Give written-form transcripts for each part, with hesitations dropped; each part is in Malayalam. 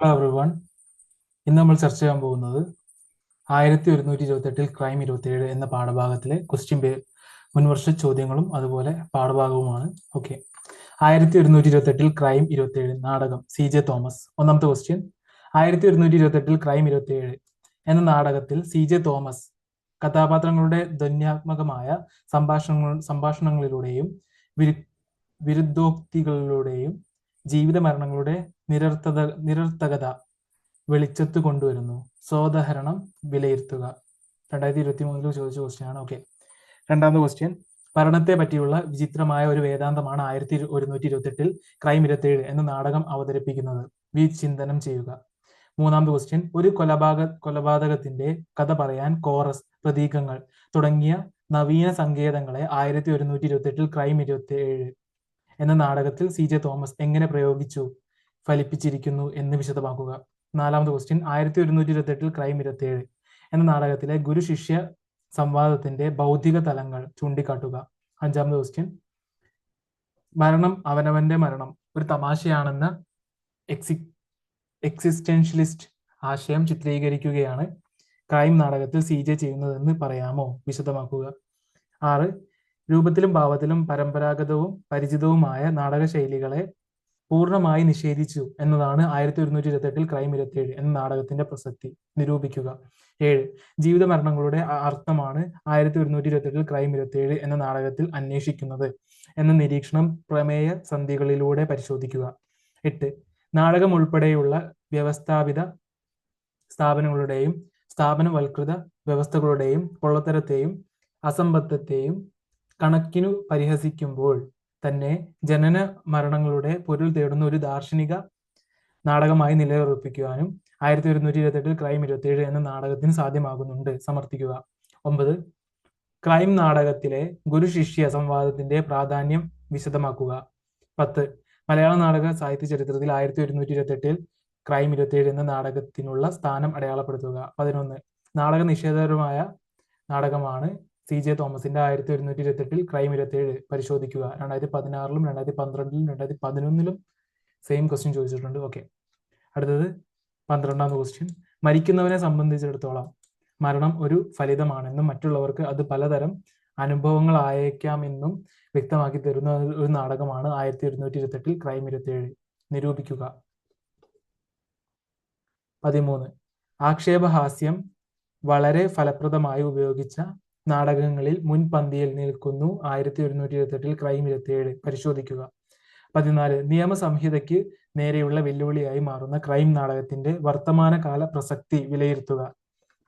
Hello everyone. ഇന്ന് നമ്മൾ ചർച്ച ചെയ്യാൻ പോകുന്നത് 1128 ക്രൈം 27 എന്ന പാഠഭാഗത്തിലെ മുൻവർഷ ചോദ്യങ്ങളും അതുപോലെ പാഠഭാഗവുമാണ്. ഓക്കെ, 1128 ക്രൈം 27 നാടകം CJ തോമസ്. ഒന്നാമത്തെ ക്വസ്റ്റ്യൻ, 1128 ക്രൈം 27 എന്ന നാടകത്തിൽ CJ തോമസ് കഥാപാത്രങ്ങളുടെ ധ്വന്യാത്മകമായ സംഭാഷണങ്ങളിലൂടെയും വിരുദ്ധോക്തികളിലൂടെയും ജീവിത മരണങ്ങളുടെ നിരർത്ഥകത വെളിച്ചത്ത് കൊണ്ടുവരുന്നു. സോദഹരണം വിലയിരുത്തുക. 2023 ചോദിച്ച ക്വസ്റ്റ്യൻ ആണ്. ഓക്കെ, രണ്ടാമത്തെ ക്വസ്റ്റ്യൻ, ഭരണത്തെ പറ്റിയുള്ള വിചിത്രമായ ഒരു വേദാന്തമാണ് 1128 ക്രൈം 27 എന്ന നാടകം അവതരിപ്പിക്കുന്നത്. വിചിന്തനം ചെയ്യുക. മൂന്നാമത്തെ ക്വസ്റ്റ്യൻ, ഒരു കൊലപാതകത്തിന്റെ കഥ പറയാൻ കോറസ്, പ്രതീകങ്ങൾ തുടങ്ങിയ നവീന സങ്കേതങ്ങളെ 1128 ക്രൈം 27 എന്ന നാടകത്തിൽ CJ തോമസ് എങ്ങനെ ഫലിപ്പിച്ചിരിക്കുന്നു എന്ന് വിശദമാക്കുക. നാലാമത്തെ ക്വസ്റ്റ്യൻ, 1128 ക്രൈം 27 എന്ന നാടകത്തിലെ ഗുരു ശിഷ്യ സംവാദത്തിന്റെ ബൗദ്ധിക തലങ്ങൾ ചൂണ്ടിക്കാട്ടുക. അഞ്ചാമത്തെ ക്വസ്റ്റ്യൻ, മരണം അവനവന്റെ മരണം ഒരു തമാശയാണെന്ന എക്സിസ്റ്റൻഷ്യലിസ്റ്റ് ആശയം ചിത്രീകരിക്കുകയാണ് ക്രൈം നാടകത്തിൽ CJ ചെയ്യുന്നതെന്ന് പറയാമോ? വിശദമാക്കുക. 6, രൂപത്തിലും ഭാവത്തിലും പരമ്പരാഗതവും പരിചിതവുമായ നാടക ശൈലികളെ പൂർണ്ണമായി നിഷേധിച്ചു എന്നതാണ് 1128 ക്രൈം 27 എന്ന നാടകത്തിന്റെ പ്രസക്തി. നിരൂപിക്കുക. 7, ജീവിത മരണങ്ങളുടെ അർത്ഥമാണ് 1128 ക്രൈം 27 എന്ന നാടകത്തിൽ അന്വേഷിക്കുന്നത് എന്ന നിരീക്ഷണം പ്രമേയ സന്ധികളിലൂടെ പരിശോധിക്കുക. 8, നാടകം ഉൾപ്പെടെയുള്ള വ്യവസ്ഥാപിത സ്ഥാപനങ്ങളുടെയും സ്ഥാപനവൽകൃത വ്യവസ്ഥകളുടെയും പൊള്ളത്തരത്തെയും അസംബന്ധത്തെയും കണക്കിനു പരിഹസിക്കുമ്പോൾ തന്നെ ജനന മരണങ്ങളുടെ പൊരുൾ തേടുന്ന ഒരു ദാർശനിക നാടകമായി നിലയുറപ്പിക്കുവാനും 1128 ക്രൈം 27 എന്ന നാടകത്തിന് സാധ്യമാകുന്നുണ്ട്. സമർത്ഥിക്കുക. 9, ക്രൈം നാടകത്തിലെ ഗുരു ശിഷ്യ സംവാദത്തിന്റെ പ്രാധാന്യം വിശദമാക്കുക. 10, മലയാള നാടക സാഹിത്യ ചരിത്രത്തിൽ 1128 ക്രൈം 27 എന്ന നാടകത്തിനുള്ള സ്ഥാനം അടയാളപ്പെടുത്തുക. 11, നാടക നിഷേധപരമായ നാടകമാണ് CJ തോമസിന്റെ 1128 ക്രൈം 27 പരിശോധിക്കുക. 2016 2012 2011 സെയിം ക്വസ്റ്റ്യൻ ചോദിച്ചിട്ടുണ്ട്. ഓക്കെ, അടുത്തത് 12ാമത്തെ ക്വസ്റ്റ്യൻ, മരിക്കുന്നവനെ സംബന്ധിച്ചിടത്തോളം മരണം ഒരു ഫലിതമാണെന്നും മറ്റുള്ളവർക്ക് അത് പലതരം അനുഭവങ്ങളായേക്കാമെന്നും വ്യക്തമാക്കി തരുന്ന ഒരു നാടകമാണ് 1128 ക്രൈം 27. നിരൂപിക്കുക. 13, ആക്ഷേപഹാസ്യം വളരെ ഫലപ്രദമായി ഉപയോഗിച്ച നാടകങ്ങളിൽ മുൻപന്തിയിൽ നിൽക്കുന്നു 1128 ക്രൈം 27. പരിശോധിക്കുക. 14, നിയമസംഹിതയ്ക്ക് നേരെയുള്ള വെല്ലുവിളിയായി മാറുന്ന ക്രൈം നാടകത്തിന്റെ വർത്തമാനകാല പ്രസക്തി വിലയിരുത്തുക.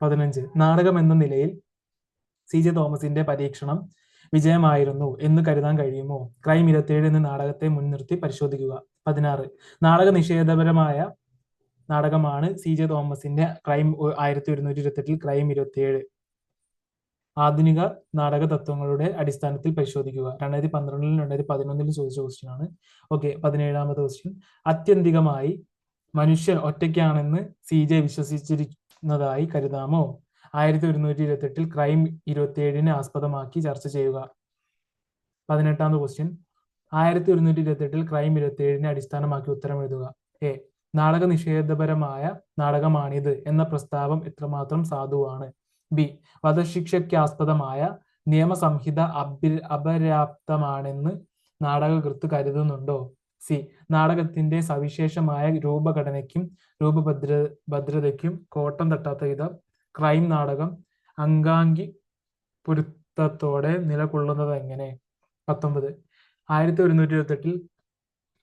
15, നാടകം എന്ന നിലയിൽ CJ തോമസിന്റെ പരീക്ഷണം വിജയമായിരുന്നു എന്ന് കരുതാൻ കഴിയുമോ? ക്രൈം 27 എന്ന നാടകത്തെ മുൻനിർത്തി പരിശോധിക്കുക. 16, നാടക നിഷേധപരമായ നാടകമാണ് CJ തോമസിന്റെ 1128 ക്രൈം 27. ആധുനിക നാടക തത്വങ്ങളുടെ അടിസ്ഥാനത്തിൽ പരിശോധിക്കുക. 2012 2011 ചോദിച്ച ക്വസ്റ്റ്യൻ ആണ്. ഓക്കെ, 17ാമത്തെ ക്വസ്റ്റ്യൻ, ആത്യന്തികമായി മനുഷ്യൻ ഒറ്റയ്ക്കാണെന്ന് CJ വിശ്വസിച്ചിരുന്നതായി കരുതാമോ? 1128 ക്രൈം 27 ആസ്പദമാക്കി ചർച്ച ചെയ്യുക. 18ാമത്തെ ക്വസ്റ്റ്യൻ, 1128 ക്രൈം 27 അടിസ്ഥാനമാക്കി ഉത്തരം എഴുതുക. എ, നാടക നിഷേധപരമായ നാടകമാണിത് എന്ന പ്രസ്താവം എത്രമാത്രം സാധുവാണ്? ബി, വധശിക്ഷയ്ക്കാസ്പദമായ നിയമസംഹിത അപര്യാപ്തമാണെന്ന് നാടകകൃത്ത് കരുതുന്നുണ്ടോ? സി, നാടകത്തിന്റെ സവിശേഷമായ രൂപഘടനയ്ക്കും രൂപഭദ്രതയ്ക്കും കോട്ടം തട്ടാത്ത വിധം ക്രൈം നാടകം അംഗാംഗി പൊരുത്തത്തോടെ നിലകൊള്ളുന്നത് എങ്ങനെ? 19, 1128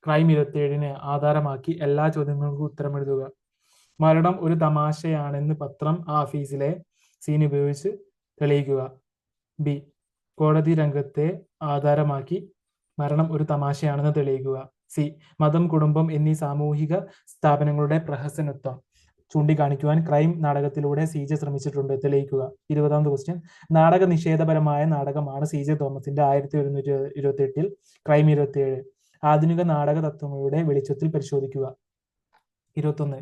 ക്രൈം 27 ആധാരമാക്കി എല്ലാ ചോദ്യങ്ങൾക്കും ഉത്തരം എഴുതുക. മരണം ഒരു തമാശയാണെന്ന് പത്രം ആഫീസിലെ സീൻ ഉപയോഗിച്ച് തെളിയിക്കുക. ബി, കോടതി രംഗത്തെ ആധാരമാക്കി മരണം ഒരു തമാശയാണെന്ന് തെളിയിക്കുക. സി, മതം, കുടുംബം എന്നീ സാമൂഹിക സ്ഥാപനങ്ങളുടെ പ്രഹസനത്വം ചൂണ്ടിക്കാണിക്കുവാൻ ക്രൈം നാടകത്തിലൂടെ CJ ശ്രമിച്ചിട്ടുണ്ട്. തെളിയിക്കുക. 20ാമത്തെ ക്വസ്റ്റ്യൻ, നാടക നിഷേധപരമായ നാടകമാണ് CJ തോമസിന്റെ 1128 ക്രൈം 27. ആധുനിക നാടക തത്വങ്ങളുടെ വെളിച്ചത്തിൽ പരിശോധിക്കുക. 21,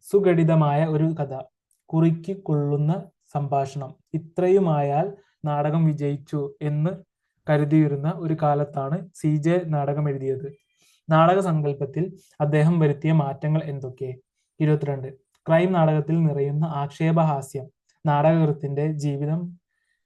സുഘടിതമായ ഒരു കഥ, കുറിക്കൊള്ളുന്ന സംഭാഷണം, ഇത്രയുമായാൽ നാടകം വിജയിച്ചു എന്ന് കരുതിയിരുന്ന ഒരു കാലത്താണ് CJ നാടകം എഴുതിയത്. നാടക സങ്കല്പത്തിൽ അദ്ദേഹം വരുത്തിയ മാറ്റങ്ങൾ എന്തൊക്കെ? 22. ക്രൈം നാടകത്തിൽ നിറയുന്ന ആക്ഷേപഹാസ്യം നാടകകൃത്തിന്റെ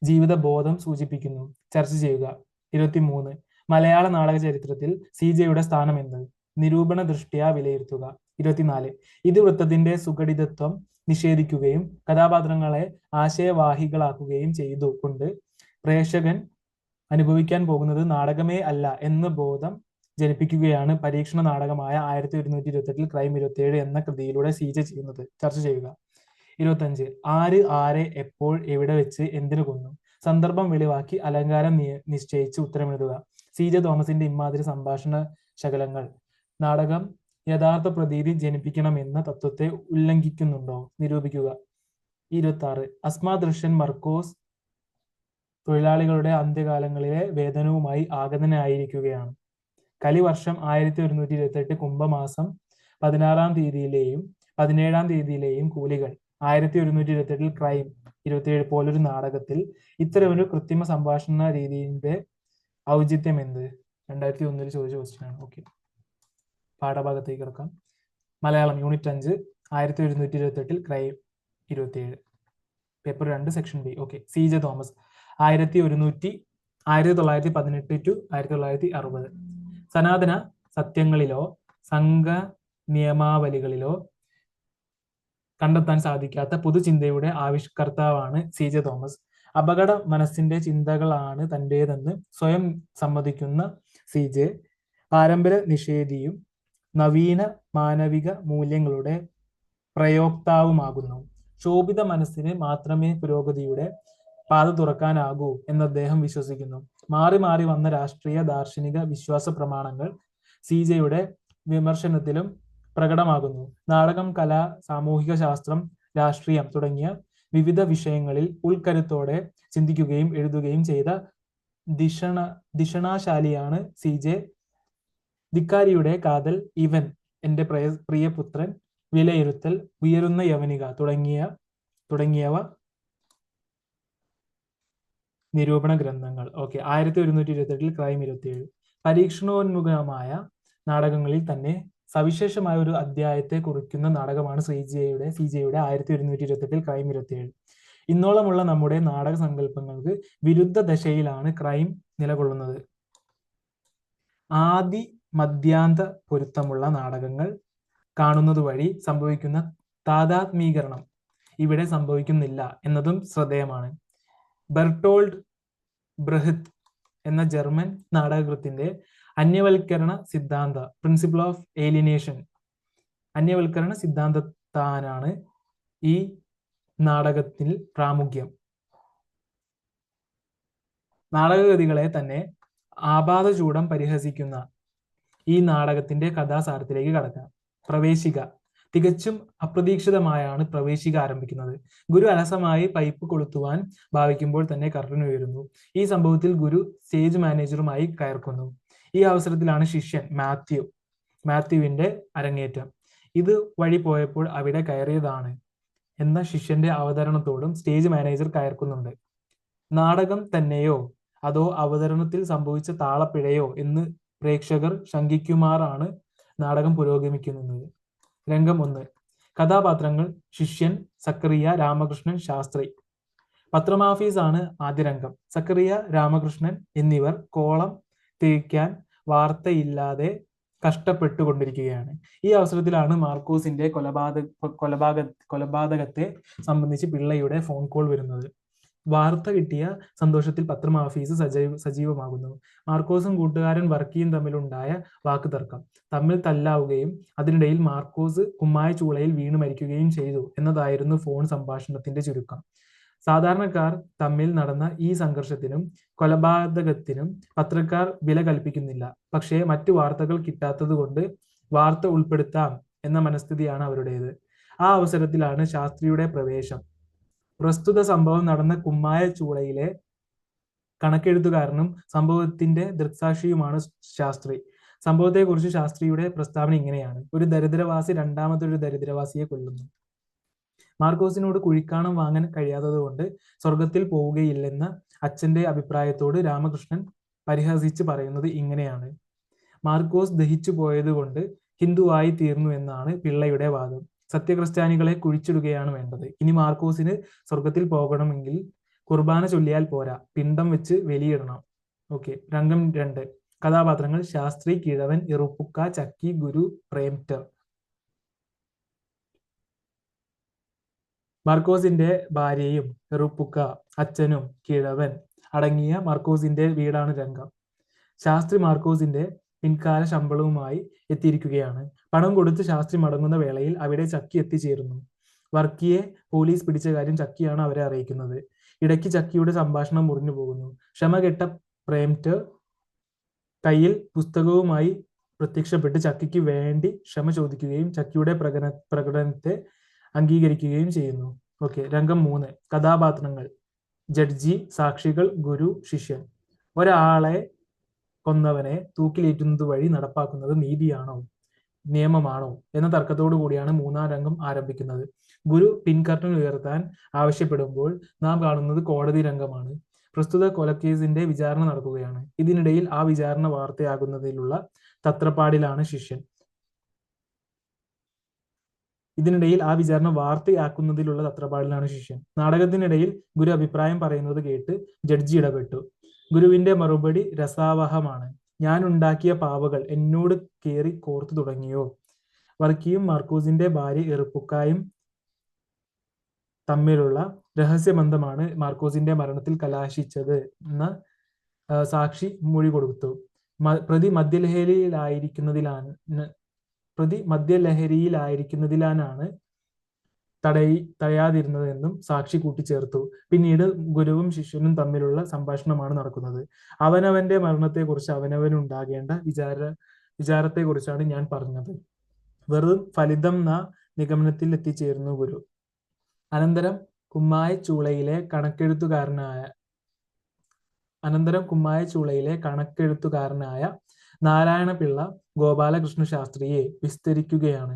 ജീവിതബോധം സൂചിപ്പിക്കുന്നു. ചർച്ച ചെയ്യുക. 23. മലയാള നാടക ചരിത്രത്തിൽ CJയുടെ സ്ഥാനം എന്ത്? നിരൂപണ ദൃഷ്ട്യാ വിലയിരുത്തുക. 24. ഇതിവൃത്തത്തിന്റെ സുഘടിതത്വം നിഷേധിക്കുകയും കഥാപാത്രങ്ങളെ ആശയവാഹികളാക്കുകയും ചെയ്തുകൊണ്ട് പ്രേക്ഷകൻ അനുഭവിക്കാൻ പോകുന്നത് നാടകമേ അല്ല എന്ന ബോധം ജനിപ്പിക്കുകയാണ് പരീക്ഷണ നാടകമായ 1128 ക്രൈം 27 എന്ന കൃതിയിലൂടെ CJ ചെയ്യുന്നത്. ചർച്ച ചെയ്യുക. 25. ആര് ആരെ എപ്പോൾ എവിടെ വെച്ച് എന്തിനു കൊന്നു? സന്ദർഭം വെളിവാക്കി അലങ്കാരം നിശ്ചയിച്ച് ഉത്തരമെഴുതുക. CJ തോമസിന്റെ ഇമാതിരി സംഭാഷണ ശകലങ്ങൾ നാടകം യഥാർത്ഥ പ്രതീതി ജനിപ്പിക്കണമെന്ന തത്വത്തെ ഉല്ലംഘിക്കുന്നുണ്ടോ? നിരൂപിക്കുക. 26. അസ്മാദൃശ്യൻ മർക്കോസ് തൊഴിലാളികളുടെ അന്ത്യകാലങ്ങളിലെ വേതനവുമായി ആഗതനായിരിക്കുകയാണ്. കലിവർഷം 1128 കുംഭമാസം 16-ാം തീയതിയിലെയും 17-ാം തീയതിയിലെയും കൂലികൾ 1128 ക്രൈം 27 പോലൊരു നാടകത്തിൽ ഇത്തരമൊരു കൃത്രിമ സംഭാഷണ രീതിയുടെ ഔചിത്യം എന്ത്? 2001 ചോദിച്ച ക്വസ്റ്റ്യൻ ആണ്. ഓക്കെ, പാഠഭാഗത്തേക്ക് കിടക്കാം. Malayalam unit 5 1128 crime 27 paper 2 section B. Okay, CJ Thomas 1918 to 1960. സനാതന സത്യങ്ങളിലോ സംഘ നിയമാവലികളിലോ കണ്ടെത്താൻ സാധിക്കാത്ത പുതുചിന്തയുടെ ആവിഷ്കർത്താവാണ് CJ തോമസ്. അപകട മനസ്സിന്റെ ചിന്തകളാണ് തന്റേതെന്ന് സ്വയം സമ്മതിക്കുന്ന CJ പാരമ്പര്യ നിഷേധിയും നവീന മാനവിക മൂല്യങ്ങളുടെ പ്രയോക്താവുമാകുന്നു. ശോഭിത മനസ്സിന് മാത്രമേ പുരോഗതിയുടെ പാത തുറക്കാനാകൂ എന്ന് അദ്ദേഹം വിശ്വസിക്കുന്നു. മാറി മാറി വന്ന രാഷ്ട്രീയ ദാർശനിക വിശ്വാസ പ്രമാണങ്ങൾ CJയുടെ വിമർശനത്തിലും പ്രകടമാകുന്നു. നാടകം, കല, സാമൂഹിക ശാസ്ത്രം, രാഷ്ട്രീയം തുടങ്ങിയ വിവിധ വിഷയങ്ങളിൽ ഉൾക്കരുത്തോടെ ചിന്തിക്കുകയും എഴുതുകയും ചെയ്ത ദിഷണാശാലിയാണ് CJ. ധിക്കാരിയുടെ കാതൽ, ഇവൻ എന്റെ പ്രിയപുത്രൻ, വിലയിരുത്തൽ, ഉയരുന്ന യവനിക തുടങ്ങിയവ നിരൂപണ ഗ്രന്ഥങ്ങൾ. ഓക്കെ, 1128 ക്രൈം 27 പരീക്ഷണോന്മുഖമായ നാടകങ്ങളിൽ തന്നെ സവിശേഷമായ ഒരു അധ്യായത്തെ കുറിക്കുന്ന നാടകമാണ് CJയുടെ 1128 ക്രൈം 27. ഇന്നോളമുള്ള നമ്മുടെ നാടക സങ്കല്പങ്ങൾക്ക് വിരുദ്ധ ദശയിലാണ് ക്രൈം നിലകൊള്ളുന്നത്. ആദി മധ്യാന്ത പൊരുത്തമുള്ള നാടകങ്ങൾ കാണുന്നത് വഴി സംഭവിക്കുന്ന താദാത്മീകരണം ഇവിടെ സംഭവിക്കുന്നില്ല എന്നതും ശ്രദ്ധേയമാണ്. ബെർട്ടോൾഡ് ബ്രെഹ്ത് എന്ന German നാടകകൃത്തിന്റെ അന്യവൽക്കരണ Siddhanta principle of alienation അന്യവൽക്കരണ സിദ്ധാന്തത്താനാണ് ഈ നാടകത്തിൽ പ്രാമുഖ്യം. നാടകകൃതികളെ തന്നെ ആപാദചൂടം പരിഹസിക്കുന്ന ഈ നാടകത്തിന്റെ കഥാസാരത്തിലേക്ക് കടക്കാം. പ്രവേശിക. തികച്ചും അപ്രതീക്ഷിതമായാണ് പ്രവേശിക ആരംഭിക്കുന്നത്. ഗുരു അലസമായി പൈപ്പ് കൊളുത്തുവാൻ ഭാവിക്കുമ്പോൾ തന്നെ കർട്ടൻ ഉയരുന്നു. ഈ സംഭവത്തിൽ ഗുരു സ്റ്റേജ് മാനേജറുമായി കയർക്കുന്നു. ഈ അവസരത്തിലാണ് ശിഷ്യൻ മാത്യുവിന്റെ അരങ്ങേറ്റം. ഇത് വഴി പോയപ്പോൾ അവിടെ കയറിയതാണ് എന്ന ശിഷ്യന്റെ അവതരണത്തോടും സ്റ്റേജ് മാനേജർ കയർക്കുന്നുണ്ട്. നാടകം തന്നെയോ അതോ അവതരണത്തിൽ സംഭവിച്ച താളപ്പിഴയോ എന്ന് പ്രേക്ഷകർ ശങ്കിക്കുമാറാണ് നാടകം പുരോഗമിക്കുന്നത്. രംഗം 1. കഥാപാത്രങ്ങൾ: ശിഷ്യൻ സക്കറിയ, രാമകൃഷ്ണൻ, ശാസ്ത്രി. പത്രമാഫീസാണ് ആദ്യ രംഗം. സക്കറിയ, രാമകൃഷ്ണൻ എന്നിവർ കോളം തിരിക്കാൻ വാർത്തയില്ലാതെ കഷ്ടപ്പെട്ടുകൊണ്ടിരിക്കുകയാണ്. ഈ അവസരത്തിലാണ് മാർക്കോസിന്റെ കൊലപാതകത്തെ സംബന്ധിച്ച് പിള്ളയുടെ ഫോൺ കോൾ വരുന്നത്. വാർത്ത കിട്ടിയ സന്തോഷത്തിൽ പത്രമാഫീസ് സജീവമാകുന്നു. മാർക്കോസും കൂട്ടുകാരൻ വർക്കിയും തമ്മിലുണ്ടായ വാക്കുതർക്കം. തമ്മിൽ തല്ലാവുകയും അതിനിടയിൽ മാർക്കോസ് കുമ്മായ ചൂളയിൽ വീണ് മരിക്കുകയും ചെയ്തു എന്നതായിരുന്നു ഫോൺ സംഭാഷണത്തിന്റെ ചുരുക്കം. സാധാരണക്കാർ തമ്മിൽ നടന്ന ഈ സംഘർഷത്തിനും കൊലപാതകത്തിനും പത്രക്കാർ വില കൽപ്പിക്കുന്നില്ല. പക്ഷേ മറ്റു വാർത്തകൾ കിട്ടാത്തതുകൊണ്ട് വാർത്ത ഉൾപ്പെടുത്താം എന്ന മനസ്ഥിതിയാണ് അവരുടേത്. ആ അവസരത്തിലാണ് ശാസ്ത്രിയുടെ പ്രവേശം. പ്രസ്തുത സംഭവം നടന്ന കുമ്മായ ചൂളയിലെ കണക്കെഴുത്തുകാരനും സംഭവത്തിന്റെ ദൃക്സാക്ഷിയുമാണ് ശാസ്ത്രി. സംഭവത്തെക്കുറിച്ച് ശാസ്ത്രിയുടെ പ്രസ്താവന ഇങ്ങനെയാണ്: ഒരു ദരിദ്രവാസി രണ്ടാമതൊരു ദരിദ്രവാസിയെ കൊല്ലുന്നു. മാർക്കോസിനോട് കുഴിക്കാണം വാങ്ങാൻ കഴിയാത്തതുകൊണ്ട് സ്വർഗത്തിൽ പോവുകയില്ലെന്ന അച്ഛന്റെ അഭിപ്രായത്തോട് രാമകൃഷ്ണൻ പരിഹസിച്ച് പറയുന്നത് ഇങ്ങനെയാണ്: മാർക്കോസ് ദഹിച്ചു പോയതുകൊണ്ട് ഹിന്ദുവായി തീർന്നു എന്നാണ് പിള്ളയുടെ വാദം. സത്യക്രിസ്ത്യാനികളെ കുഴിച്ചിടുകയാണ് വേണ്ടത്. ഇനി മാർക്കോസിന് സ്വർഗത്തിൽ പോകണമെങ്കിൽ കുർബാന ചൊല്ലിയാൽ പോരാ, പിണ്ടം വെച്ച് വെലിയിടണം. ഓക്കെ. രംഗം 2. കഥാപാത്രങ്ങൾ ശാസ്ത്രി, കിഴവൻ, ഇറുപ്പുക്ക, ചക്കി, ഗുരു, പ്രേംറ്റർ. മാർക്കോസിന്റെ ഭാര്യയും ഇറുപ്പുക്ക, അച്ഛനും കിഴവൻ അടങ്ങിയ മാർക്കോസിന്റെ വീടാണ് രംഗം. ശാസ്ത്രി മാർക്കോസിന്റെ പിൻകാല ശമ്പളവുമായി എത്തിയിരിക്കുകയാണ്. പണം കൊടുത്ത് ശാസ്ത്രി മടങ്ങുന്ന വേളയിൽ അവിടെ ചക്കി എത്തിച്ചേരുന്നു. വർക്കിയെ പോലീസ് പിടിച്ച കാര്യം ചക്കിയാണ് അവരെ അറിയിക്കുന്നത്. ഇടയ്ക്ക് ചക്കിയുടെ സംഭാഷണം മുറിഞ്ഞു പോകുന്നു. ക്ഷമ കെട്ട പ്രേംറ്റർ കയ്യിൽ പുസ്തകവുമായി പ്രത്യക്ഷപ്പെട്ട് ചക്കിക്ക് വേണ്ടി ക്ഷമ ചോദിക്കുകയും ചക്കിയുടെ പ്രകടനത്തെ അംഗീകരിക്കുകയും ചെയ്യുന്നു. ഓക്കെ. രംഗം 3. കഥാപാത്രങ്ങൾ ജഡ്ജി, സാക്ഷികൾ, ഗുരു, ശിഷ്യൻ. ഒരാളെ കൊന്നവനെ തൂക്കിലേറ്റുന്നത് വഴി നടപ്പാക്കുന്നത് നീതിയാണോ നിയമമാണോ എന്ന തർക്കത്തോടു കൂടിയാണ് 3-ാം രംഗം ആരംഭിക്കുന്നത്. ഗുരു പിൻകർട്ടൻ ഉയർത്താൻ ആവശ്യപ്പെടുമ്പോൾ നാം കാണുന്നത് കോടതി രംഗമാണ്. പ്രസ്തുത കൊലക്കേസിന്റെ വിചാരണ നടക്കുകയാണ്. ഇതിനിടയിൽ ആ വിചാരണ വാർത്തയാകുന്നതിലുള്ള തത്രപ്പാടിലാണ് ശിഷ്യൻ. നാടകത്തിനിടയിൽ ഗുരു അഭിപ്രായം പറയുന്നത് കേട്ട് ജഡ്ജി ഇടപെട്ടു. ഗുരുവിന്റെ മറുപടി രസാവഹമാണ്. ഞാൻ ഉണ്ടാക്കിയ പാവകൾ എന്നോട് കേറി കോർത്തു തുടങ്ങിയോ? വർക്കിയും മാർക്കോസിന്റെ ഭാര്യ ഇറുപ്പുക്കായും തമ്മിലുള്ള രഹസ്യബന്ധമാണ് മാർക്കോസിന്റെ മരണത്തിൽ കലാശിച്ചത് എന്ന് സാക്ഷി മൊഴി കൊടുത്തു. പ്രതി മദ്യലഹരിയിലായിരിക്കുന്നതിലാണ് തടയാതിരുന്നതെന്നും സാക്ഷി കൂട്ടിച്ചേർത്തു. പിന്നീട് ഗുരുവും ശിഷ്യനും തമ്മിലുള്ള സംഭാഷണമാണ് നടക്കുന്നത്. അവനവന്റെ മരണത്തെക്കുറിച്ച് അവനവനുണ്ടാകേണ്ട വിചാരത്തെക്കുറിച്ചാണ് ഞാൻ പറഞ്ഞത്. വെറും ഫലിതം എന്ന നിഗമനത്തിൽ എത്തിച്ചേർന്നു ഗുരു. അനന്തരം കുമ്മായച്ചൂളയിലെ കണക്കെഴുത്തുകാരനായ നാരായണപിള്ള ഗോപാലകൃഷ്ണ ശാസ്ത്രിയെ വിസ്തരിക്കുകയാണ്.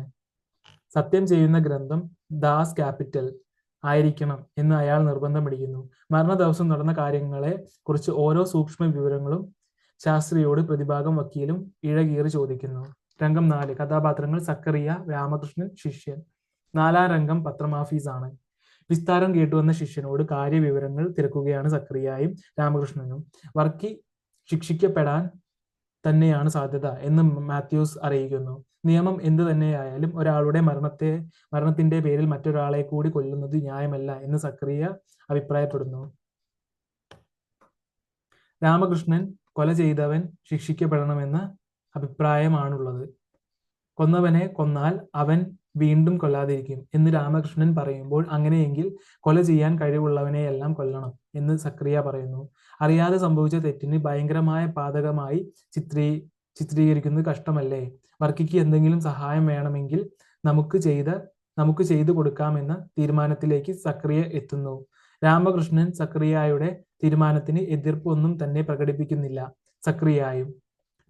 സത്യം ചെയ്യുന്ന ഗ്രന്ഥം ദാസ് ക്യാപിറ്റൽ ആയിരിക്കണം എന്ന് അയാൾ നിർബന്ധം പിടിക്കുന്നു. മരണ ദിവസം നടന്ന കാര്യങ്ങളെ കുറിച്ച് ഓരോ സൂക്ഷ്മ വിവരങ്ങളും ശാസ്ത്രിയോട് പ്രതിഭാഗം വക്കീലും ഇഴകീറി ചോദിക്കുന്നു. രംഗം 4. കഥാപാത്രങ്ങൾ സക്കറിയ, രാമകൃഷ്ണൻ, ശിഷ്യൻ. 4-ാം രംഗം പത്രമാഫീസ് ആണ്. വിസ്താരം കേട്ടുവന്ന ശിഷ്യനോട് കാര്യവിവരങ്ങൾ തിരക്കുകയാണ് സക്കറിയായും രാമകൃഷ്ണനും. വർക്കി ശിക്ഷിക്കപ്പെടാൻ തന്നെയാണ് സാധ്യത എന്ന് മാത്യൂസ് അറിയിക്കുന്നു. നിയമം എന്തു തന്നെയായാലും ഒരാളുടെ മരണത്തിന്റെ പേരിൽ മറ്റൊരാളെ കൂടി കൊല്ലുന്നത് ന്യായമല്ല എന്ന് സക്കറിയ അഭിപ്രായപ്പെടുന്നു. രാമകൃഷ്ണൻ കൊല ചെയ്തവൻ ശിക്ഷിക്കപ്പെടണമെന്ന അഭിപ്രായമാണുള്ളത്. കൊന്നവനെ കൊന്നാൽ അവൻ വീണ്ടും കൊല്ലാതിരിക്കും എന്ന് രാമകൃഷ്ണൻ പറയുമ്പോൾ അങ്ങനെയെങ്കിൽ കൊല ചെയ്യാൻ കഴിവുള്ളവനെയെല്ലാം കൊല്ലണം എന്ന് സക്കറിയ പറയുന്നു. അറിയാതെ സംഭവിച്ച തെറ്റിന് ഭയങ്കരമായ പാതകമായി ചിത്രീകരിക്കുന്നത് കഷ്ടമല്ലേ? വർക്കിക്ക് എന്തെങ്കിലും സഹായം വേണമെങ്കിൽ നമുക്ക് ചെയ്തു കൊടുക്കാമെന്ന തീരുമാനത്തിലേക്ക് സക്കറിയ എത്തുന്നു. രാമകൃഷ്ണൻ സക്കറിയായുടെ തീരുമാനത്തിന് എതിർപ്പൊന്നും തന്നെ പ്രകടിപ്പിക്കുന്നില്ല. സക്കറിയായും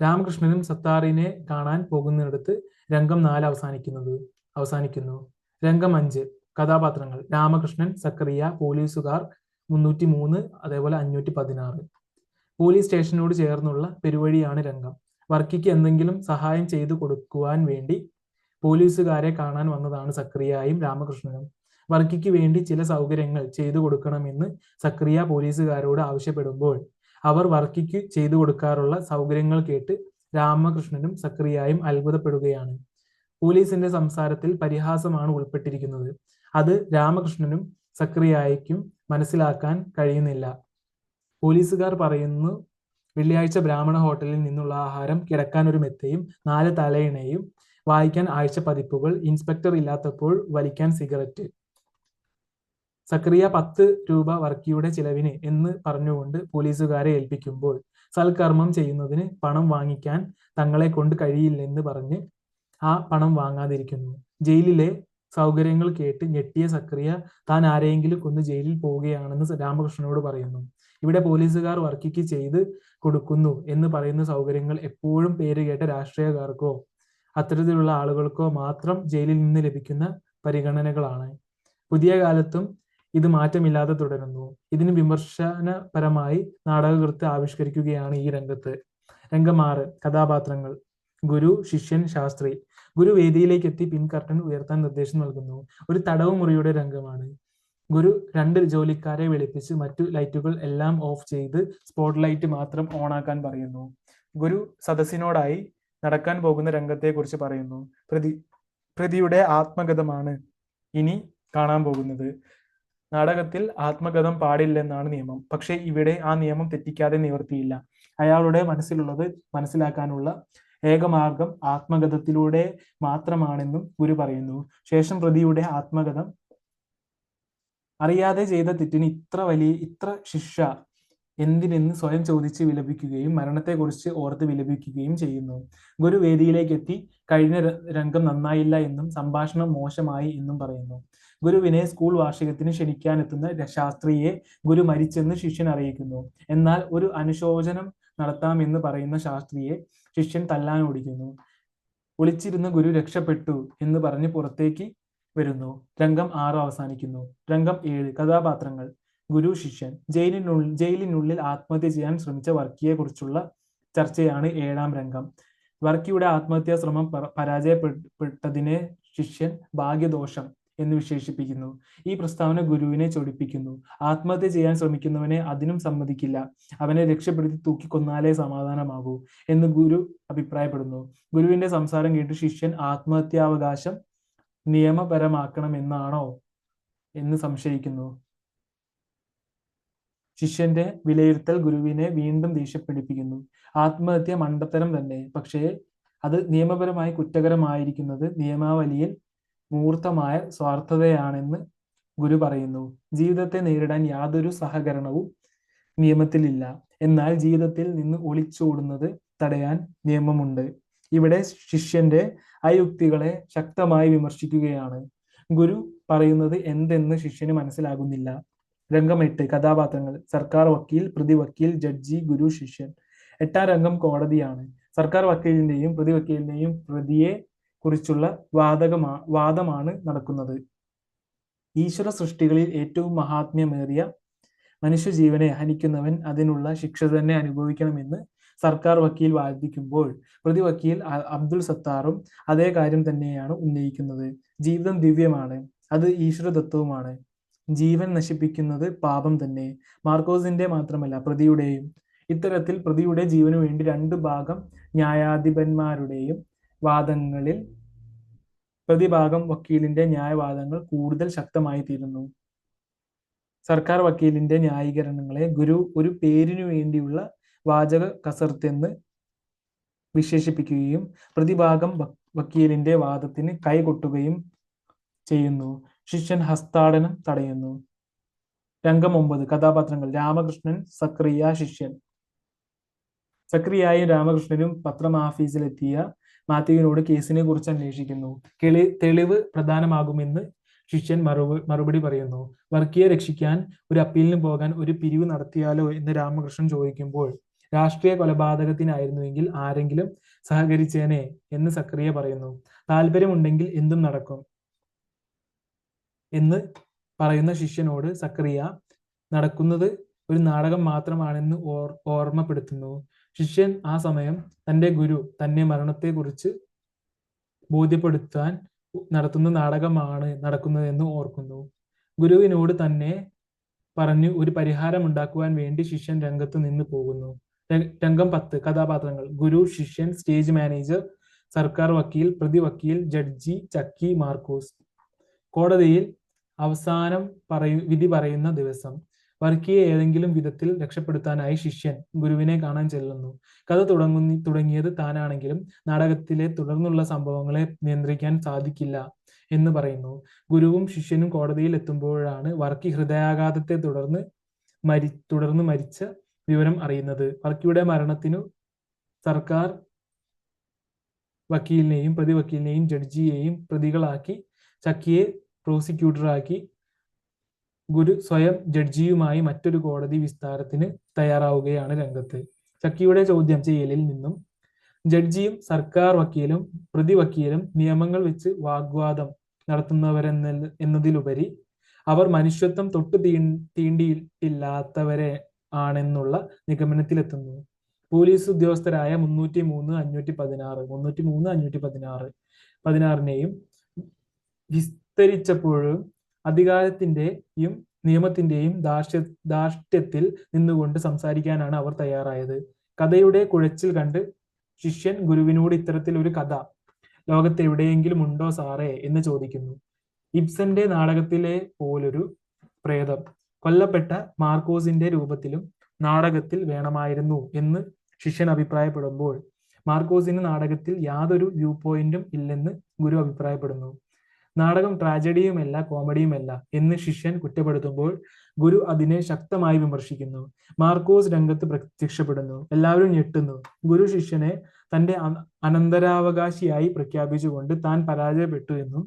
രാമകൃഷ്ണനും സത്താറിനെ കാണാൻ പോകുന്നിടത്ത് രംഗം 4 അവസാനിക്കുന്നു. രംഗം 5. കഥാപാത്രങ്ങൾ രാമകൃഷ്ണൻ, സക്കറിയ, പോലീസുകാർ 303, അതേപോലെ 516. പോലീസ് സ്റ്റേഷനോട് ചേർന്നുള്ള പെരുവഴിയാണ് രംഗം. വർക്കിക്ക് എന്തെങ്കിലും സഹായം ചെയ്തു കൊടുക്കുവാൻ വേണ്ടി പോലീസുകാരെ കാണാൻ വന്നതാണ് സക്കറിയായും രാമകൃഷ്ണനും. വർക്കിക്ക് വേണ്ടി ചില സൗകര്യങ്ങൾ ചെയ്തു കൊടുക്കണമെന്ന് സക്കറിയ പോലീസുകാരോട് ആവശ്യപ്പെടുമ്പോൾ അവർ വർക്കിക്ക് ചെയ്തു കൊടുക്കാറുള്ള സൗകര്യങ്ങൾ കേട്ട് രാമകൃഷ്ണനും സക്കറിയായും അത്ഭുതപ്പെടുകയാണ്. പോലീസിന്റെ സംസാരത്തിൽ പരിഹാസമാണ് ഉൾപ്പെട്ടിരിക്കുന്നത്. അത് രാമകൃഷ്ണനും സക്കറിയായ്ക്കും മനസ്സിലാക്കാൻ കഴിയുന്നില്ല. പോലീസുകാർ പറയുന്നു, വെള്ളിയാഴ്ച ബ്രാഹ്മണ ഹോട്ടലിൽ നിന്നുള്ള ആഹാരം, കിടക്കാൻ ഒരു മെത്തയും 4 തലയിണയും, വായിക്കാൻ ആഴ്ച പതിപ്പുകൾ, ഇൻസ്പെക്ടർ ഇല്ലാത്തപ്പോൾ വലിക്കാൻ സിഗരറ്റ്. സക്കറിയ 10 രൂപ വർക്കിയുടെ ചിലവിന് എന്ന് പറഞ്ഞുകൊണ്ട് പോലീസുകാരെ ഏൽപ്പിക്കുമ്പോൾ സൽക്കർമ്മം ചെയ്യുന്നതിന് പണം വാങ്ങിക്കാൻ തങ്ങളെ കൊണ്ട് കഴിയില്ലെന്ന് പറഞ്ഞ് ആ പണം വാങ്ങാതിരിക്കുന്നു. ജയിലിലെ സൗകര്യങ്ങൾ കേട്ട് ഞെട്ടിയ സക്കറിയ താൻ ആരെയെങ്കിലും കൊന്ന് ജയിലിൽ പോവുകയാണെന്ന് രാമകൃഷ്ണനോട് പറയുന്നു. ഇവിടെ പോലീസുകാർ വർക്കിക്ക് ചെയ്ത് കൊടുക്കുന്നു എന്ന് പറയുന്ന സൗകര്യങ്ങൾ എപ്പോഴും പേരുകേട്ട രാഷ്ട്രീയക്കാർക്കോ അത്തരത്തിലുള്ള ആളുകൾക്കോ മാത്രം ജയിലിൽ നിന്ന് ലഭിക്കുന്ന പരിഗണനകളാണ്. പുതിയ കാലത്തും ഇത് മാറ്റമില്ലാതെ തുടരുന്നു. ഇതിന് വിമർശനപരമായി നാടകകൃത്ത് ആവിഷ്കരിക്കുകയാണ് ഈ രംഗത്ത്. രംഗം 6. കഥാപാത്രങ്ങൾ ഗുരു, ശിഷ്യൻ, ശാസ്ത്രി. ഗുരു വേദിയിലേക്ക് എത്തി പിൻ കർട്ടൻ ഉയർത്താൻ നിർദ്ദേശം നൽകുന്നു. ഒരു തടവ് മുറിയുടെ രംഗമാണ്. ഗുരു 2 ജോലിക്കാരെ വിളിപ്പിച്ച് മറ്റു ലൈറ്റുകൾ എല്ലാം ഓഫ് ചെയ്ത് സ്പോട്ട് ലൈറ്റ് മാത്രം ഓണാക്കാൻ പറയുന്നു. ഗുരു സദസ്സിനോടായി നടക്കാൻ പോകുന്ന രംഗത്തെക്കുറിച്ച് പറയുന്നു. പ്രതിയുടെ ആത്മകഥമാണ് ഇനി കാണാൻ പോകുന്നത്. നാടകത്തിൽ ആത്മകഥം പാടില്ലെന്നാണ് നിയമം. പക്ഷെ ഇവിടെ ആ നിയമം തെറ്റിക്കാതെ നിവർത്തിയില്ല. അയാളുടെ മനസ്സിലുള്ളത് മനസ്സിലാക്കാനുള്ള ഏകമാർഗം ആത്മകഥത്തിലൂടെ മാത്രമാണെന്നും ഗുരു പറയുന്നു. ശേഷം പ്രതിയുടെ ആത്മകഥം അറിയാതെ ചെയ്ത തെറ്റിന് ഇത്ര ശിക്ഷ എന്തിനെന്ന് സ്വയം ചോദിച്ച് വിലപിക്കുകയും മരണത്തെക്കുറിച്ച് ഓർത്ത് വിലപിക്കുകയും ചെയ്യുന്നു. ഗുരു വേദിയിലേക്ക് എത്തി കഴിഞ്ഞ രംഗം നന്നായില്ല എന്നും സംഭാഷണം മോശമായി എന്നും പറയുന്നു. ഗുരുവിനെ സ്കൂൾ വാർഷികത്തിന് ക്ഷണിക്കാനെത്തുന്ന ശാസ്ത്രിയെ ഗുരു മരിച്ചെന്ന് ശിഷ്യൻ അറിയിക്കുന്നു. എന്നാൽ ഒരു അനുശോചനം നടത്താമെന്ന് പറയുന്ന ശാസ്ത്രിയെ ശിഷ്യൻ തല്ലാൻ ഓടിക്കുന്നു. ഒളിച്ചിരുന്ന ഗുരു രക്ഷപ്പെട്ടു എന്ന് പറഞ്ഞ് പുറത്തേക്ക് വരുന്നു. രംഗം 6 അവസാനിക്കുന്നു. രംഗം 7 കഥാപാത്രങ്ങൾ. ഗുരു, ശിഷ്യൻ. ജയിലിനുള്ളിൽ ആത്മഹത്യ ചെയ്യാൻ ശ്രമിച്ച വർക്കിയെ കുറിച്ചുള്ള ചർച്ചയാണ് 7ാം രംഗം. വർക്കിയുടെ ആത്മഹത്യാ ശ്രമം പരാജയപ്പെട്ടതിനെ ശിഷ്യൻ ഭാഗ്യദോഷം എന്ന് വിശേഷിപ്പിക്കുന്നു. ഈ പ്രസ്താവന ഗുരുവിനെ ചൊടിപ്പിക്കുന്നു. ആത്മഹത്യ ചെയ്യാൻ ശ്രമിക്കുന്നവനെ അതിനും സമ്മതിക്കില്ല. അവനെ രക്ഷപ്പെടുത്തി തൂക്കിക്കൊന്നാലേ സമാധാനമാകൂ എന്ന് ഗുരു അഭിപ്രായപ്പെടുന്നു. ഗുരുവിന്റെ സംസാരം കേട്ട് ശിഷ്യൻ ആത്മഹത്യാവകാശം നിയമപരമാക്കണമെന്നാണോ എന്ന് സംശയിക്കുന്നു. ശിഷ്യന്റെ വിലയിരുത്തൽ ഗുരുവിനെ വീണ്ടും ദേഷ്യപ്പിടിപ്പിക്കുന്നു. ആത്മഹത്യ മണ്ടത്തരം തന്നെ, പക്ഷേ അത് നിയമപരമായി കുറ്റകരമായിരിക്കുന്നത് നിയമാവലിയിൽ മൂർത്തമായ സ്വാർത്ഥതയാണെന്ന് ഗുരു പറയുന്നു. ജീവിതത്തെ നേരിടാൻ യാതൊരു സഹകരണവും നിയമത്തിലില്ല. എന്നാൽ ജീവിതത്തിൽ നിന്ന് ഒളിച്ചോടുന്നത് തടയാൻ നിയമമുണ്ട്. ഇവിടെ ശിഷ്യന്റെ അയുക്തികളെ ശക്തമായി വിമർശിക്കുകയാണ്. ഗുരു പറയുന്നത് എന്തെന്ന് ശിഷ്യന് മനസ്സിലാകുന്നില്ല. രംഗം 8 കഥാപാത്രങ്ങൾ. സർക്കാർ വക്കീൽ, പ്രതിവക്കീൽ, ജഡ്ജി, ഗുരു, ശിഷ്യൻ. 8ാം രംഗം കോടതിയാണ്. സർക്കാർ വക്കീലിന്റെയും പ്രതിവക്കീലിന്റെയും പ്രതിയെ കുറിച്ചുള്ള വാദമാണ് നടക്കുന്നത്. ഈശ്വര സൃഷ്ടികളിൽ ഏറ്റവും മഹാത്മ്യമേറിയ മനുഷ്യജീവനെ ഹനിക്കുന്നവൻ അതിനുള്ള ശിക്ഷ തന്നെ അനുഭവിക്കണമെന്ന് സർക്കാർ വക്കീൽ വാദിക്കുമ്പോൾ പ്രതിവക്കീൽ അബ്ദുൽ സത്താറും അതേ കാര്യം തന്നെയാണ് ഉന്നയിക്കുന്നത്. ജീവിതം ദിവ്യമാണ്, അത് ഈശ്വരതത്വവുമാണ്. ജീവൻ നശിപ്പിക്കുന്നത് പാപം തന്നെ, മാർക്കോസിന്റെ മാത്രമല്ല പ്രതിയുടെയും. ഇത്തരത്തിൽ പ്രതിയുടെ ജീവന് വേണ്ടി 2 ഭാഗം ന്യായാധിപന്മാരുടെയും വാദങ്ങളിൽ പ്രതിഭാഗം വക്കീലിന്റെ ന്യായവാദങ്ങൾ കൂടുതൽ ശക്തമായി തീരുന്നു. സർക്കാർ വക്കീലിന്റെ ന്യായീകരണങ്ങളെ ഗുരു ഒരു പേരിനു വേണ്ടിയുള്ള വാചക കസർത്തെന്ന് വിശേഷിപ്പിക്കുകയും പ്രതിഭാഗം വക്കീലിന്റെ വാദത്തിന് കൈകൊട്ടുകയും ചെയ്യുന്നു. ശിഷ്യൻ ഹസ്താടനം തടയുന്നു. രംഗം 9 കഥാപാത്രങ്ങൾ. രാമകൃഷ്ണൻ, സക്രിയ, ശിഷ്യൻ. സക്രിയയും രാമകൃഷ്ണനും പത്രം ഓഫീസിലെത്തിയ മാത്യുവിനോട് കേസിനെ കുറിച്ച് അന്വേഷിക്കുന്നു. തെളിവ് പ്രധാനമാകുമെന്ന് ശിഷ്യൻ മറുപടി പറയുന്നു. വർക്കിയെ രക്ഷിക്കാൻ ഒരു അപ്പീലിന് പോകാൻ ഒരു പിരിവ് നടത്തിയാലോ എന്ന് രാമകൃഷ്ണൻ ചോദിക്കുമ്പോൾ രാഷ്ട്രീയ കൊലപാതകത്തിനായിരുന്നുവെങ്കിൽ ആരെങ്കിലും സഹകരിച്ചേനെ എന്ന് സക്രിയ പറയുന്നു. താല്പര്യമുണ്ടെങ്കിൽ എന്തും നടക്കും എന്ന് പറയുന്ന ശിഷ്യനോട് സക്രിയ നടക്കുന്നത് ഒരു നാടകം മാത്രമാണെന്ന് ഓർമ്മപ്പെടുത്തുന്നു. ശിഷ്യൻ ആ സമയം തന്റെ ഗുരു തന്നെ മരണത്തെക്കുറിച്ച് ബോധ്യപ്പെടുത്താൻ നടത്തുന്ന നാടകമാണ് നടക്കുന്നതെന്ന് ഓർക്കുന്നു. ഗുരുവിനോട് തന്നെ പറഞ്ഞു ഒരു പരിഹാരം ഉണ്ടാക്കുവാൻ വേണ്ടി ശിഷ്യൻ രംഗത്ത് നിന്ന് പോകുന്നു. രംഗം 10 കഥാപാത്രങ്ങൾ. ഗുരു, ശിഷ്യൻ, സ്റ്റേജ് മാനേജർ, സർക്കാർ വക്കീൽ, പ്രതിവക്കീൽ, ജഡ്ജി, ചക്കി, മാർക്കോസ്. കോടതിയിൽ അവസാനം വിധി പറയുന്ന ദിവസം. വർക്കിയെ ഏതെങ്കിലും വിധത്തിൽ രക്ഷപ്പെടുത്താനായി ശിഷ്യൻ ഗുരുവിനെ കാണാൻ ചെല്ലുന്നു. കഥ തുടങ്ങിയത് താനാണെങ്കിലും നാടകത്തിലെ തുടർന്നുള്ള സംഭവങ്ങളെ നിയന്ത്രിക്കാൻ സാധിക്കില്ല എന്ന് പറയുന്നു. ഗുരുവും ശിഷ്യനും കോടതിയിൽ എത്തുമ്പോഴാണ് വർക്കി ഹൃദയാഘാതത്തെ തുടർന്ന് മരിച്ച വിവരം അറിയുന്നത്. വർക്കിയുടെ മരണത്തിനു സർക്കാർ വക്കീലിനെയും പ്രതിവക്കീലിനെയും ജഡ്ജിയെയും പ്രതികളാക്കി ചക്കിയെ പ്രോസിക്യൂട്ടറാക്കി ഗുരു സ്വയം ജഡ്ജിയുമായി മറ്റൊരു കോടതി വിസ്താരത്തിന് തയ്യാറാവുകയാണ് രംഗത്ത്. ചക്കിയുടെ ചോദ്യം ചെയ്യലിൽ നിന്നും ജഡ്ജിയും സർക്കാർ വക്കീലും പ്രതിവക്കീലും നിയമങ്ങൾ വെച്ച് വാഗ്വാദം നടത്തുന്നവരെന്നതിലുപരി അവർ മനുഷ്യത്വം തൊട്ട് തീണ്ടിയിട്ടില്ലാത്തവരെ ആണെന്നുള്ള നിഗമനത്തിലെത്തുന്നു. പോലീസ് ഉദ്യോഗസ്ഥരായ 303, 516 16 വിസ്തരിച്ചപ്പോഴും അധികാരത്തിന്റെയും നിയമത്തിന്റെയും ധാർഷ്ട്യത്തിൽ നിന്നുകൊണ്ട് സംസാരിക്കാനാണ് അവർ തയ്യാറായത്. കഥയുടെ കുഴച്ചിൽ കണ്ട് ശിഷ്യൻ ഗുരുവിനോട് ഇത്തരത്തിൽ ഒരു കഥ ലോകത്ത് എവിടെയെങ്കിലും ഉണ്ടോ സാറേ എന്ന് ചോദിക്കുന്നു. ഇബ്സന്റെ നാടകത്തിലെ പോലൊരു പ്രേതം കൊല്ലപ്പെട്ട മാർക്കോസിന്റെ രൂപത്തിലും നാടകത്തിൽ വേണമായിരുന്നു എന്ന് ശിഷ്യൻ അഭിപ്രായപ്പെടുമ്പോൾ മാർക്കോസിന് നാടകത്തിൽ യാതൊരു വ്യൂ പോയിന്റും ഇല്ലെന്ന് ഗുരു അഭിപ്രായപ്പെടുന്നു. നാടകം ട്രാജഡിയുമല്ല കോമഡിയുമല്ല എന്ന് ശിഷ്യൻ കുറ്റപ്പെടുത്തുമ്പോൾ ഗുരു അതിനെ ശക്തമായി വിമർശിക്കുന്നു. മാർക്കോസ് രംഗത്ത് പ്രത്യക്ഷപ്പെടുന്നു. എല്ലാവരും ഞെട്ടുന്നു. ഗുരു ശിഷ്യനെ തന്റെ അനന്തരാവകാശിയായി പ്രഖ്യാപിച്ചുകൊണ്ട് താൻ പരാജയപ്പെട്ടു എന്നും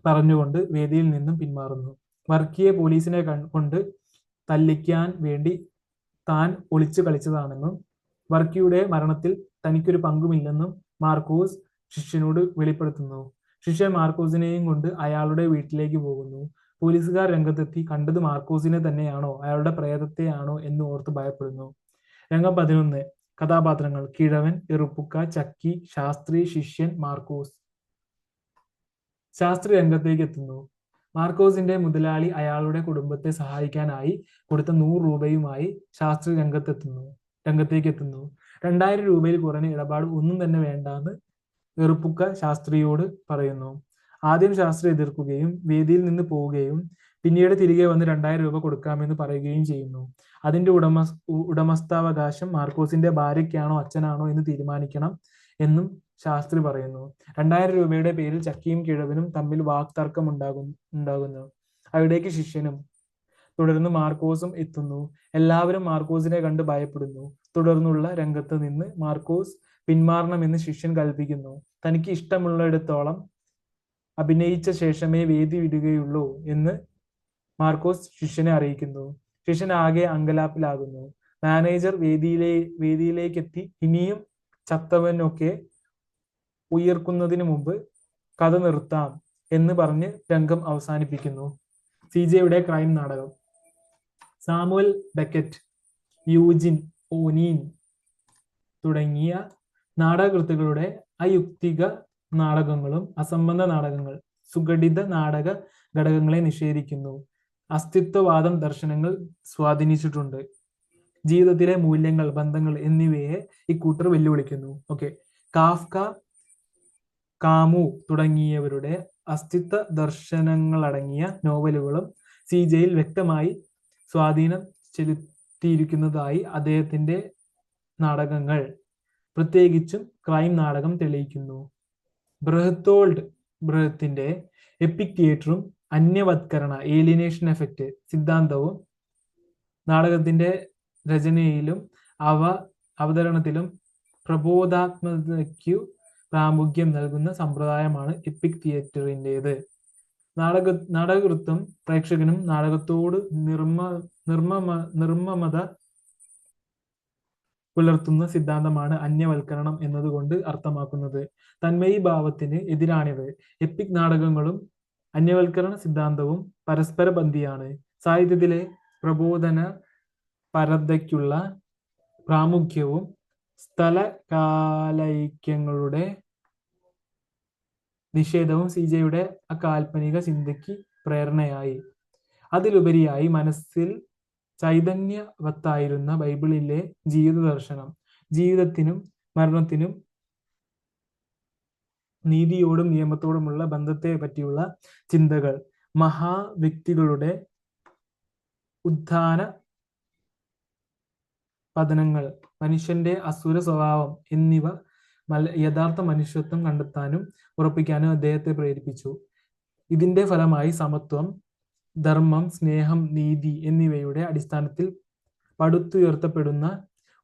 പറഞ്ഞുകൊണ്ട് വേദിയിൽ നിന്നും പിന്മാറുന്നു. വർക്കിയെ പോലീസിനെ കൊണ്ട് തല്ലിക്കാൻ വേണ്ടി താൻ ഒളിച്ചു കളിച്ചതാണെന്നും വർക്കിയുടെ മരണത്തിൽ തനിക്കൊരു പങ്കുമില്ലെന്നും മാർക്കോസ് ശിഷ്യനോട് വെളിപ്പെടുത്തുന്നു. ശിഷ്യൻ മാർക്കോസിനെയും കൊണ്ട് അയാളുടെ വീട്ടിലേക്ക് പോകുന്നു. പോലീസുകാർ രംഗത്തെത്തി കണ്ടത് മാർക്കോസിനെ തന്നെയാണോ അയാളുടെ പ്രേതത്തെയാണോ എന്ന് ഓർത്ത് ഭയപ്പെടുന്നു. രംഗം 11. കഥാപാത്രങ്ങൾ: കിഴവൻ, ഇറുപ്പുക്ക, ചക്കി, ശാസ്ത്രി, ശിഷ്യൻ, മാർക്കോസ്. ശാസ്ത്രി രംഗത്തേക്ക് എത്തുന്നു. മാർക്കോസിന്റെ മുതലാളി അയാളുടെ കുടുംബത്തെ സഹായിക്കാനായി കൊടുത്ത 100 രൂപയുമായി ശാസ്ത്രി രംഗത്തേക്ക് എത്തുന്നു. 2000 രൂപയിൽ കുറഞ്ഞ ഇടപാട് ഒന്നും തന്നെ വേണ്ടാന്ന് ഇറുപ്പുക്ക ശാസ്ത്രിയോട് പറയുന്നു. ആദ്യം ശാസ്ത്രി എതിർക്കുകയും വേദിയിൽ നിന്ന് പോവുകയും പിന്നീട് തിരികെ വന്ന് 2000 രൂപ കൊടുക്കാമെന്ന് പറയുകയും ചെയ്യുന്നു. അതിന്റെ ഉടമസ്ഥാവകാശം മാർക്കോസിന്റെ ഭാര്യയ്ക്കാണോ അച്ഛനാണോ എന്ന് തീരുമാനിക്കണം എന്നും ശാസ്ത്രി പറയുന്നു. 2000 രൂപയുടെ പേരിൽ ചക്കിയും കിഴവനും തമ്മിൽ വാക്തർക്കം ഉണ്ടാകുന്നു. അവിടേക്ക് ശിഷ്യനും തുടർന്ന് മാർക്കോസും എത്തുന്നു. എല്ലാവരും മാർക്കോസിനെ കണ്ട് ഭയപ്പെടുന്നു. തുടർന്നുള്ള രംഗത്ത് നിന്ന് മാർക്കോസ് പിന്മാറണമെന്ന് ശിഷ്യൻ കൽപ്പിക്കുന്നു. തനിക്ക് ഇഷ്ടമുള്ളിടത്തോളം അഭിനയിച്ച ശേഷമേ വേദി വിടുകയുള്ളൂ എന്ന് മാർക്കോസ് ശിഷ്യനെ അറിയിക്കുന്നു. ശിഷ്യൻ ആകെ അങ്കലാപ്പിലാകുന്നു. മാനേജർ വേദിയിലേക്കെത്തി ഇനിയും ചത്തവനൊക്കെ ഉയർക്കുന്നതിന് മുമ്പ് കഥ നിർത്താം എന്ന് പറഞ്ഞ് രംഗം അവസാനിപ്പിക്കുന്നു. സിജെയുടെ ക്രൈം നാടകം. സാമുവൽ ബെക്കറ്റ്, യൂജിൻ ഓനീൻ തുടങ്ങിയ നാടകകൃത്തുക്കളുടെ അയുക്തിക നാടകങ്ങളും അസംബന്ധ നാടകങ്ങൾ സുഘടിത നാടക ഘടകങ്ങളെ നിഷേധിക്കുന്നു. അസ്തിത്വവാദം ദർശനങ്ങൾ സ്വാധീനിച്ചിട്ടുണ്ട്. ജീവിതത്തിലെ മൂല്യങ്ങൾ, ബന്ധങ്ങൾ എന്നിവയെ ഇക്കൂട്ടർ വെല്ലുവിളിക്കുന്നു. കാഫ്ക, കാമു തുടങ്ങിയവരുടെ അസ്തിത്വ ദർശനങ്ങളടങ്ങിയ നോവലുകളും സിജെയിൽ വ്യക്തമായി സ്വാധീനം ചെലുത്തിയിരിക്കുന്നതായി അദ്ദേഹത്തിന്റെ നാടകങ്ങൾ, പ്രത്യേകിച്ചും ക്രൈം നാടകം തെളിയിക്കുന്നു. ബെർത്തോൾഡ് ബ്രെഹത്തിന്റെ എപ്പിക് തിയേറ്ററും അന്യവത്കരണ ഏലിയനേഷൻ എഫക്റ്റ് സിദ്ധാന്തവും നാടകത്തിന്റെ രചനയിലും അവതരണത്തിലും പ്രബോധാത്മകതയ്ക്കു പ്രാമുഖ്യം നൽകുന്ന സമ്പ്രദായമാണ് എപ്പിക് തിയേറ്ററിൻ്റെത്. നാടകകൃത്തും പ്രേക്ഷകനും നാടകത്തോട് നിർമ്മമത പുലർത്തുന്ന സിദ്ധാന്തമാണ് അന്യവൽക്കരണം എന്നതുകൊണ്ട് അർത്ഥമാക്കുന്നത്. തന്മയീഭാവത്തിന് എതിരാണിത്. എപ്പിക് നാടകങ്ങളും അന്യവൽക്കരണ സിദ്ധാന്തവും പരസ്പര ബന്ധിയാണ്. സാഹിത്യത്തിലെ പ്രബോധന പരതയ്ക്കുള്ള പ്രാമുഖ്യവും സ്ഥലകാലൈക്യങ്ങളുടെ നിഷേധവും സിജെയുടെ അകാൽപ്പനിക ചിന്തയ്ക്ക് പ്രേരണയായി. അതിലുപരിയായി മനസ്സിൽ ചൈതന്യവത്തായിരുന്ന ബൈബിളിലെ ജീവിത ദർശനം, ജീവിതത്തിനും മരണത്തിനും നീതിയോടും നിയമത്തോടുമുള്ള ബന്ധത്തെ പറ്റിയുള്ള ചിന്തകൾ, മഹാവ്യക്തികളുടെ ഉത്ഥാന പതനങ്ങൾ, മനുഷ്യന്റെ അസുര സ്വഭാവം എന്നിവ യഥാർത്ഥ മനുഷ്യത്വം കണ്ടെത്താനും ഉറപ്പിക്കാനും അദ്ദേഹത്തെ പ്രേരിപ്പിച്ചു. ഇതിന്റെ ഫലമായി സമത്വം, ധർമ്മം, സ്നേഹം, നീതി എന്നിവയുടെ അടിസ്ഥാനത്തിൽ പടുത്തുയർത്തപ്പെടുന്ന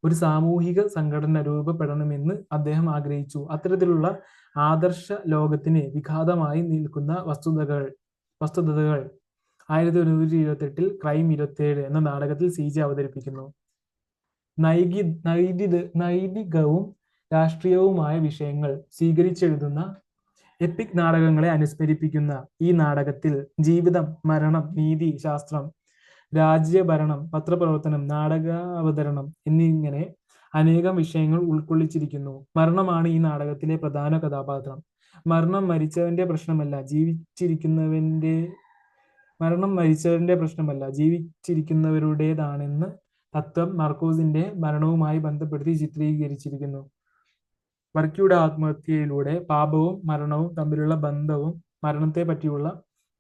ഒരു സാമൂഹിക സംഘടന രൂപപ്പെടണമെന്ന് അദ്ദേഹം ആഗ്രഹിച്ചു. അത്തരത്തിലുള്ള ആദർശ ലോകത്തിന് വിഘാതമായി നിൽക്കുന്ന വസ്തുതകൾ 1928 ക്രൈം 27 എന്ന നാടകത്തിൽ സിജെ അവതരിപ്പിക്കുന്നു. നൈതികവും രാഷ്ട്രീയവുമായ വിഷയങ്ങൾ സ്വീകരിച്ചെഴുതുന്ന എപ്പിക് നാടകങ്ങളെ അനുസ്മരിപ്പിക്കുന്ന ഈ നാടകത്തിൽ ജീവിതം, മരണം, നീതി, ശാസ്ത്രം, രാജ്യഭരണം, പത്രപ്രവർത്തനം, നാടകാവതരണം എന്നിങ്ങനെ അനേകം വിഷയങ്ങൾ ഉൾക്കൊള്ളിച്ചിരിക്കുന്നു. മരണമാണ് ഈ നാടകത്തിലെ പ്രധാന കഥാപാത്രം. മരണം മരിച്ചവന്റെ പ്രശ്നമല്ല, ജീവിച്ചിരിക്കുന്നവരുടേതാണെന്ന് തത്വം മാർക്കോസിന്റെ മരണവുമായി ബന്ധപ്പെടുത്തി ചിത്രീകരിച്ചിരിക്കുന്നു. വർക്കിയുടെ ആത്മഹത്യയിലൂടെ പാപവും മരണവും തമ്മിലുള്ള ബന്ധവും മരണത്തെ പറ്റിയുള്ള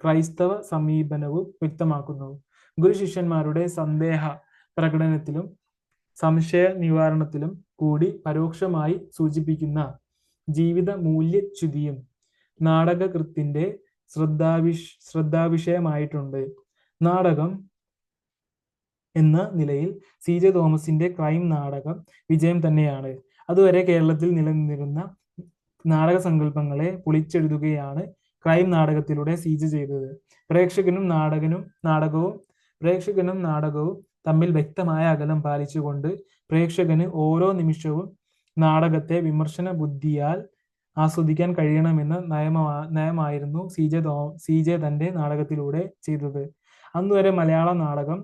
ക്രൈസ്തവ സമീപനവും വ്യക്തമാക്കുന്നു. ഗുരു ശിഷ്യന്മാരുടെ സന്ദേഹ പ്രകടനത്തിലും സംശയ നിവാരണത്തിലും കൂടി പരോക്ഷമായി സൂചിപ്പിക്കുന്ന ജീവിത മൂല്യച്യുതിയും നാടകകൃത്തിന്റെ ശ്രദ്ധാവിഷയമായിട്ടുണ്ട്. നാടകം എന്ന നിലയിൽ CJ തോമസിന്റെ ക്രൈം നാടകം വിജയം തന്നെയാണ്. അതുവരെ കേരളത്തിൽ നിലനിന്നിരുന്ന നാടക സങ്കല്പങ്ങളെ പൊളിച്ചെഴുതുകയാണ് ക്രൈം നാടകത്തിലൂടെ CJ ചെയ്തത്. പ്രേക്ഷകനും നാടകവും തമ്മിൽ വ്യക്തമായ അകലം പാലിച്ചുകൊണ്ട് പ്രേക്ഷകന് ഓരോ നിമിഷവും നാടകത്തെ വിമർശന ബുദ്ധിയാൽ ആസ്വദിക്കാൻ കഴിയണമെന്ന നയമായിരുന്നു CJ തന്റെ നാടകത്തിലൂടെ ചെയ്തത്. അന്നുവരെ മലയാള നാടകം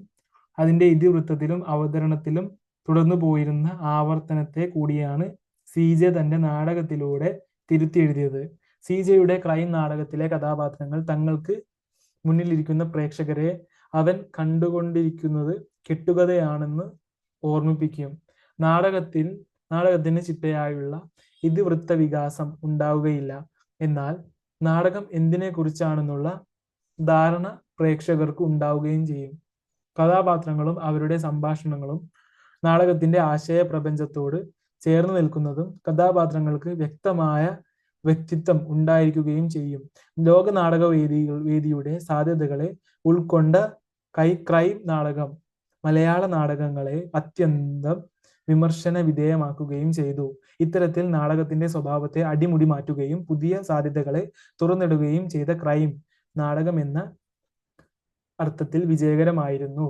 അതിന്റെ ഇതിവൃത്തത്തിലും അവതരണത്തിലും തുടർന്നു പോയിരുന്ന ആവർത്തനത്തെ കൂടിയാണ് CJ തന്റെ നാടകത്തിലൂടെ തിരുത്തിയെഴുതിയത്. CJയുടെ ക്രൈം നാടകത്തിലെ കഥാപാത്രങ്ങൾ തങ്ങൾക്ക് മുന്നിലിരിക്കുന്ന പ്രേക്ഷകരെ അവൻ കണ്ടുകൊണ്ടിരിക്കുന്നത് കെട്ടുകഥയാണെന്ന് ഓർമ്മിപ്പിക്കും. നാടകത്തിന് ചിട്ടയായുള്ള ഇതിവൃത്ത വികാസം ഉണ്ടാവുകയില്ല. എന്നാൽ നാടകം എന്തിനെ കുറിച്ചാണെന്നുള്ള ധാരണ പ്രേക്ഷകർക്ക് ഉണ്ടാവുകയും ചെയ്യും. കഥാപാത്രങ്ങളും അവരുടെ സംഭാഷണങ്ങളും നാടകത്തിന്റെ ആശയ പ്രപഞ്ചത്തോട് ചേർന്ന് നിൽക്കുന്നതും കഥാപാത്രങ്ങൾക്ക് വ്യക്തമായ വ്യക്തിത്വം ഉണ്ടായിരിക്കുകയും ചെയ്യും. ലോക നാടക വേദിയുടെ സാധ്യതകളെ ഉൾക്കൊണ്ട ക്രൈം നാടകം മലയാള നാടകങ്ങളെ അത്യന്തം വിമർശന വിധേയമാക്കുകയും ചെയ്തു. ഇത്തരത്തിൽ നാടകത്തിന്റെ സ്വഭാവത്തെ അടിമുടി മാറ്റുകയും പുതിയ സാധ്യതകളെ തുറന്നിടുകയും ചെയ്ത ക്രൈം നാടകം എന്ന അർത്ഥത്തിൽ വിജയകരമായിരുന്നു.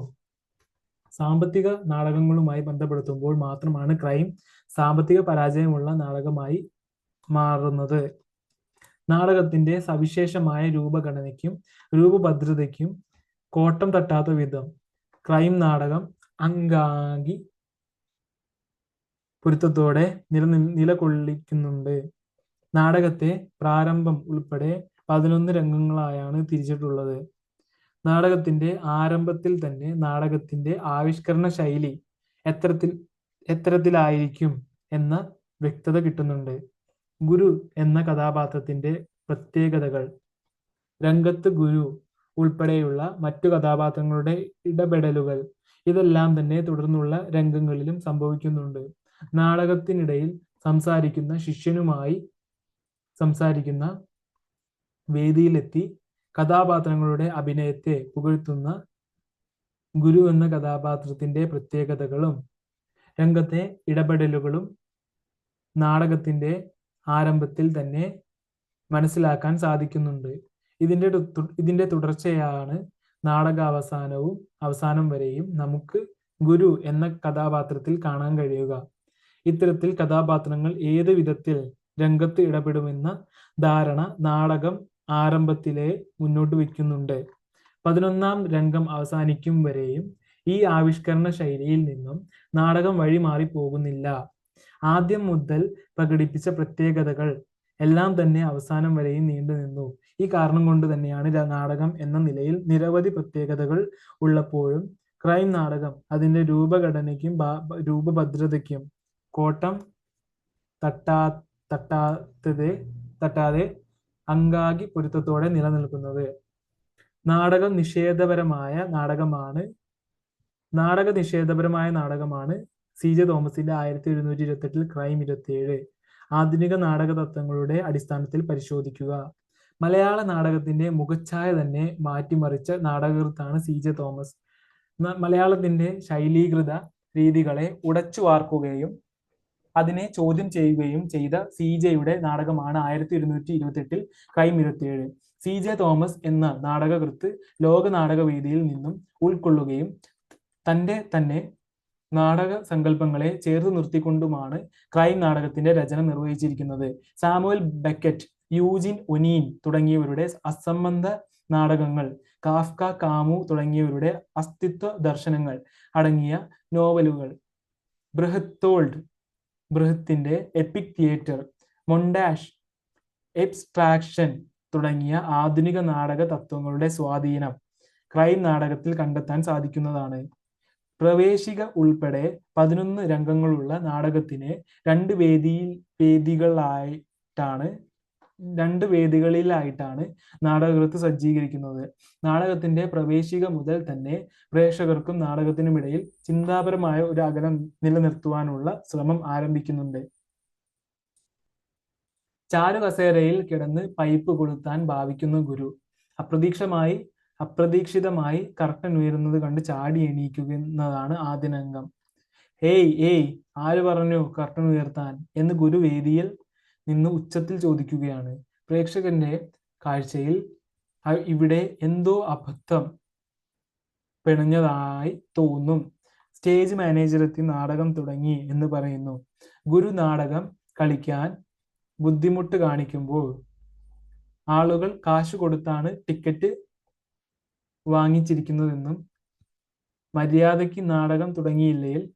സാമ്പത്തിക നാടകങ്ങളുമായി ബന്ധപ്പെടുത്തുമ്പോൾ മാത്രമാണ് ക്രൈം സാമ്പത്തിക പരാജയമുള്ള നാടകമായി മാറുന്നത്. നാടകത്തിന്റെ സവിശേഷമായ രൂപഘടനയ്ക്കും രൂപഭദ്രതയ്ക്കും കോട്ടം തട്ടാത്ത വിധം ക്രൈം നാടകം അംഗാംഗി പൊരുത്തത്തോടെ നിലകൊള്ളിക്കുന്നുണ്ട്. നാടകത്തെ പ്രാരംഭം ഉൾപ്പെടെ 11 രംഗങ്ങളായാണ് തിരിച്ചിട്ടുള്ളത്. നാടകത്തിന്റെ ആരംഭത്തിൽ തന്നെ നാടകത്തിന്റെ ആവിഷ്കരണ ശൈലി എത്തരത്തിലായിരിക്കും എന്ന വ്യക്തത കിട്ടുന്നുണ്ട്. ഗുരു എന്ന കഥാപാത്രത്തിന്റെ പ്രത്യേകതകൾ, രംഗത്ത് ഗുരു ഉൾപ്പെടെയുള്ള മറ്റു കഥാപാത്രങ്ങളുടെ ഇടപെടലുകൾ, ഇതെല്ലാം തന്നെ തുടർന്നുള്ള രംഗങ്ങളിലും സംഭവിക്കുന്നുണ്ട്. നാടകത്തിനിടയിൽ സംസാരിക്കുന്ന ശിഷ്യനുമായി സംസാരിക്കുന്ന വേദിയിലെത്തി കഥാപാത്രങ്ങളുടെ അഭിനയത്തെ പുകഴ്ത്തുന്ന ഗുരു എന്ന കഥാപാത്രത്തിന്റെ പ്രത്യേകതകളും രംഗത്തെ ഇടപെടലുകളും നാടകത്തിന്റെ ആരംഭത്തിൽ തന്നെ മനസ്സിലാക്കാൻ സാധിക്കുന്നുണ്ട്. ഇതിന്റെ തുടർച്ചയാണ് നാടക അവസാനം വരെയും നമുക്ക് ഗുരു എന്ന കഥാപാത്രത്തിൽ കാണാൻ കഴിയുക. ഇത്തരത്തിൽ കഥാപാത്രങ്ങൾ ഏത് വിധത്തിൽ രംഗത്ത് ഇടപെടുമെന്ന ധാരണ നാടകം ആരംഭത്തിലെ മുന്നോട്ട് വയ്ക്കുന്നുണ്ട്. 11ാം രംഗം അവസാനിക്കും വരെയും ഈ ആവിഷ്കരണ ശൈലിയിൽ നിന്നും നാടകം വഴിമാറി പോകുന്നില്ല. ആദ്യം മുതൽ പ്രകടിപ്പിച്ച പ്രത്യേകതകൾ എല്ലാം തന്നെ അവസാനം വരെയും നീണ്ടു നിന്നു. ഈ കാരണം കൊണ്ട് തന്നെയാണ് നാടകം എന്ന നിലയിൽ നിരവധി പ്രത്യേകതകൾ ഉള്ളപ്പോഴും ക്രൈം നാടകം അതിന്റെ രൂപഘടനയ്ക്കും രൂപഭദ്രതയ്ക്കും കോട്ടം തട്ടാതെ അംഗാംഗി പൊരുത്തത്തോടെ നിലനിൽക്കുന്നത്. നാടക നിഷേധപരമായ നാടകമാണ് CJ തോമസിന്റെ 1728 ക്രൈം 27. ആധുനിക നാടക തത്വങ്ങളുടെ അടിസ്ഥാനത്തിൽ പരിശോധിക്കുക. മലയാള നാടകത്തിന്റെ മുഖച്ഛായ തന്നെ മാറ്റിമറിച്ച നാടകകൃത്താണ് CJ തോമസ്. മലയാളത്തിന്റെ ശൈലീകൃത രീതികളെ ഉടച്ചു വാർക്കുകയും അതിനെ ചോദ്യം ചെയ്യുകയും ചെയ്ത CJയുടെ നാടകമാണ് 1728 ക്രൈം 27. CJ തോമസ് എന്ന നാടകകൃത്ത് ലോക നാടകവേദിയിൽ നിന്നും ഉൾക്കൊള്ളുകയും തന്റെ തന്നെ നാടക സങ്കല്പങ്ങളെ ചേർത്ത് നിർത്തിക്കൊണ്ടുമാണ് ക്രൈം നാടകത്തിന്റെ രചന നിർവഹിച്ചിരിക്കുന്നത്. സാമുവൽ ബെക്കറ്റ്, യൂജിൻ ഒനീൻ തുടങ്ങിയവരുടെ അസംബന്ധ നാടകങ്ങൾ, കാഫ്ക, കാമു തുടങ്ങിയവരുടെ അസ്തിത്വ ദർശനങ്ങൾ അടങ്ങിയ നോവലുകൾ, ബൃഹത്തോൾഡ് ബൃഹത്തിന്റെ എപ്പിക് തിയേറ്റർ, മൊണ്ടാഷ്, എബ്സ്ട്രാക്ഷൻ തുടങ്ങിയ ആധുനിക നാടക തത്വങ്ങളുടെ സ്വാധീനം ക്രൈം നാടകത്തിൽ കണ്ടെത്താൻ സാധിക്കുന്നതാണ്. പ്രവേശിക ഉൾപ്പെടെ 11 രംഗങ്ങളുള്ള നാടകത്തിനെ രണ്ട് വേദികളിലായിട്ടാണ് നാടകകൃത്ത് സജ്ജീകരിക്കുന്നത്. നാടകത്തിന്റെ പ്രവേശിക മുതൽ തന്നെ പ്രേക്ഷകർക്കും നാടകത്തിനുമിടയിൽ ചിന്താപരമായ ഒരു അകലം നിലനിർത്തുവാനുള്ള ശ്രമം ആരംഭിക്കുന്നുണ്ട്. ചാരുകസേരയിൽ കിടന്ന് പൈപ്പ് കൊളുത്താൻ ഭാവിക്കുന്ന ഗുരു അപ്രതീക്ഷിതമായി കർട്ടൻ ഉയരുന്നത് കണ്ട് ചാടി എണീക്കുന്നതാണ് ആദ്യ രംഗം. ഏയ് ആര് പറഞ്ഞു കർട്ടൻ ഉയർത്താൻ എന്ന് ഗുരു വേദിയിൽ നിന്ന് ഉച്ചത്തിൽ ചോദിക്കുകയാണ്. പ്രേക്ഷകന്റെ കാഴ്ചയിൽ ഇവിടെ എന്തോ അബദ്ധം പിണഞ്ഞതായി തോന്നും. സ്റ്റേജ് മാനേജർ എത്തി നാടകം തുടങ്ങി എന്ന് പറയുന്നു. ഗുരു നാടകം കളിക്കാൻ ബുദ്ധിമുട്ട് കാണിക്കുമ്പോൾ ആളുകൾ കാശ് കൊടുത്താണ് ടിക്കറ്റ് വാങ്ങിച്ചിരിക്കുന്നതെന്നും മര്യാദയ്ക്ക് നാടകം തുടങ്ങിയില്ലെങ്കിൽ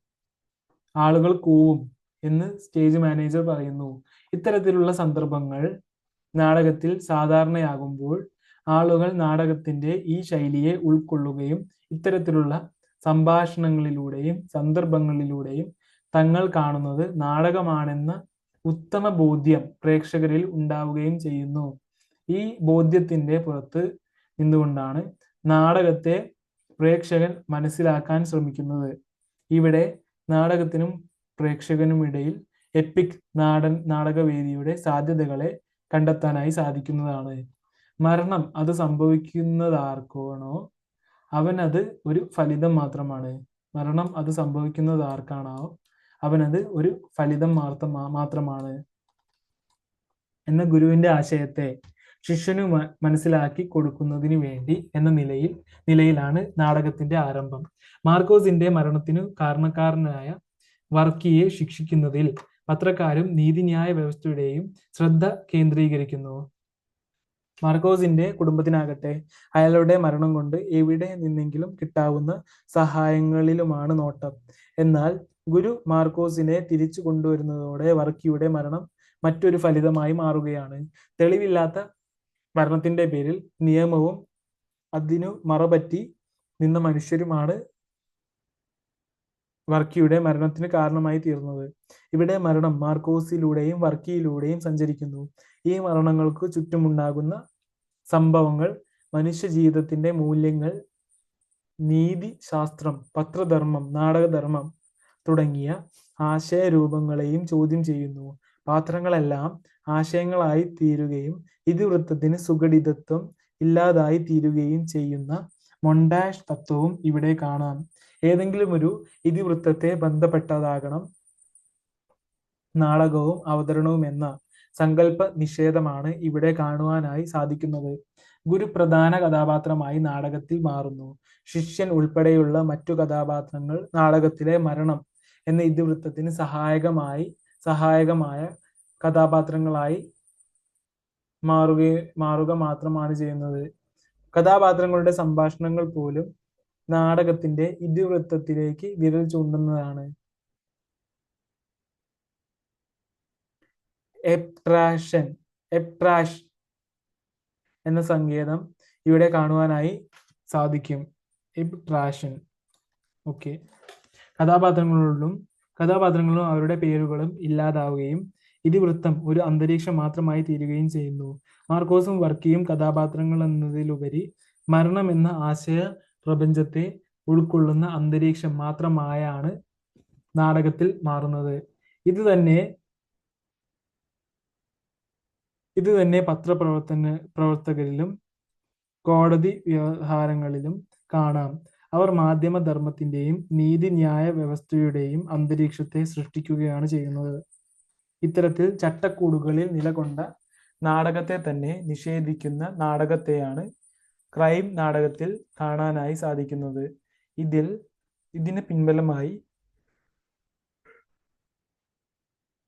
ആളുകൾ കൂവും എന്ന് സ്റ്റേജ് മാനേജർ പറയുന്നു. ഇത്തരത്തിലുള്ള സന്ദർഭങ്ങൾ നാടകത്തിൽ സാധാരണയാകുമ്പോൾ ആളുകൾ നാടകത്തിന്റെ ഈ ശൈലിയെ ഉൾക്കൊള്ളുകയും ഇത്തരത്തിലുള്ള സംഭാഷണങ്ങളിലൂടെയും സന്ദർഭങ്ങളിലൂടെയും തങ്ങൾ കാണുന്നത് നാടകമാണെന്ന ഉത്തമ ബോധ്യം പ്രേക്ഷകരിൽ ഉണ്ടാവുകയും ചെയ്യുന്നു. ഈ ബോധ്യത്തിന്റെ പുറത്ത് നിന്നുകൊണ്ടാണ് നാടകത്തെ പ്രേക്ഷകൻ മനസ്സിലാക്കാൻ ശ്രമിക്കുന്നത്. ഇവിടെ നാടകത്തിനും പ്രേക്ഷകനുമിടയിൽ എപ്പിക് നാടകവേദിയുടെ സാധ്യതകളെ കണ്ടെത്താനായി സാധിക്കുന്നതാണ്. മരണം അത് സംഭവിക്കുന്നതാർക്കാണോ അവനത് ഒരു ഫലിതം മാത്രമാണ്. മരണം അത് സംഭവിക്കുന്നതാർക്കാണോ അവനത് ഒരു ഫലിതം മാത്രമാണ് എന്ന ഗുരുവിന്റെ ആശയത്തെ ശിഷ്യനു മനസ്സിലാക്കി കൊടുക്കുന്നതിന് വേണ്ടി എന്ന നിലയിലാണ് നാടകത്തിന്റെ ആരംഭം. മാർക്കോസിന്റെ മരണത്തിനു കാരണക്കാരനായ വർക്കിയെ ശിക്ഷിക്കുന്നതിൽ പത്രക്കാരും നീതിന്യായ വ്യവസ്ഥയുടെയും ശ്രദ്ധ കേന്ദ്രീകരിക്കുന്നു. മാർക്കോസിന്റെ കുടുംബത്തിനാകട്ടെ അയാളുടെ മരണം കൊണ്ട് എവിടെ നിന്നെങ്കിലും കിട്ടാവുന്ന സഹായങ്ങളിലുമാണ് നോട്ടം. എന്നാൽ ഗുരു മാർക്കോസിനെ തിരിച്ചു കൊണ്ടുവരുന്നതോടെ വർക്കിയുടെ മരണം മറ്റൊരു ഫലിതമായി മാറുകയാണ്. തെളിവില്ലാത്ത മരണത്തിന്റെ പേരിൽ നിയമവും അതിനു മറപറ്റി നിന്ന മനുഷ്യരുമാണ് വർക്കിയുടെ മരണത്തിന് കാരണമായി തീർന്നത്. ഇവിടെ മരണം മാർക്കോസിലൂടെയും വർക്കിയിലൂടെയും സഞ്ചരിക്കുന്നു. ഈ മരണങ്ങൾക്ക് ചുറ്റുമുണ്ടാകുന്ന സംഭവങ്ങൾ മനുഷ്യ ജീവിതത്തിന്റെ മൂല്യങ്ങൾ, നീതി ശാസ്ത്രം, പത്രധർമ്മം, നാടകധർമ്മം തുടങ്ങിയ ആശയരൂപങ്ങളെയും ചോദ്യം ചെയ്യുന്നു. പാത്രങ്ങളെല്ലാം ആശയങ്ങളായി തീരുകയും ഇതിവൃത്തത്തിന് സുഘടിതത്വം ഇല്ലാതായി തീരുകയും ചെയ്യുന്ന മൊണ്ടാഷ് തത്വവും ഇവിടെ കാണാം. ഏതെങ്കിലും ഒരു ഇതിവൃത്തത്തെ ബന്ധപ്പെട്ടതാകണം നാടകവും അവതരണവും എന്ന സങ്കല്പ നിഷേധമാണ് ഇവിടെ കാണുവാനായി സാധിക്കുന്നത്. ഗുരു പ്രധാന കഥാപാത്രമായി നാടകത്തിൽ മാറുന്നു. ശിഷ്യൻ ഉൾപ്പെടെയുള്ള മറ്റു കഥാപാത്രങ്ങൾ നാടകത്തിലെ മരണം എന്ന ഇതിവൃത്തത്തിന് സഹായകമായ കഥാപാത്രങ്ങളായി മാറുക മാത്രമാണ് ചെയ്യുന്നത്. കഥാപാത്രങ്ങളുടെ സംഭാഷണങ്ങൾ പോലും നാടകത്തിന്റെ ഇതിവൃത്തത്തിലേക്ക് വിരൽ ചൂണ്ടുന്നതാണ്. എബ്ട്രാഷ് എന്ന സങ്കേതം ഇവിടെ കാണുവാനായി സാധിക്കും. എബ്ട്രാഷൻ. ഓക്കെ. കഥാപാത്രങ്ങളും അവരുടെ പേരുകളും ഇല്ലാതാവുകയും ഇതിവൃത്തം ഒരു അന്തരീക്ഷം മാത്രമായി തീരുകയും ചെയ്യുന്നു. മാർക്കോസും വർക്കിയും കഥാപാത്രങ്ങൾ എന്നതിലുപരി മരണം എന്ന ആശയ പ്രപഞ്ചത്തെ ഉൾക്കൊള്ളുന്ന അന്തരീക്ഷം മാത്രമായാണ് നാടകത്തിൽ മാറുന്നത്. ഇത് തന്നെ പത്രപ്രവർത്തകരിലും കോടതി വ്യവഹാരങ്ങളിലും കാണാം. അവർ മാധ്യമധർമ്മത്തിന്റെയും നീതിന്യായ വ്യവസ്ഥയുടെയും അന്തരീക്ഷത്തെ സൃഷ്ടിക്കുകയാണ് ചെയ്യുന്നത്. ഇത്തരത്തിൽ ചട്ടക്കൂടുകളിൽ നിലകൊണ്ട നാടകത്തെ തന്നെ നിഷേധിക്കുന്ന നാടകത്തെയാണ് ക്രൈം നാടകത്തിൽ കാണാനായി സാധിക്കുന്നത്. ഇതിന് പിൻബലമായി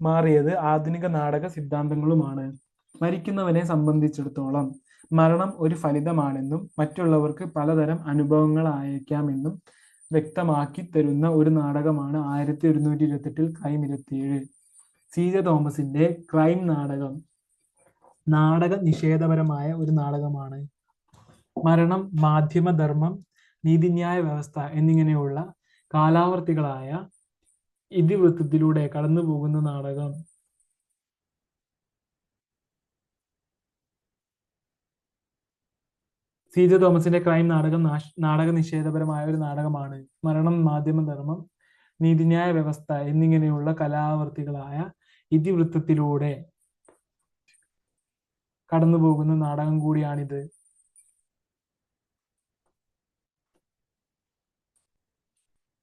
മാറിയത് ആധുനിക നാടക സിദ്ധാന്തങ്ങളുമാണ്. മരിക്കുന്നവനെ സംബന്ധിച്ചിടത്തോളം മരണം ഒരു ഫലിതമാണെന്നും മറ്റുള്ളവർക്ക് പലതരം അനുഭവങ്ങളായേക്കാമെന്നും വ്യക്തമാക്കി തരുന്ന ഒരു നാടകമാണ് 1128 ക്രൈം 27. സി ജെ തോമസിന്റെ ക്രൈം നാടകം നാടക നിഷേധപരമായ ഒരു നാടകമാണ്. മരണം, മാധ്യമധർമ്മം, നീതിന്യായ വ്യവസ്ഥ എന്നിങ്ങനെയുള്ള കാലാവർത്തികളായ ഇതിവൃത്തത്തിലൂടെ കടന്നുപോകുന്ന നാടകം. സി ജെ തോമസിന്റെ ക്രൈം നാടകം നാടക നിഷേധപരമായ ഒരു നാടകമാണ്. മരണം, മാധ്യമധർമ്മം, നീതിന്യായ വ്യവസ്ഥ എന്നിങ്ങനെയുള്ള കലാവർത്തികളായ ഇതിവൃത്തത്തിലൂടെ കടന്നുപോകുന്ന നാടകം കൂടിയാണിത്.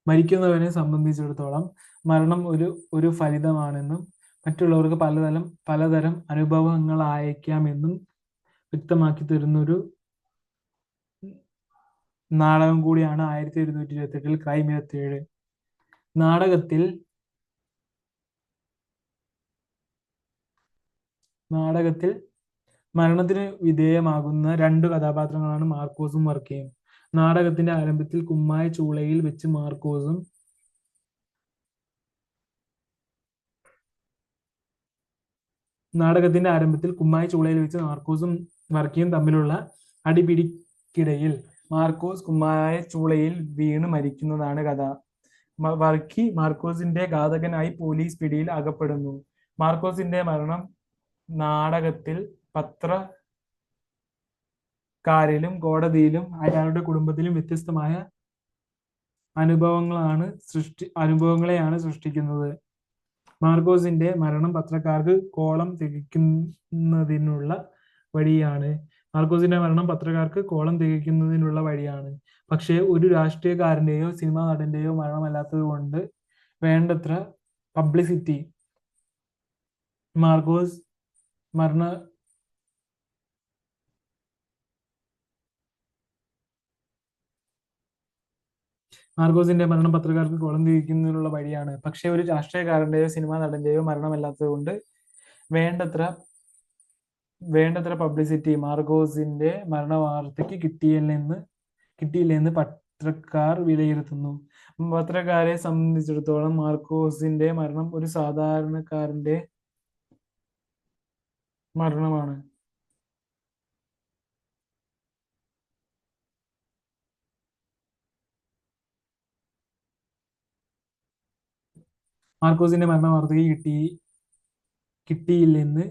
മരിക്കുന്നവനെ സംബന്ധിച്ചിടത്തോളം മരണം ഒരു ഫലിതമാണെന്നും മറ്റുള്ളവർക്ക് പലതരം അനുഭവങ്ങളായേക്കാമെന്നും വ്യക്തമാക്കി തരുന്നൊരു നാടകം കൂടിയാണ് 1128 ക്രൈം 27. നാടകത്തിൽ മരണത്തിന് വിധേയമാകുന്ന രണ്ട് കഥാപാത്രങ്ങളാണ് മാർക്കോസും വർക്കിയും. നാടകത്തിന്റെ ആരംഭത്തിൽ കുമ്മായ ചൂളയിൽ വെച്ച് മാർക്കോസും വർക്കിയും തമ്മിലുള്ള അടിപിടിക്കിടയിൽ മാർക്കോസ് കുമ്മായ ചൂളയിൽ വീണ് മരിക്കുന്നതാണ് കഥ. വർക്കി മാർക്കോസിന്റെ ഘാതകനായി പോലീസ് പിടിയിൽ അകപ്പെടുന്നു. മാർക്കോസിന്റെ മരണം നാടകത്തിൽ പത്രക്കാരിലും കോടതിയിലും അയാളുടെ കുടുംബത്തിലും വ്യത്യസ്തമായ അനുഭവങ്ങളെയാണ് സൃഷ്ടിക്കുന്നത്. മാർക്കോസിന്റെ മരണം പത്രക്കാർക്ക് കോളം തികയ്ക്കുന്നതിനുള്ള വഴിയാണ്. പക്ഷേ ഒരു രാഷ്ട്രീയക്കാരന്റെയോ സിനിമാ നടന്റെയോ മരണമല്ലാത്തത് കൊണ്ട് വേണ്ടത്ര പബ്ലിസിറ്റി മാർക്കോസിന്റെ മരണം പത്രക്കാർക്ക് കോളം തിരിക്കുന്നതിനുള്ള വഴിയാണ്. പക്ഷേ ഒരു രാഷ്ട്രീയക്കാരന്റെയോ സിനിമാ നടന്റെയോ മരണമല്ലാത്തത് കൊണ്ട് വേണ്ടത്ര പബ്ലിസിറ്റി മാർക്കോസിന്റെ മരണവാർത്തയ്ക്ക് കിട്ടിയില്ലെന്ന് പത്രക്കാർ വിലയിരുത്തുന്നു. പത്രക്കാരെ സംബന്ധിച്ചിടത്തോളം മാർക്കോസിന്റെ മരണം ഒരു സാധാരണക്കാരന്റെ മരണമാണ്. മാർക്കോസിന്റെ മരണവാർത്തയ്ക്ക് കിട്ടിയില്ലെന്ന്